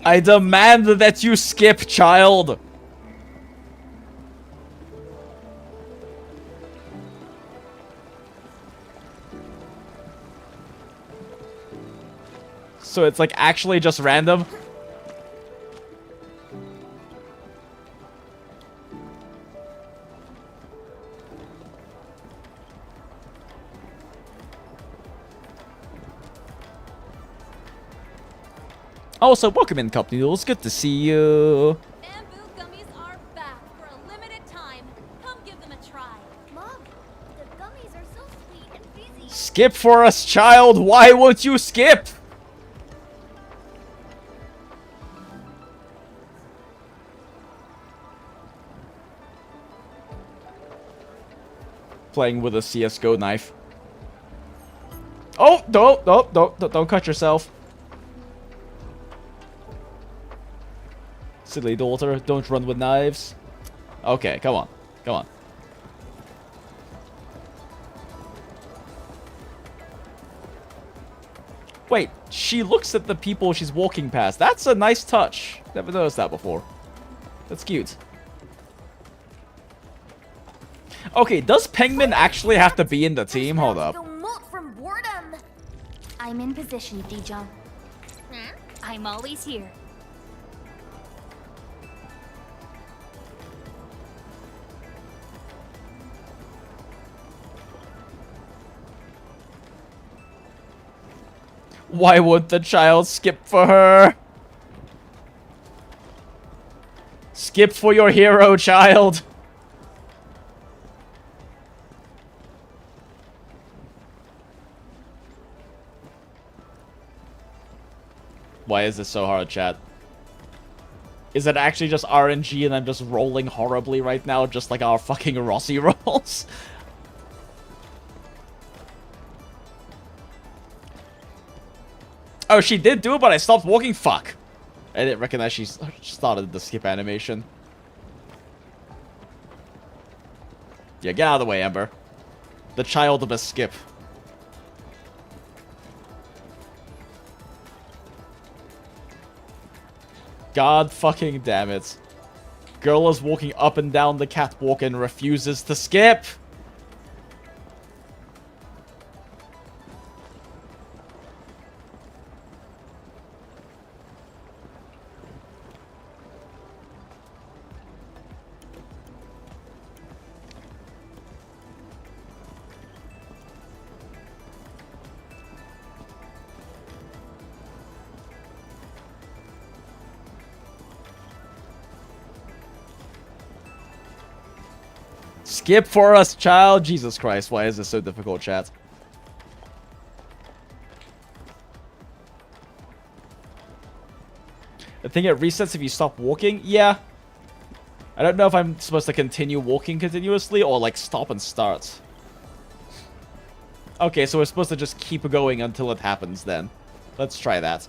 I demand that you skip, child! So it's like actually just random? Also, welcome in, Cup Noodles. Good to see you. Bamboo gummies are back for a limited time. Come give them a try. Mom, the gummies are so sweet and fizzy. Skip for us, child. Why won't you skip? Playing with a CS:GO knife. Oh, don't cut yourself. Silly daughter, don't run with knives. Okay, come on. Come on. Wait, she looks at the people she's walking past. That's a nice touch. Never noticed that before. That's cute. Okay, does Penguin actually have to be in the team? Hold up. From boredom. I'm in position, Dijong. I'm always here. Why would the child skip for her? Skip for your hero, child. Why is this so hard, chat? Is it actually just RNG and I'm just rolling horribly right now, just like our fucking Rossi rolls? Oh, she did do it, but I stopped walking? Fuck. I didn't recognize she started the skip animation. Yeah, get out of the way, Ember. The child of a skip. God fucking damn it. Girl is walking up and down the catwalk and refuses to skip. Skip for us, child. Jesus Christ, why is this so difficult, chat? I think it resets if you stop walking. Yeah. I don't know if I'm supposed to continue walking continuously or like stop and start. Okay, so we're supposed to just keep going until it happens then. Let's try that.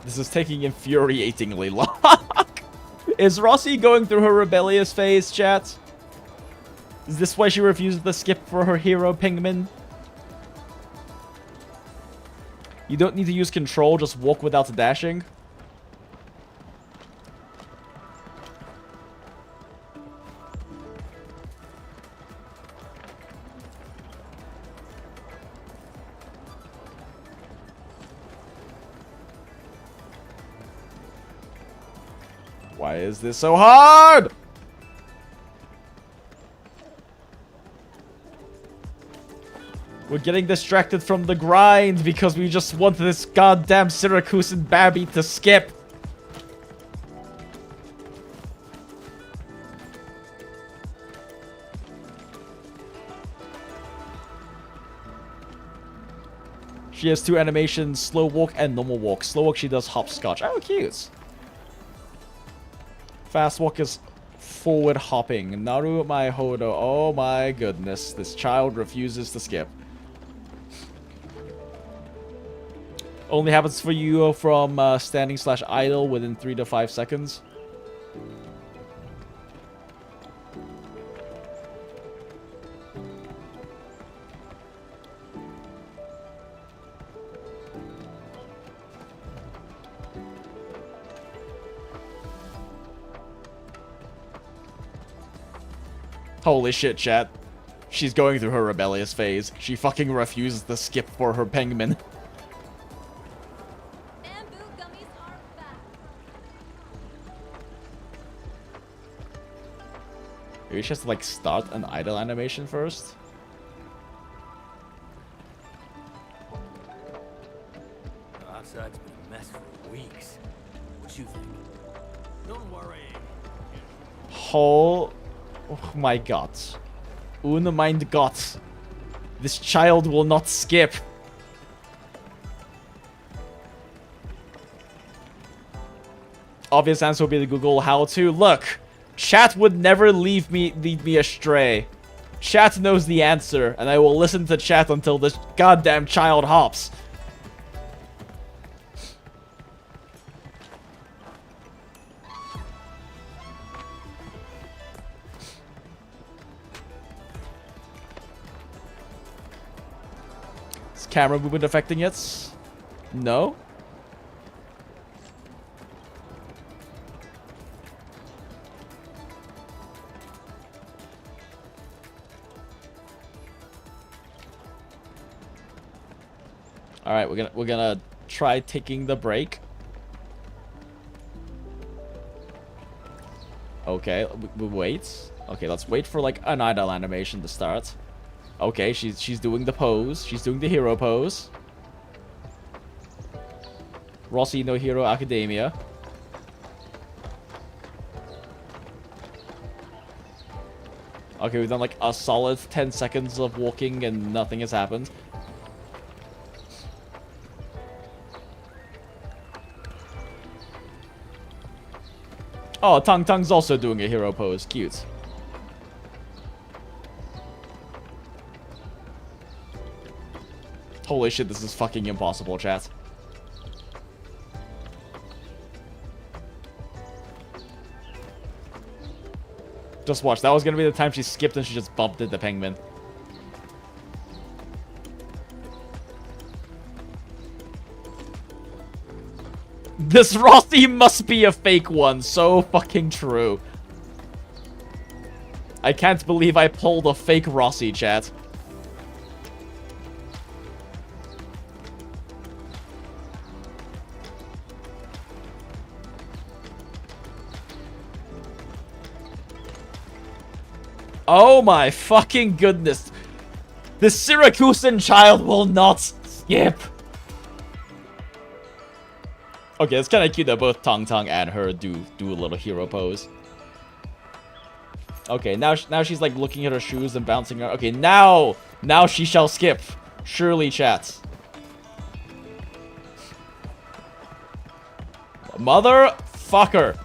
This is taking infuriatingly long. Is Rossi going through her rebellious phase, chat? Is this why she refuses to skip for her hero, Penguin? You don't need to use control, just walk without dashing. Why is this so hard? We're getting distracted from the grind because we just want this goddamn Syracusan babby to skip. She has two animations, slow walk and normal walk. Slow walk, she does hopscotch. Oh, cute. Fast walk is forward hopping. Naru my hodo. Oh my goodness. This child refuses to skip. Only happens for you from standing / idle within 3 to 5 seconds. Holy shit, chat. She's going through her rebellious phase. She fucking refuses to skip for her penguin. Maybe she has to, like, start an idle animation first? Outside's been a mess for weeks. What you think? Don't worry. Oh my god. Ohne mein Gott. This child will not skip. Obvious answer will be the Google how to. Look, chat would never lead me astray. Chat knows the answer, and I will listen to chat until this goddamn child hops. camera movement affecting it? No? All right, we're gonna try taking the break. Okay, we wait. Okay, let's wait for like an idle animation to start. Okay, she's doing the pose. She's doing the hero pose. Rossi no Hero Academia. Okay, we've done like a solid 10 seconds of walking and nothing has happened. Oh, Tang's also doing a hero pose. Cute. Holy shit, this is fucking impossible, chat. Just watch. That was gonna be the time she skipped and she just bumped into Penguin. This Rossi must be a fake one. So fucking true. I can't believe I pulled a fake Rossi, chat. Oh my fucking goodness. This Syracusan child will not skip. Okay, it's kind of cute that both Tang and her do a little hero pose. Okay, now she's like looking at her shoes and bouncing around. Okay, now she shall skip. Surely, chat. Motherfucker.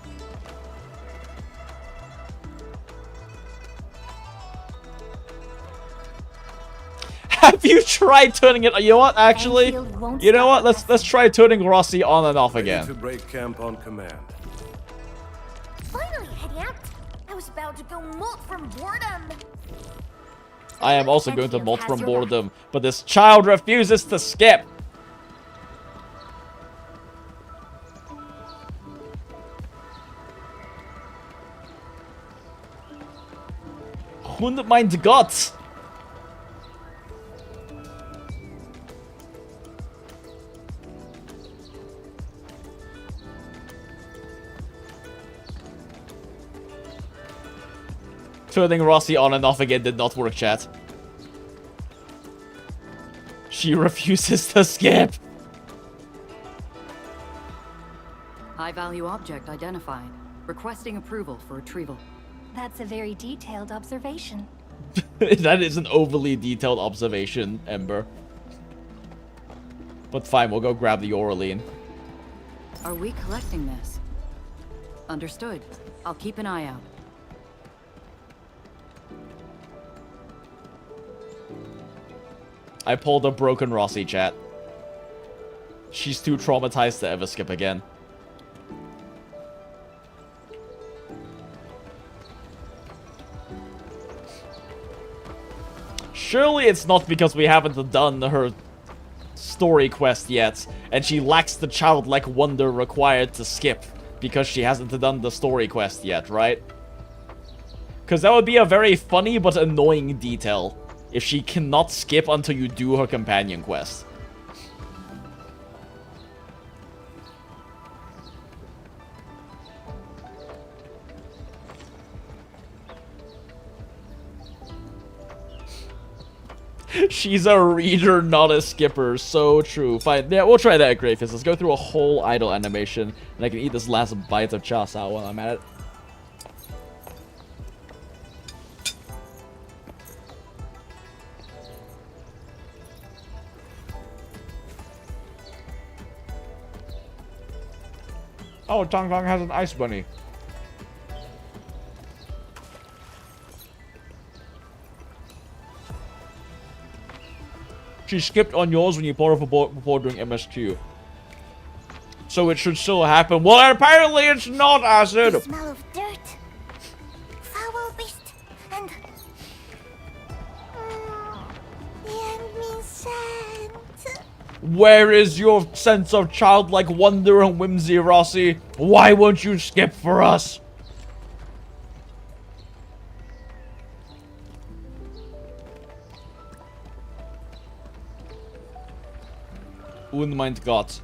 Have you tried turning it? You know what? Actually, you know what? Let's try turning Rossi on and off again. Ready to break camp on command. Finally, Idiot! I was about to go molt from boredom. I am also going to molt from boredom, but this child refuses to skip. Mein Gott! Turning Rossi on and off again did not work, chat. She refuses to skip. High-value object identified. Requesting approval for retrieval. That's a very detailed observation. That is an overly detailed observation, Ember. But fine, we'll go grab the Oraline. Are we collecting this? Understood. I'll keep an eye out. I pulled a broken Rossi, chat. She's too traumatized to ever skip again. Surely it's not because we haven't done her story quest yet, and she lacks the childlike wonder required to skip because she hasn't done the story quest yet, right? Because that would be a very funny but annoying detail if she cannot skip until you do her companion quest. She's a reader, not a skipper. So true. Fine. Yeah, we'll try that, Greyfist. Let's go through a whole idle animation, and I can eat this last bite of cha sao while I'm at it. Oh, Tang has an ice bunny. She skipped on yours when you bought her before doing MSQ. So it should still happen. Well, apparently it's not acid. The smell of dirt, foul beast, and the end means sand. Where is your sense of childlike wonder and whimsy, Rossi? Why won't you skip for us? Unmeint Gott.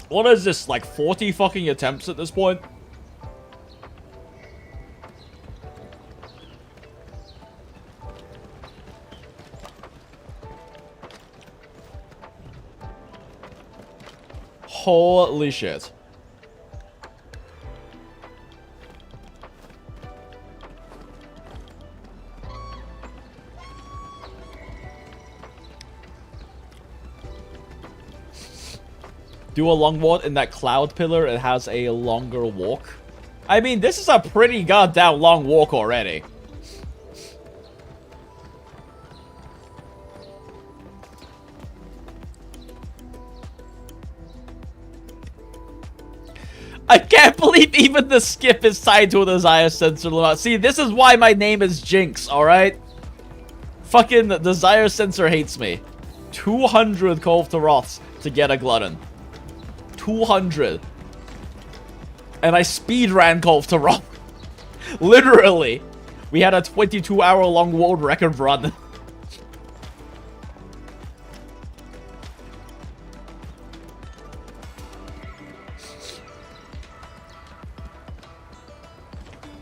What is this, like 40 fucking attempts at this point? Holy shit. Do a long walk in that cloud pillar. It has a longer walk. I mean, this is a pretty goddamn long walk already. I can't believe even the skip is tied to a desire sensor. See, this is why my name is Jinx, alright? Fucking desire sensor hates me. 200 Call to Roths to get a glutton. 200. And I speedran Call to Roth. Literally. We had a 22-hour long world record run.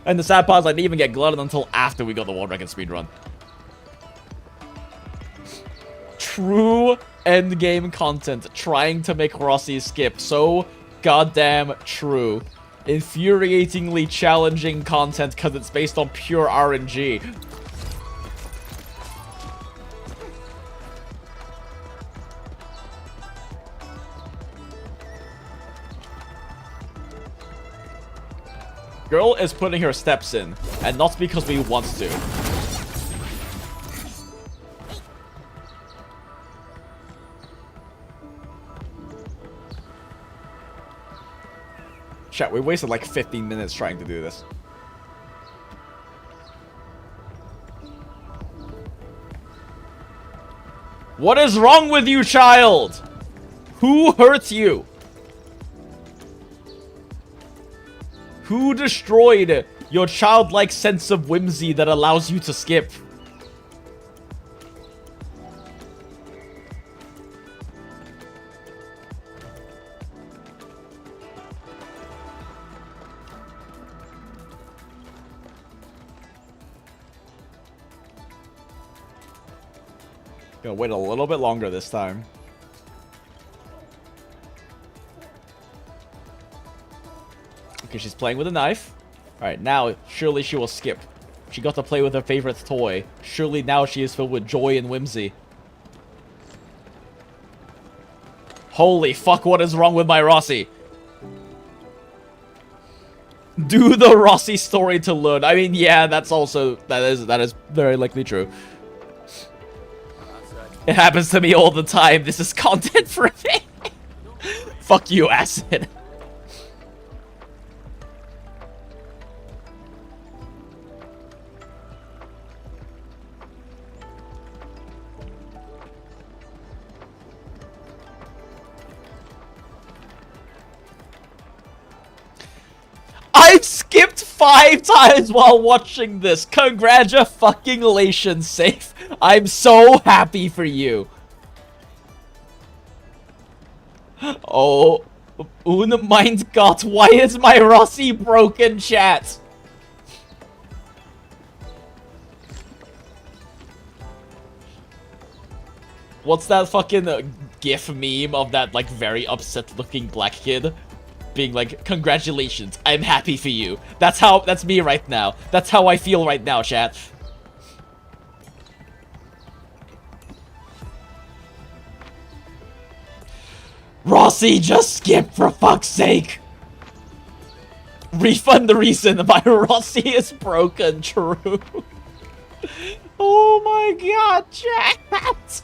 And the sad part is I didn't even get glutton until after we got the world record speedrun. True endgame content trying to make Rossi skip. So goddamn true. Infuriatingly challenging content because it's based on pure RNG. Girl is putting her steps in, and not because we want to. Chat, we wasted like 15 minutes trying to do this. What is wrong with you, child? Who hurt you? Who destroyed your childlike sense of whimsy that allows you to skip? Gonna wait a little bit longer this time. Okay, she's playing with a knife. Alright, now, surely she will skip. She got to play with her favorite toy. Surely now she is filled with joy and whimsy. Holy fuck, what is wrong with my Rossi? Do the Rossi story to learn. I mean, yeah, that's also... That is very likely true. It happens to me all the time. This is content for me. Fuck you, Acid. I've skipped 5 times while watching this. Congratulations, Safe. I'm so happy for you. Oh, mein Gott, why is my Rossi broken, chat? What's that fucking GIF meme of that, like, very upset-looking black kid? Being like, congratulations, I'm happy for you. That's me right now. That's how I feel right now, chat. Rossi, just skip for fuck's sake. Refund the reason my Rossi is broken, true. Oh my god, chat.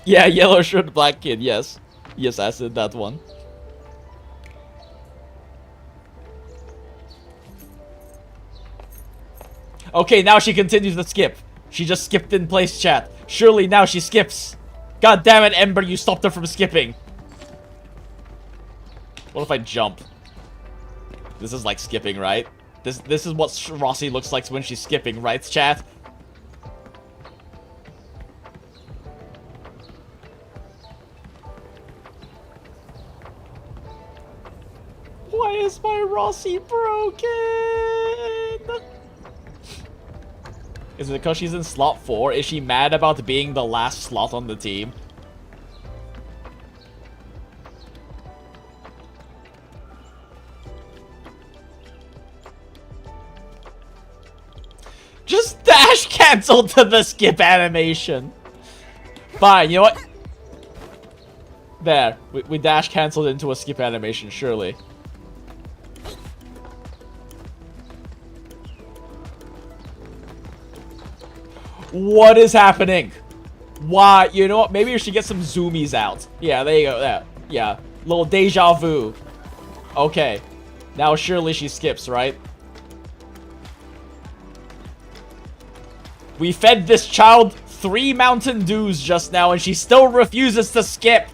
Yeah, yellow shirt, black kid, yes. Yes, I said that one. Okay, now she continues to skip. She just skipped in place, chat. Surely now she skips. God damn it, Ember, you stopped her from skipping. What if I jump? This is like skipping, right? This is what Rossi looks like when she's skipping, right, chat? Why is my Rossi broken? Is it because she's in slot 4? Is she mad about being the last slot on the team? Just dash cancel to the skip animation. Fine, you know what? There. We dash canceled into a skip animation, surely. What is happening? Why? You know what? Maybe we should get some zoomies out. Yeah, there you go. There. Yeah. Little deja vu. Okay. Now surely she skips, right? We fed this child 3 Mountain Dews just now and she still refuses to skip.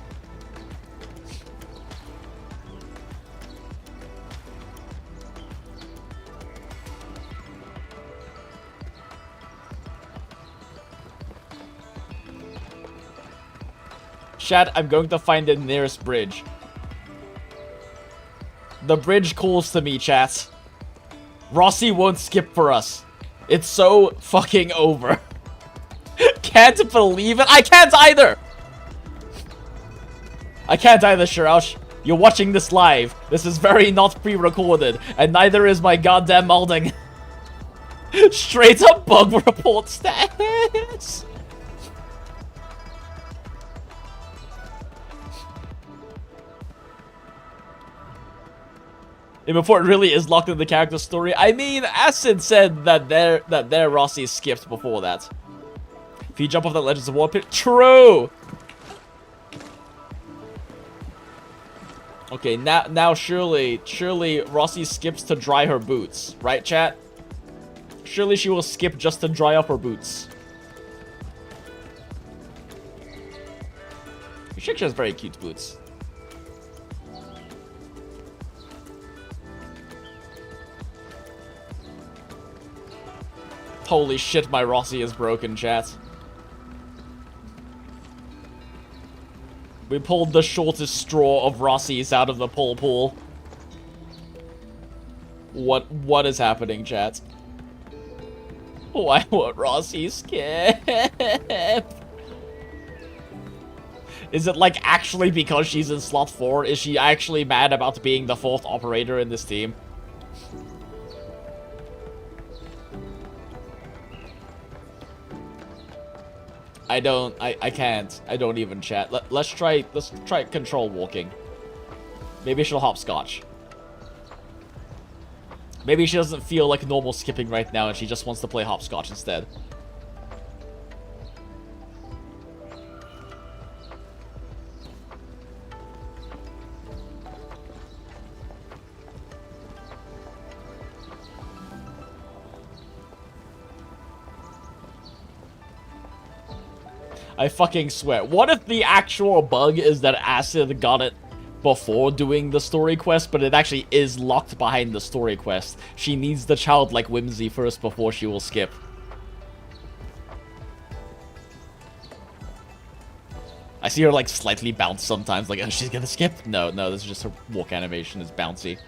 Chat, I'm going to find the nearest bridge. The bridge calls to me, chat. Rossi won't skip for us. It's so fucking over. Can't believe it. I can't either. I can't either, Shiraush. You're watching this live. This is very not pre-recorded. And neither is my goddamn molding. Straight up bug report status. And before it really is locked in the character story, I mean, Acid said that their Rossi skipped before that. If you jump off that Legends of War pit, true. Okay, now surely Rossi skips to dry her boots, right, chat? Surely she will skip just to dry up her boots. She actually has very cute boots. Holy shit, my Rossi is broken, chat. We pulled the shortest straw of Rossi's out of the pool. What is happening, chat? Why won't Rossi skip? Is it like actually because she's in slot 4? Is she actually mad about being the 4th operator in this team? I can't. I don't even chat. Let's try control walking. Maybe she'll hopscotch. Maybe she doesn't feel like normal skipping right now and she just wants to play hopscotch instead. I fucking swear. What if the actual bug is that Acid got it before doing the story quest, but it actually is locked behind the story quest? She needs the childlike whimsy first before she will skip. I see her like slightly bounce sometimes, like, oh, she's gonna skip? No, this is just her walk animation is bouncy.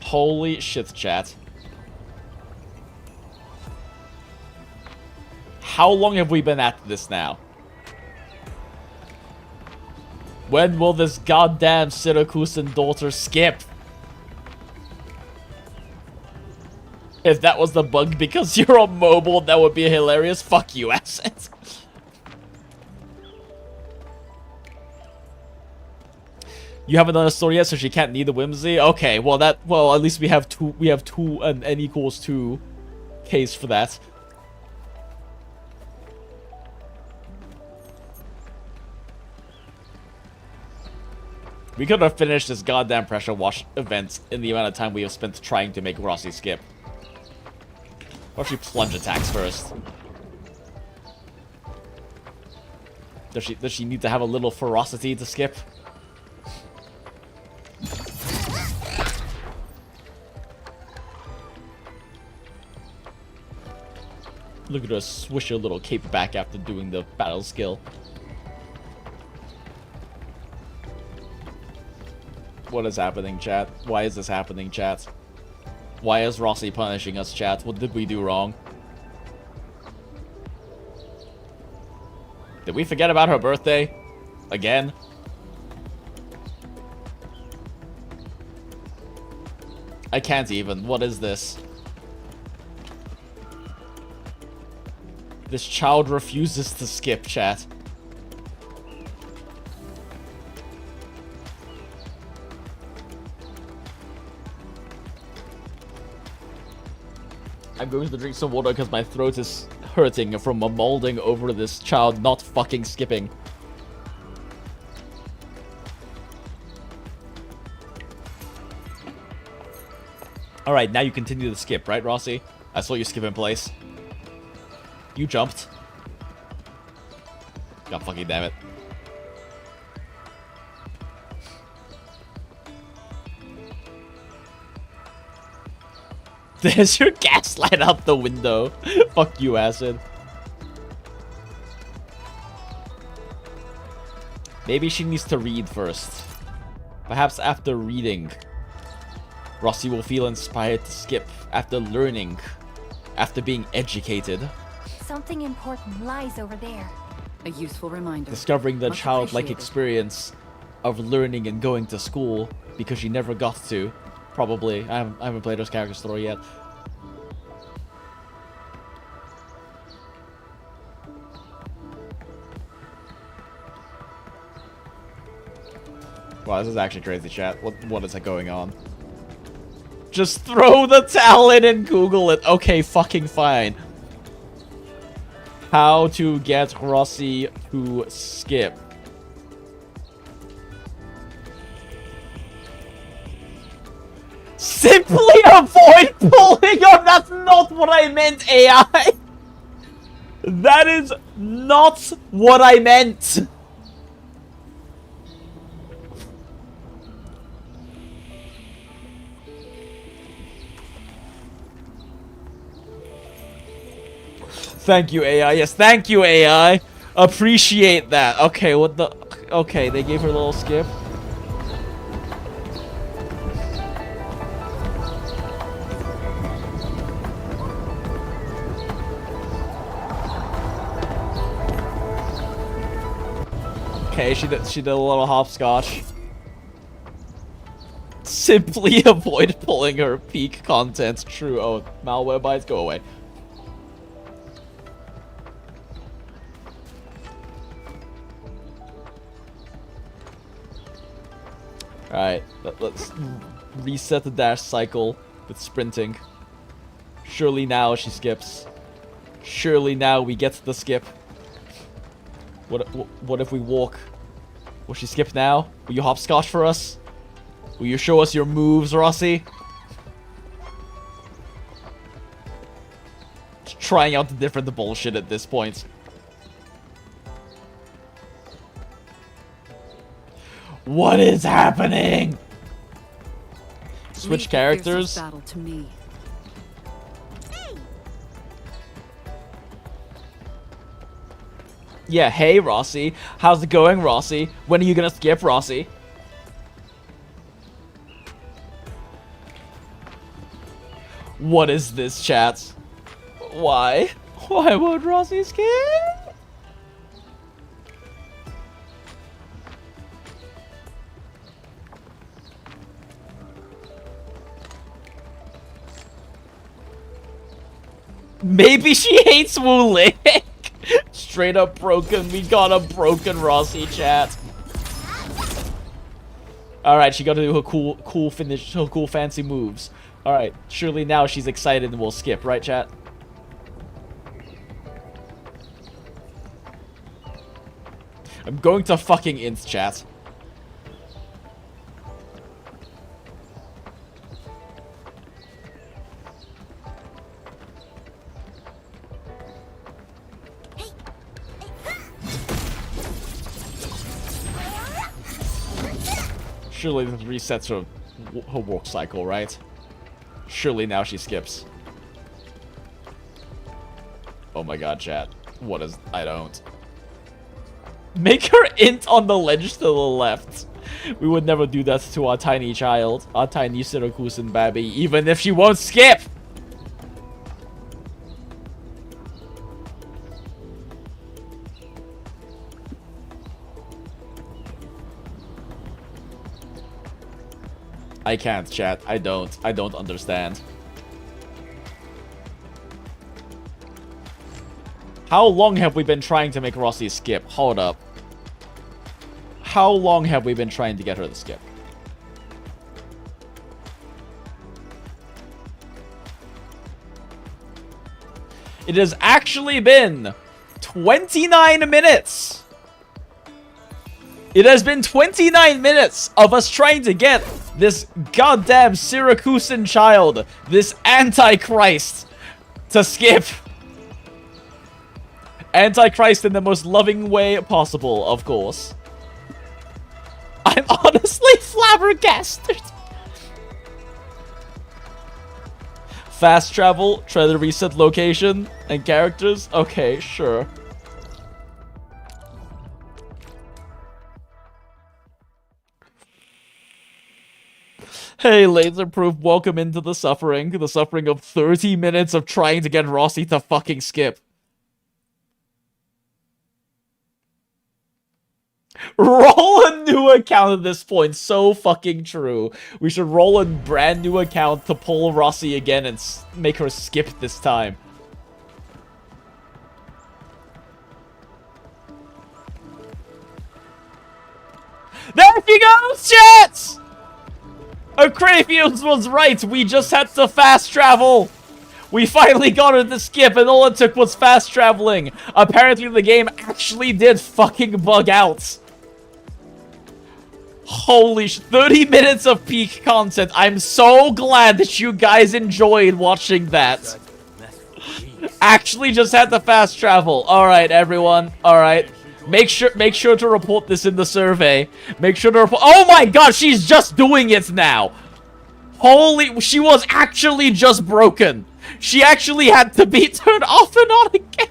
Holy shit, chat. How long have we been at this now? When will this goddamn Syracuse daughter skip? If that was the bug because you're on mobile, that would be hilarious. Fuck you, Asset. You haven't done a story yet, so she can't need the whimsy? Okay, well at least we have two and n equals 2 case for that. We could have finished this goddamn pressure wash event in the amount of time we have spent trying to make Rossi skip. Or she plunge attacks first. Does she need to have a little ferocity to skip? Look at her swish her little cape back after doing the battle skill. What is happening, chat? Why is this happening, chat? Why is Rossi punishing us, chat? What did we do wrong? Did we forget about her birthday? Again? I can't even. What is this? This child refuses to skip, chat. I'm going to drink some water because my throat is hurting from molding over this child not fucking skipping. Alright, now you continue to skip, right, Rossi? I saw you skip in place. You jumped. God fucking damn it. There's your gaslight out the window. Fuck you, Acid. Maybe she needs to read first. Perhaps after reading, Rossi will feel inspired to skip. After learning. After being educated. Something important lies over there. A useful reminder. Discovering the Much childlike appreciated. experience of learning and going to school because she never got to. Probably. I haven't played those characters story yet. Wow, this is actually crazy, chat. What is going on? Just throw the towel in and Google it. Okay, fucking fine. How to get Rossi to skip. Simply avoid pulling up. That's not what I meant, AI. That is not what I meant. Thank you, AI. Yes, thank you, AI. Appreciate that. Okay, what the... Okay, they gave her a little skip. Okay, she did a little hopscotch. Simply avoid pulling her peak content. True. Oh, malware bites, go away. Alright, let's reset the dash cycle with sprinting. Surely now she skips. Surely now we get the skip. What if we walk? Will she skip now? Will you hopscotch for us? Will you show us your moves, Rossi? Just trying out the different bullshit at this point. What is happening? Switch characters. Battle to me. Yeah, hey Rossi. How's it going, Rossi? When are you gonna skip, Rossi? What is this, chat? Why? Why would Rossi skip? Maybe she hates Wu Ling. Straight up broken. We got a broken Rossi, chat. Alright, she got to do her cool finish, her cool fancy moves. Alright, surely now she's excited and we'll skip, right, chat? I'm going to fucking int, chat. Surely this resets her walk cycle, right? Surely now she skips. Oh my god, chat. What is... I don't. Make her int on the ledge to the left. We would never do that to our tiny child. Our tiny Sirakusen baby. Even if she won't skip! I can't, chat. I don't understand. How long have we been trying to make Rossi skip? Hold up. How long have we been trying to get her to skip? It has actually been 29 minutes. It has been 29 minutes of us trying to get this goddamn Sirakusen child, this Antichrist, to skip. Antichrist in the most loving way possible, of course. I'm honestly flabbergasted. Fast travel, try to reset location and characters. Okay, sure. Hey, Laserproof, welcome into the suffering of 30 minutes of trying to get Rossi to fucking skip. Roll a new account at this point. So fucking true. We should roll a brand new account to pull Rossi again and make her skip this time. There she goes, chat! Acrafius was right. We just had to fast travel. We finally got her to skip, and all it took was fast traveling. Apparently, the game actually did fucking bug out. Holy 30 minutes of peak content. I'm so glad that you guys enjoyed watching that. Actually just had to fast travel. Alright, everyone. Alright. Make sure to report this in the survey. Make sure to report. Oh my god, she's just doing it now. Holy, she was actually just broken. She actually had to be turned off and on again.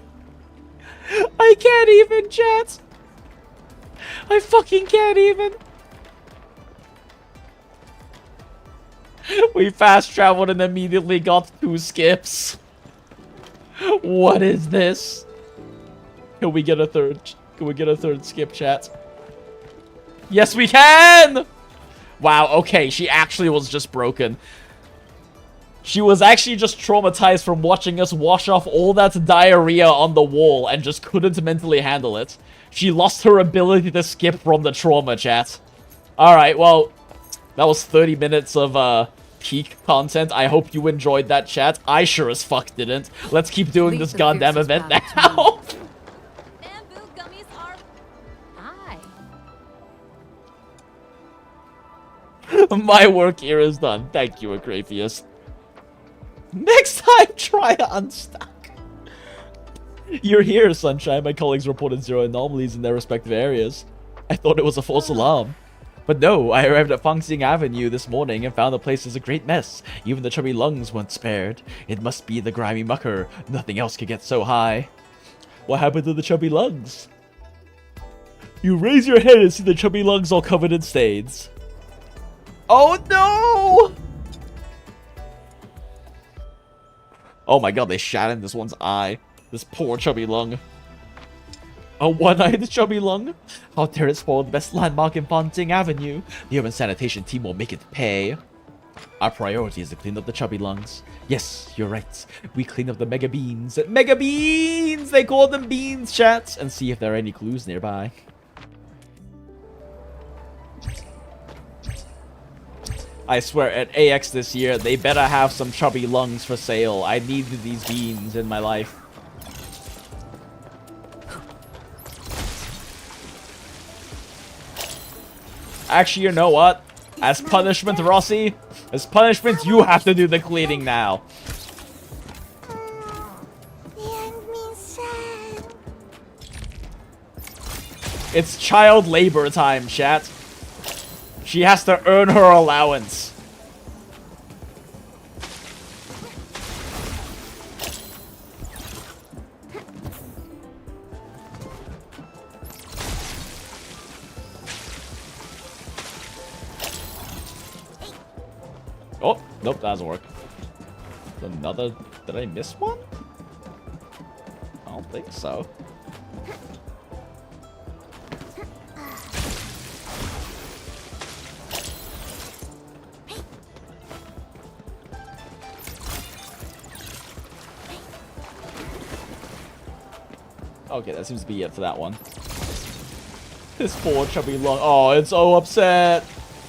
I can't even, chat. I fucking can't even. We fast traveled and immediately got 2 skips. What is this? Can we get a third? Can we get a third skip, chat? Yes, we can! Wow, okay, she actually was just broken. She was actually just traumatized from watching us wash off all that diarrhea on the wall and just couldn't mentally handle it. She lost her ability to skip from the trauma, chat. Alright, well, that was 30 minutes of, peak content. I hope you enjoyed that, chat. I sure as fuck didn't. Let's keep doing this goddamn event now. Bamboo gummies are... Hi. My work here is done. Thank you, Acrafius. Next time, try to unstuck. You're here, Sunshine. My colleagues reported 0 anomalies in their respective areas. I thought it was a false alarm. But no, I arrived at Fangyi Avenue this morning and found the place is a great mess. Even the chubby lungs weren't spared. It must be the grimy mucker. Nothing else could get so high. What happened to the chubby lungs? You raise your head and see the chubby lungs all covered in stains. Oh no! Oh my god, they shat in this one's eye. This poor chubby lung. A one-eyed chubby lung? How dare it spoil the best landmark in Fangyi Avenue? The urban sanitation team will make it pay. Our priority is to clean up the chubby lungs. Yes, you're right. We clean up the mega beans. Mega beans! They call them beans, chat. And see if there are any clues nearby. I swear, at AX this year, they better have some chubby lungs for sale. I needed these beans in my life. Actually, you know what? As punishment, Rossi, as punishment, you have to do the cleaning now. It's child labor time, chat. She has to earn her allowance. Oh, nope, that doesn't work. Another... Did I miss one? I don't think so. Okay, that seems to be it for that one. This poor chubby lung. Oh, it's so upset.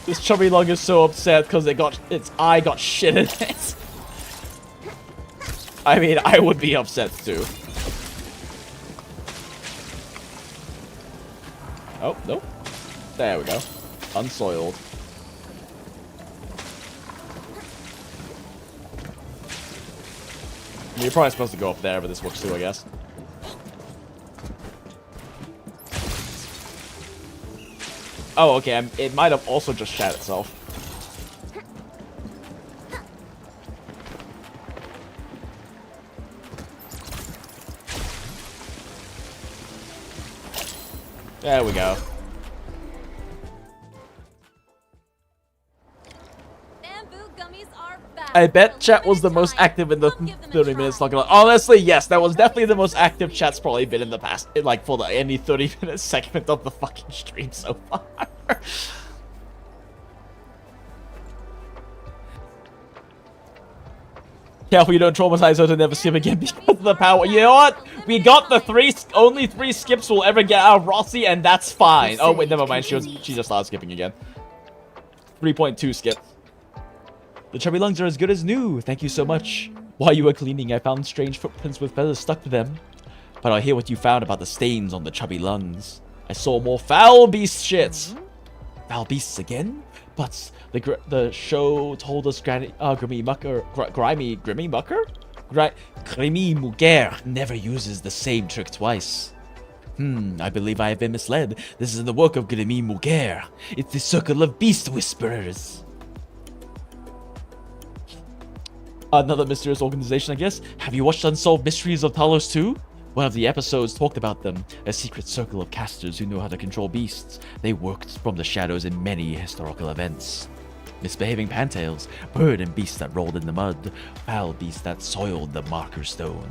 This chubby lung is so upset because its eye got shit in it. I mean, I would be upset too. Oh, nope. There we go. Unsoiled. I mean, you're probably supposed to go up there, but this works too, I guess. Oh, okay. It might have also just shat itself. There we go. I bet chat was the most active in the 30 minutes. Not gonna, honestly, yes, that was definitely the most active chat's probably been in the past, like for any 30-minute segment of the fucking stream so far. Careful you don't traumatize her to never skip again because of the power. You know what? We got the only 3 skips we'll ever get out of Rossi, and that's fine. Oh wait, never mind. She just started skipping again. 3.2 skips. The chubby lungs are as good as new. Thank you so much. While you were cleaning, I found strange footprints with feathers stuck to them. But I hear what you found about the stains on the chubby lungs. I saw more foul beast shit. Foul beasts again? But the show told us Grimy Muger never uses the same trick twice. I believe I have been misled. This is the work of Grimy Muger. It's the circle of beast whisperers. Another mysterious organization, I guess. Have you watched Unsolved Mysteries of Talos 2? One of the episodes talked about them, a secret circle of casters who know how to control beasts. They worked from the shadows in many historical events. Misbehaving pantails, bird and beast that rolled in the mud, foul beasts that soiled the marker stone.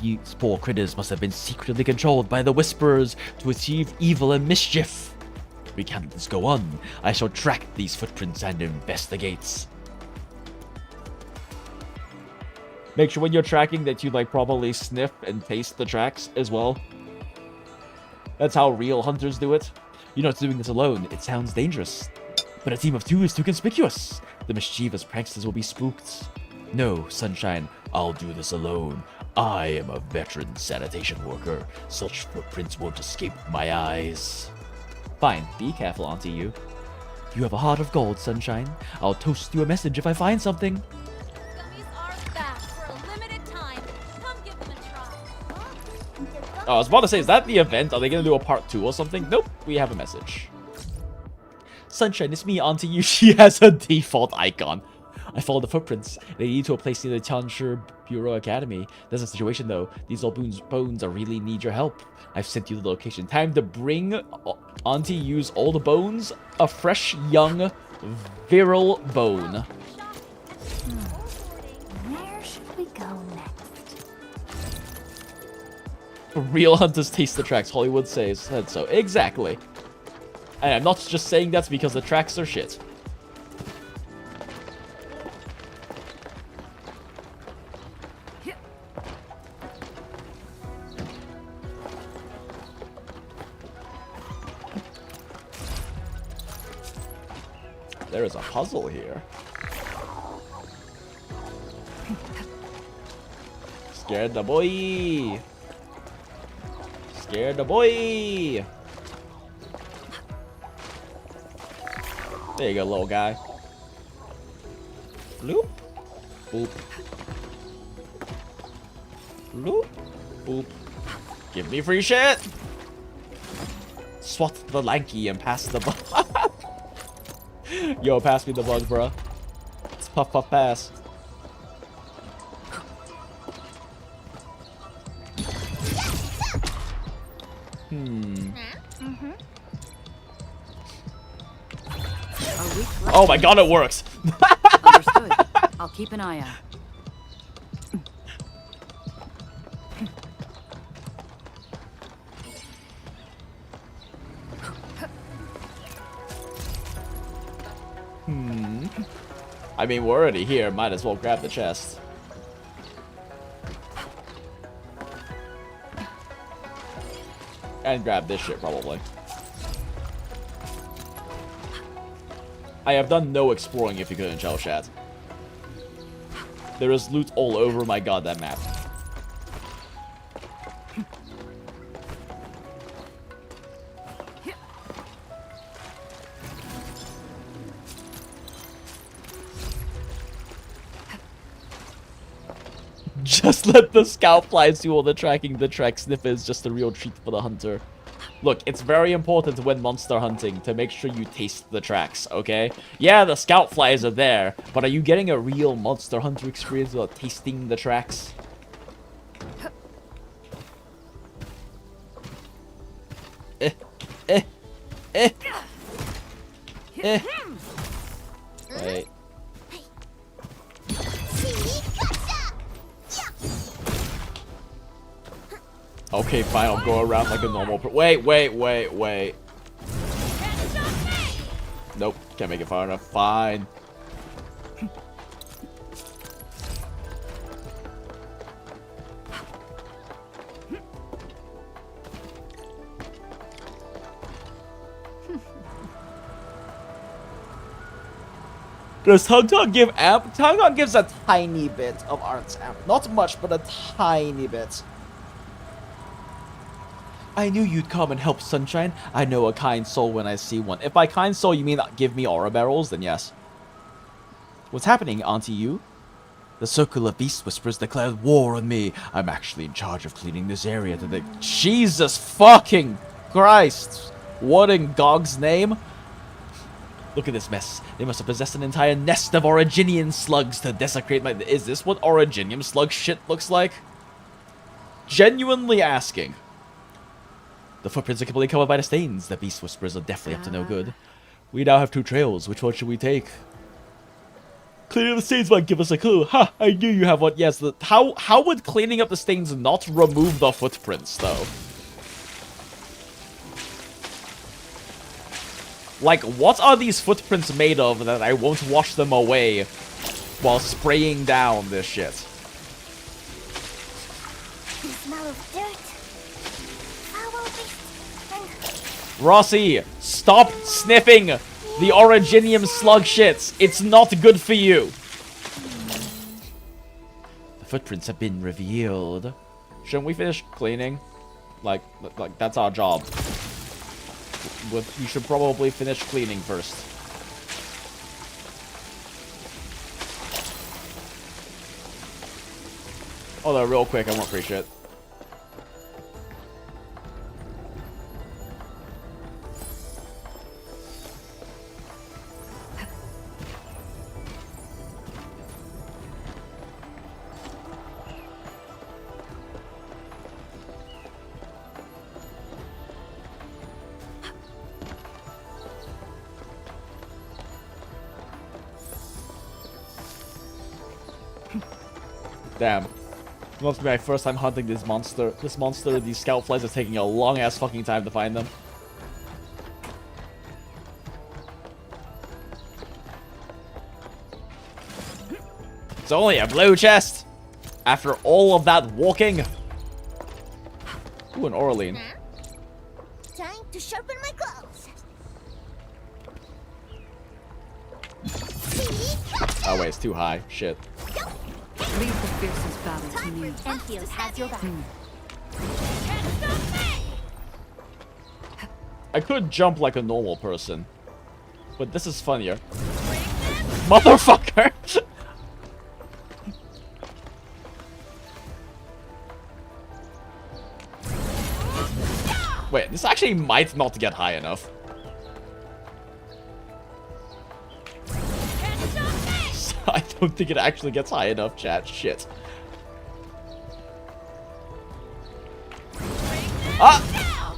These poor critters must have been secretly controlled by the Whisperers to achieve evil and mischief. We can't let this go on. I shall track these footprints and investigate. Make sure when you're tracking that you like probably sniff and taste the tracks as well. That's how real hunters do it. You're not doing this alone. It sounds dangerous. But a team of 2 is too conspicuous. The mischievous pranksters will be spooked. No, Sunshine, I'll do this alone. I am a veteran sanitation worker. Such footprints won't escape my eyes. Fine, be careful, Auntie you. You have a heart of gold, Sunshine. I'll toast you a message if I find something. Oh, I was about to say, is that the event? Are they going to do a part 2 or something? Nope, we have a message. Sunshine, it's me, Auntie Yu. She has a default icon. I followed the footprints. They lead to a place near the Chansher Bureau Academy. There's a situation, though. These old bones really need your help. I've sent you the location. Time to bring Auntie Yu's old bones a fresh, young, virile bone. Where should we go next? Real hunters taste the tracks, Hollywood said so. Exactly. And I'm not just saying that because the tracks are shit. There is a puzzle here. Scared the boy. Scared the boy. There you go, little guy. Bloop. Boop. Bloop. Boop. Give me free shit. Swat the lanky and pass the ball. Yo, pass me the bug, bro. It's puff puff pass. Oh my god, it works! Understood. I'll keep an eye out. I mean, we're already here. Might as well grab the chest. And grab this shit, probably. I have done no exploring, if you couldn't tell, chat. There is loot all over my goddamn map. Just let the scout flies do all the tracking. The track sniffer is just a real treat for the hunter. Look, it's very important when monster hunting to make sure you taste the tracks, okay? Yeah, the scout flies are there, but are you getting a real monster hunter experience without tasting the tracks? Wait. Okay, fine, I'll go around like a normal wait. Nope, can't make it far enough. Fine. Does Tugtug give amp? Tugtug gives a tiny bit of arts amp. Not much, but a tiny bit. I knew you'd come and help, Sunshine. I know a kind soul when I see one. If by kind soul you mean give me aura barrels, then yes. What's happening, Auntie Yu? The circle of beast whispers declared war on me. I'm actually in charge of cleaning this area today. Jesus fucking Christ! What in Gog's name? Look at this mess. They must have possessed an entire nest of Originian slugs to desecrate my... Is this what Originium slug shit looks like? Genuinely asking. The footprints are completely covered by the stains. The beast whisperers are definitely up to no good. We now have 2 trails. Which one should we take? Cleaning the stains might give us a clue. Ha! I knew you have one. Yes. How would cleaning up the stains not remove the footprints, though? Like, what are these footprints made of that I won't wash them away while spraying down this shit? The smell of dirt. Rossi, stop sniffing the Originium slug shits. It's not good for you. The footprints have been revealed. Shouldn't we finish cleaning? Like that's our job. We should probably finish cleaning first. Although, real quick, I won't appreciate it. Damn. It must be my first time hunting this monster. These scout flies are taking a long ass fucking time to find them. It's only a blue chest! After all of that walking! Ooh, an Oraline. Time to sharpen my claws. Oh wait, it's too high. Shit. Leave the fiercest battle to me. Endfield has your back. I could jump like a normal person, but this is funnier. Motherfucker! Wait, this actually might not get high enough. don't think it actually gets high enough, chat. Shit. Ah!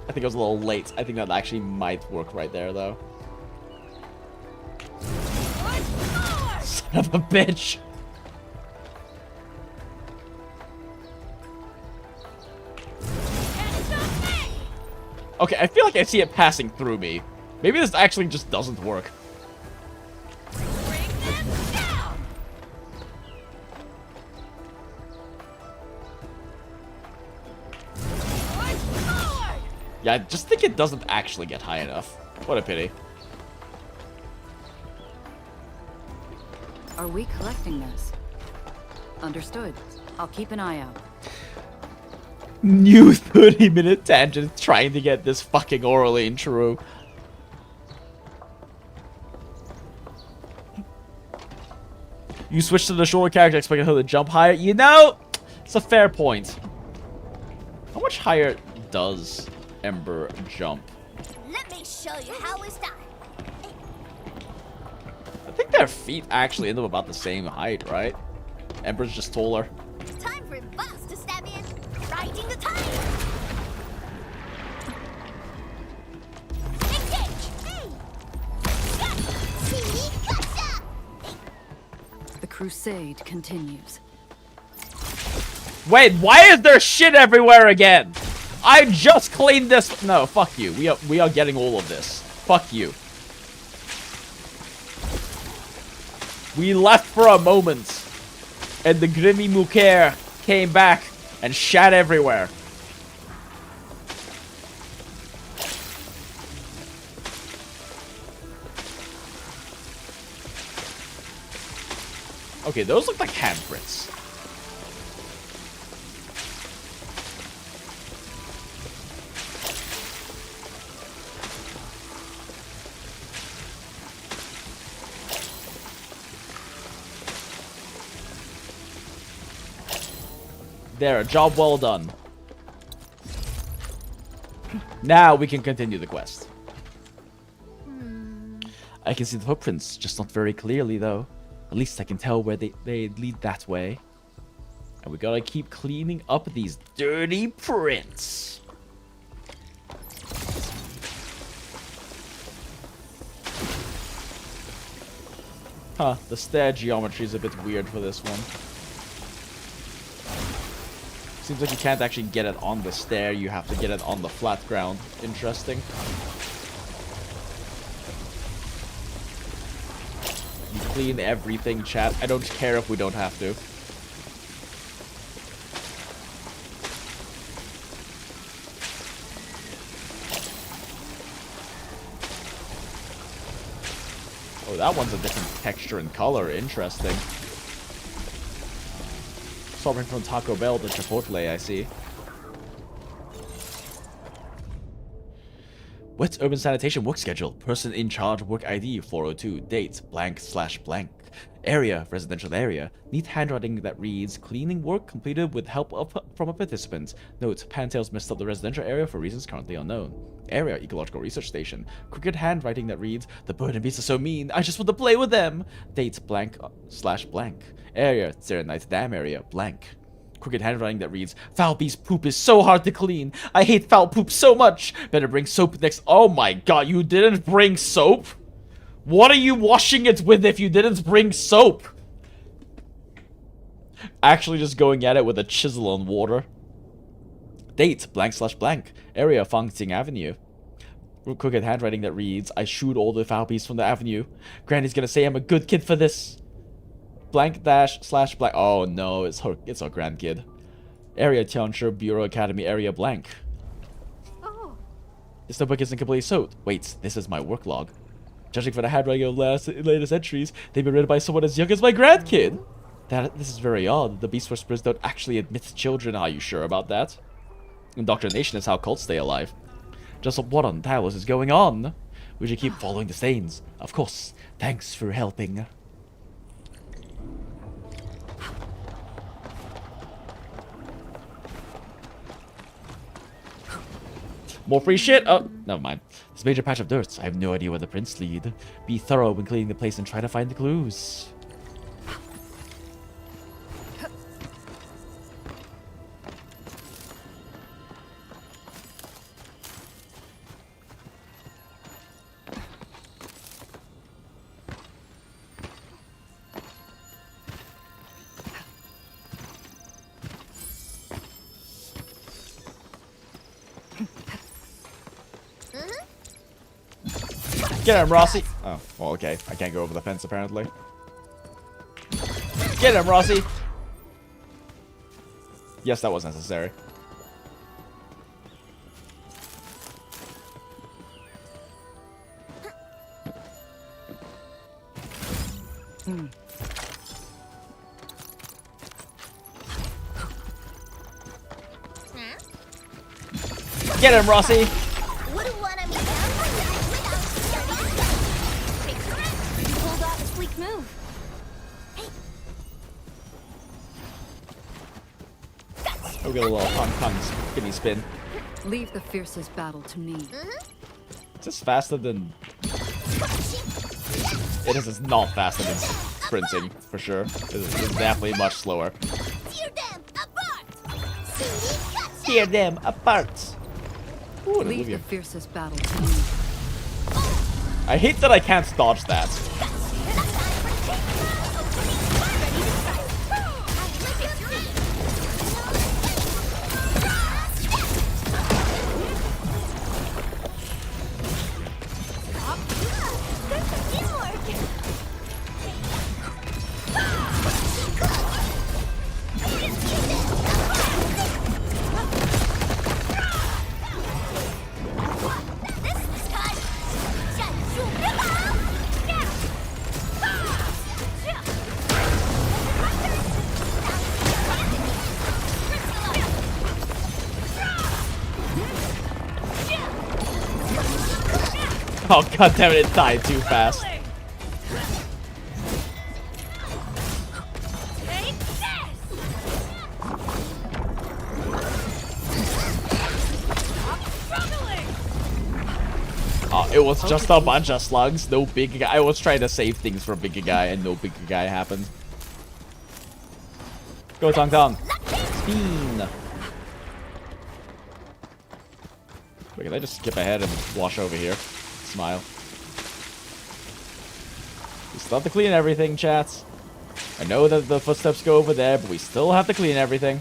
I think I was a little late. I think that actually might work right there, though. Son of a bitch. Okay, I feel like I see it passing through me. Maybe this actually just doesn't work. Yeah, I just think it doesn't actually get high enough. What a pity. Are we collecting this? Understood. I'll keep an eye out. New 30-minute tangent trying to get this fucking Aurelian true. You switch to the shorter character, expecting her to jump higher. You know, it's a fair point. How much higher does Ember jump? Let me show you how it's done. I think their feet actually end up about the same height, right? Ember's just taller. Time for boss to step in. Riding the tide. Engage. Hey. See, gotcha. The crusade continues. Wait, why is there shit everywhere again? I just cleaned this. No, fuck you. We are getting all of this. Fuck you. We left for a moment, and the Griiiiiiiind came back and shat everywhere. Okay, those look like handprints. There, a job well done. Now we can continue the quest. I can see the footprints, just not very clearly though. At least I can tell where they lead that way. And we gotta keep cleaning up these dirty prints. Huh, the stair geometry is a bit weird for this one. Seems like you can't actually get it on the stair, you have to get it on the flat ground. Interesting. You clean everything, chat. I don't care if we don't have to. Oh, that one's a different texture and color. Interesting. Swapping from Taco Bell to Chipotle, I see. Wet urban sanitation work schedule. Person in charge work ID 402. Date blank/blank. Area residential area. Neat handwriting that reads cleaning work completed with help from a participant. Note Pantails messed up the residential area for reasons currently unknown. Area ecological research station. Crooked handwriting that reads the bird and beast are so mean. I just want to play with them. Date blank/blank. Area Serenite Dam area blank. Crooked handwriting that reads foul beast poop is so hard to clean. I hate foul poop so much. Better bring soap next. Oh my god, you didn't bring soap? What are you washing it with if you didn't bring soap? Actually just going at it with a chisel on water. Date blank/blank. Area Fangyi Avenue. Crooked handwriting that reads I shoot all the foul beasts from the avenue. Granny's gonna say I'm a good kid for this. Blank-/blank. Oh no, it's our grandkid. Area Townshire Bureau Academy area blank. Oh. This notebook isn't completely soaked. Wait, this is my work log. Judging from the handwriting of latest entries, they've been written by someone as young as my grandkid. This is very odd. The Beast Whisperers don't actually admit children. Are you sure about that? Indoctrination is how cults stay alive. Just what on Talos is going on? We should keep following the stains. Of course. Thanks for helping. More free shit? Oh, never mind. This major patch of dirt. I have no idea where the prints lead. Be thorough when cleaning the place and try to find the clues. Get him, Rossi! Oh, well, okay. I can't go over the fence, apparently. Get him, Rossi! Yes, that was necessary. Get him, Rossi! You pulled off a sleek move. We'll get a little Hong skinny spin. Leave the fiercest battle to me. Is this faster than... It is not faster than sprinting, for sure. It's definitely much slower. Tear them apart! Ooh, Leave the fiercest battle to me. I hate that I can't dodge that. Oh goddammit, it died too fast. Oh, it was just a bunch of slugs, no big guy. I was trying to save things for bigger guy and no bigger guy happened. Go Tong Tong. Spin. Wait, can I just skip ahead and wash over here? Smile. We still have to clean everything, chats. I know that the footsteps go over there, but we still have to clean everything.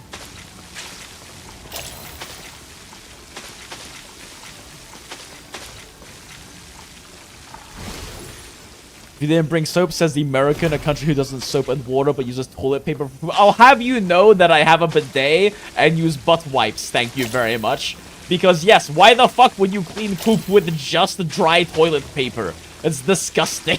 If you didn't bring soap, says the American, a country who doesn't soap and water but uses toilet paper for poop. I'll have you know that I have a bidet and use butt wipes, thank you very much. Because yes, why the fuck would you clean poop with just dry toilet paper? It's disgusting.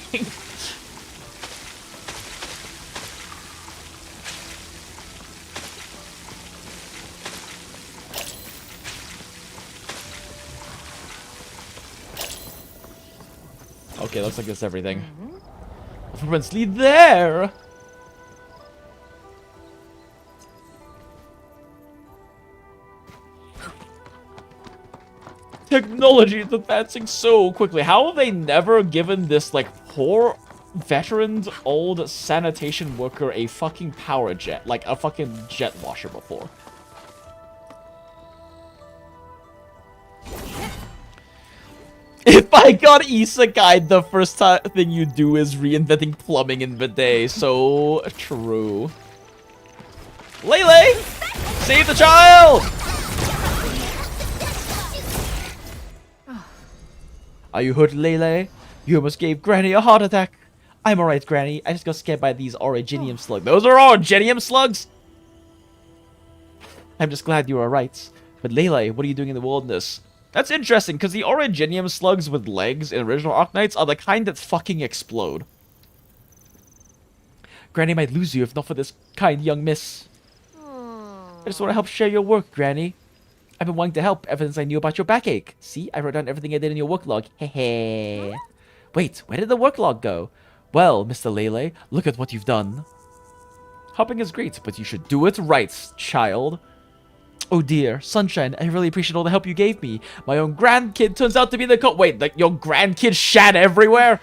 Okay, looks like that's everything. Immensely there. Technology is advancing so quickly. How have they never given this, like, poor veteran old sanitation worker a fucking power jet, like a fucking jet washer before? If I got isekai, the first thing you do is reinventing plumbing in bidet. So true. Lele! Save the child! Are you hurt, Lele? You almost gave Granny a heart attack. I'm alright, Granny. I just got scared by these originium slugs. Those are originium slugs? I'm just glad you were alright. But Lele, what are you doing in the wilderness? That's interesting, because the originium slugs with legs in original Arknights are the kind that fucking explode. Granny might lose you if not for this kind young miss. I just want to help share your work, Granny. I've been wanting to help ever since I knew about your backache. See, I wrote down everything I did in your work log. Hehe. Wait, where did the work log go? Well, Mr. Lele, look at what you've done. Helping is great, but you should do it right, child. Oh dear, Sunshine, I really appreciate all the help you gave me. My own grandkid turns out to be the Wait, like your grandkid shat everywhere?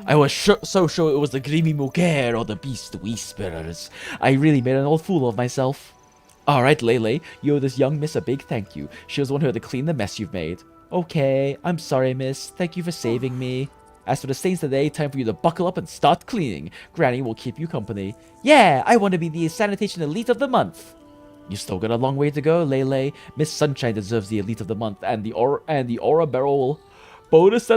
I was so sure it was the Griiiiiiiind Mujer or the Beast Whisperers. I really made an old fool of myself. Alright, Lele, you owe this young miss a big thank you. She was the one who had to clean the mess you've made. Okay, I'm sorry, miss. Thank you for saving me. As for the stains today, time for you to buckle up and start cleaning. Granny will keep you company. Yeah, I want to be the sanitation elite of the month. You still got a long way to go, Lele. Miss Sunshine deserves the elite of the month and the aura barrel bonus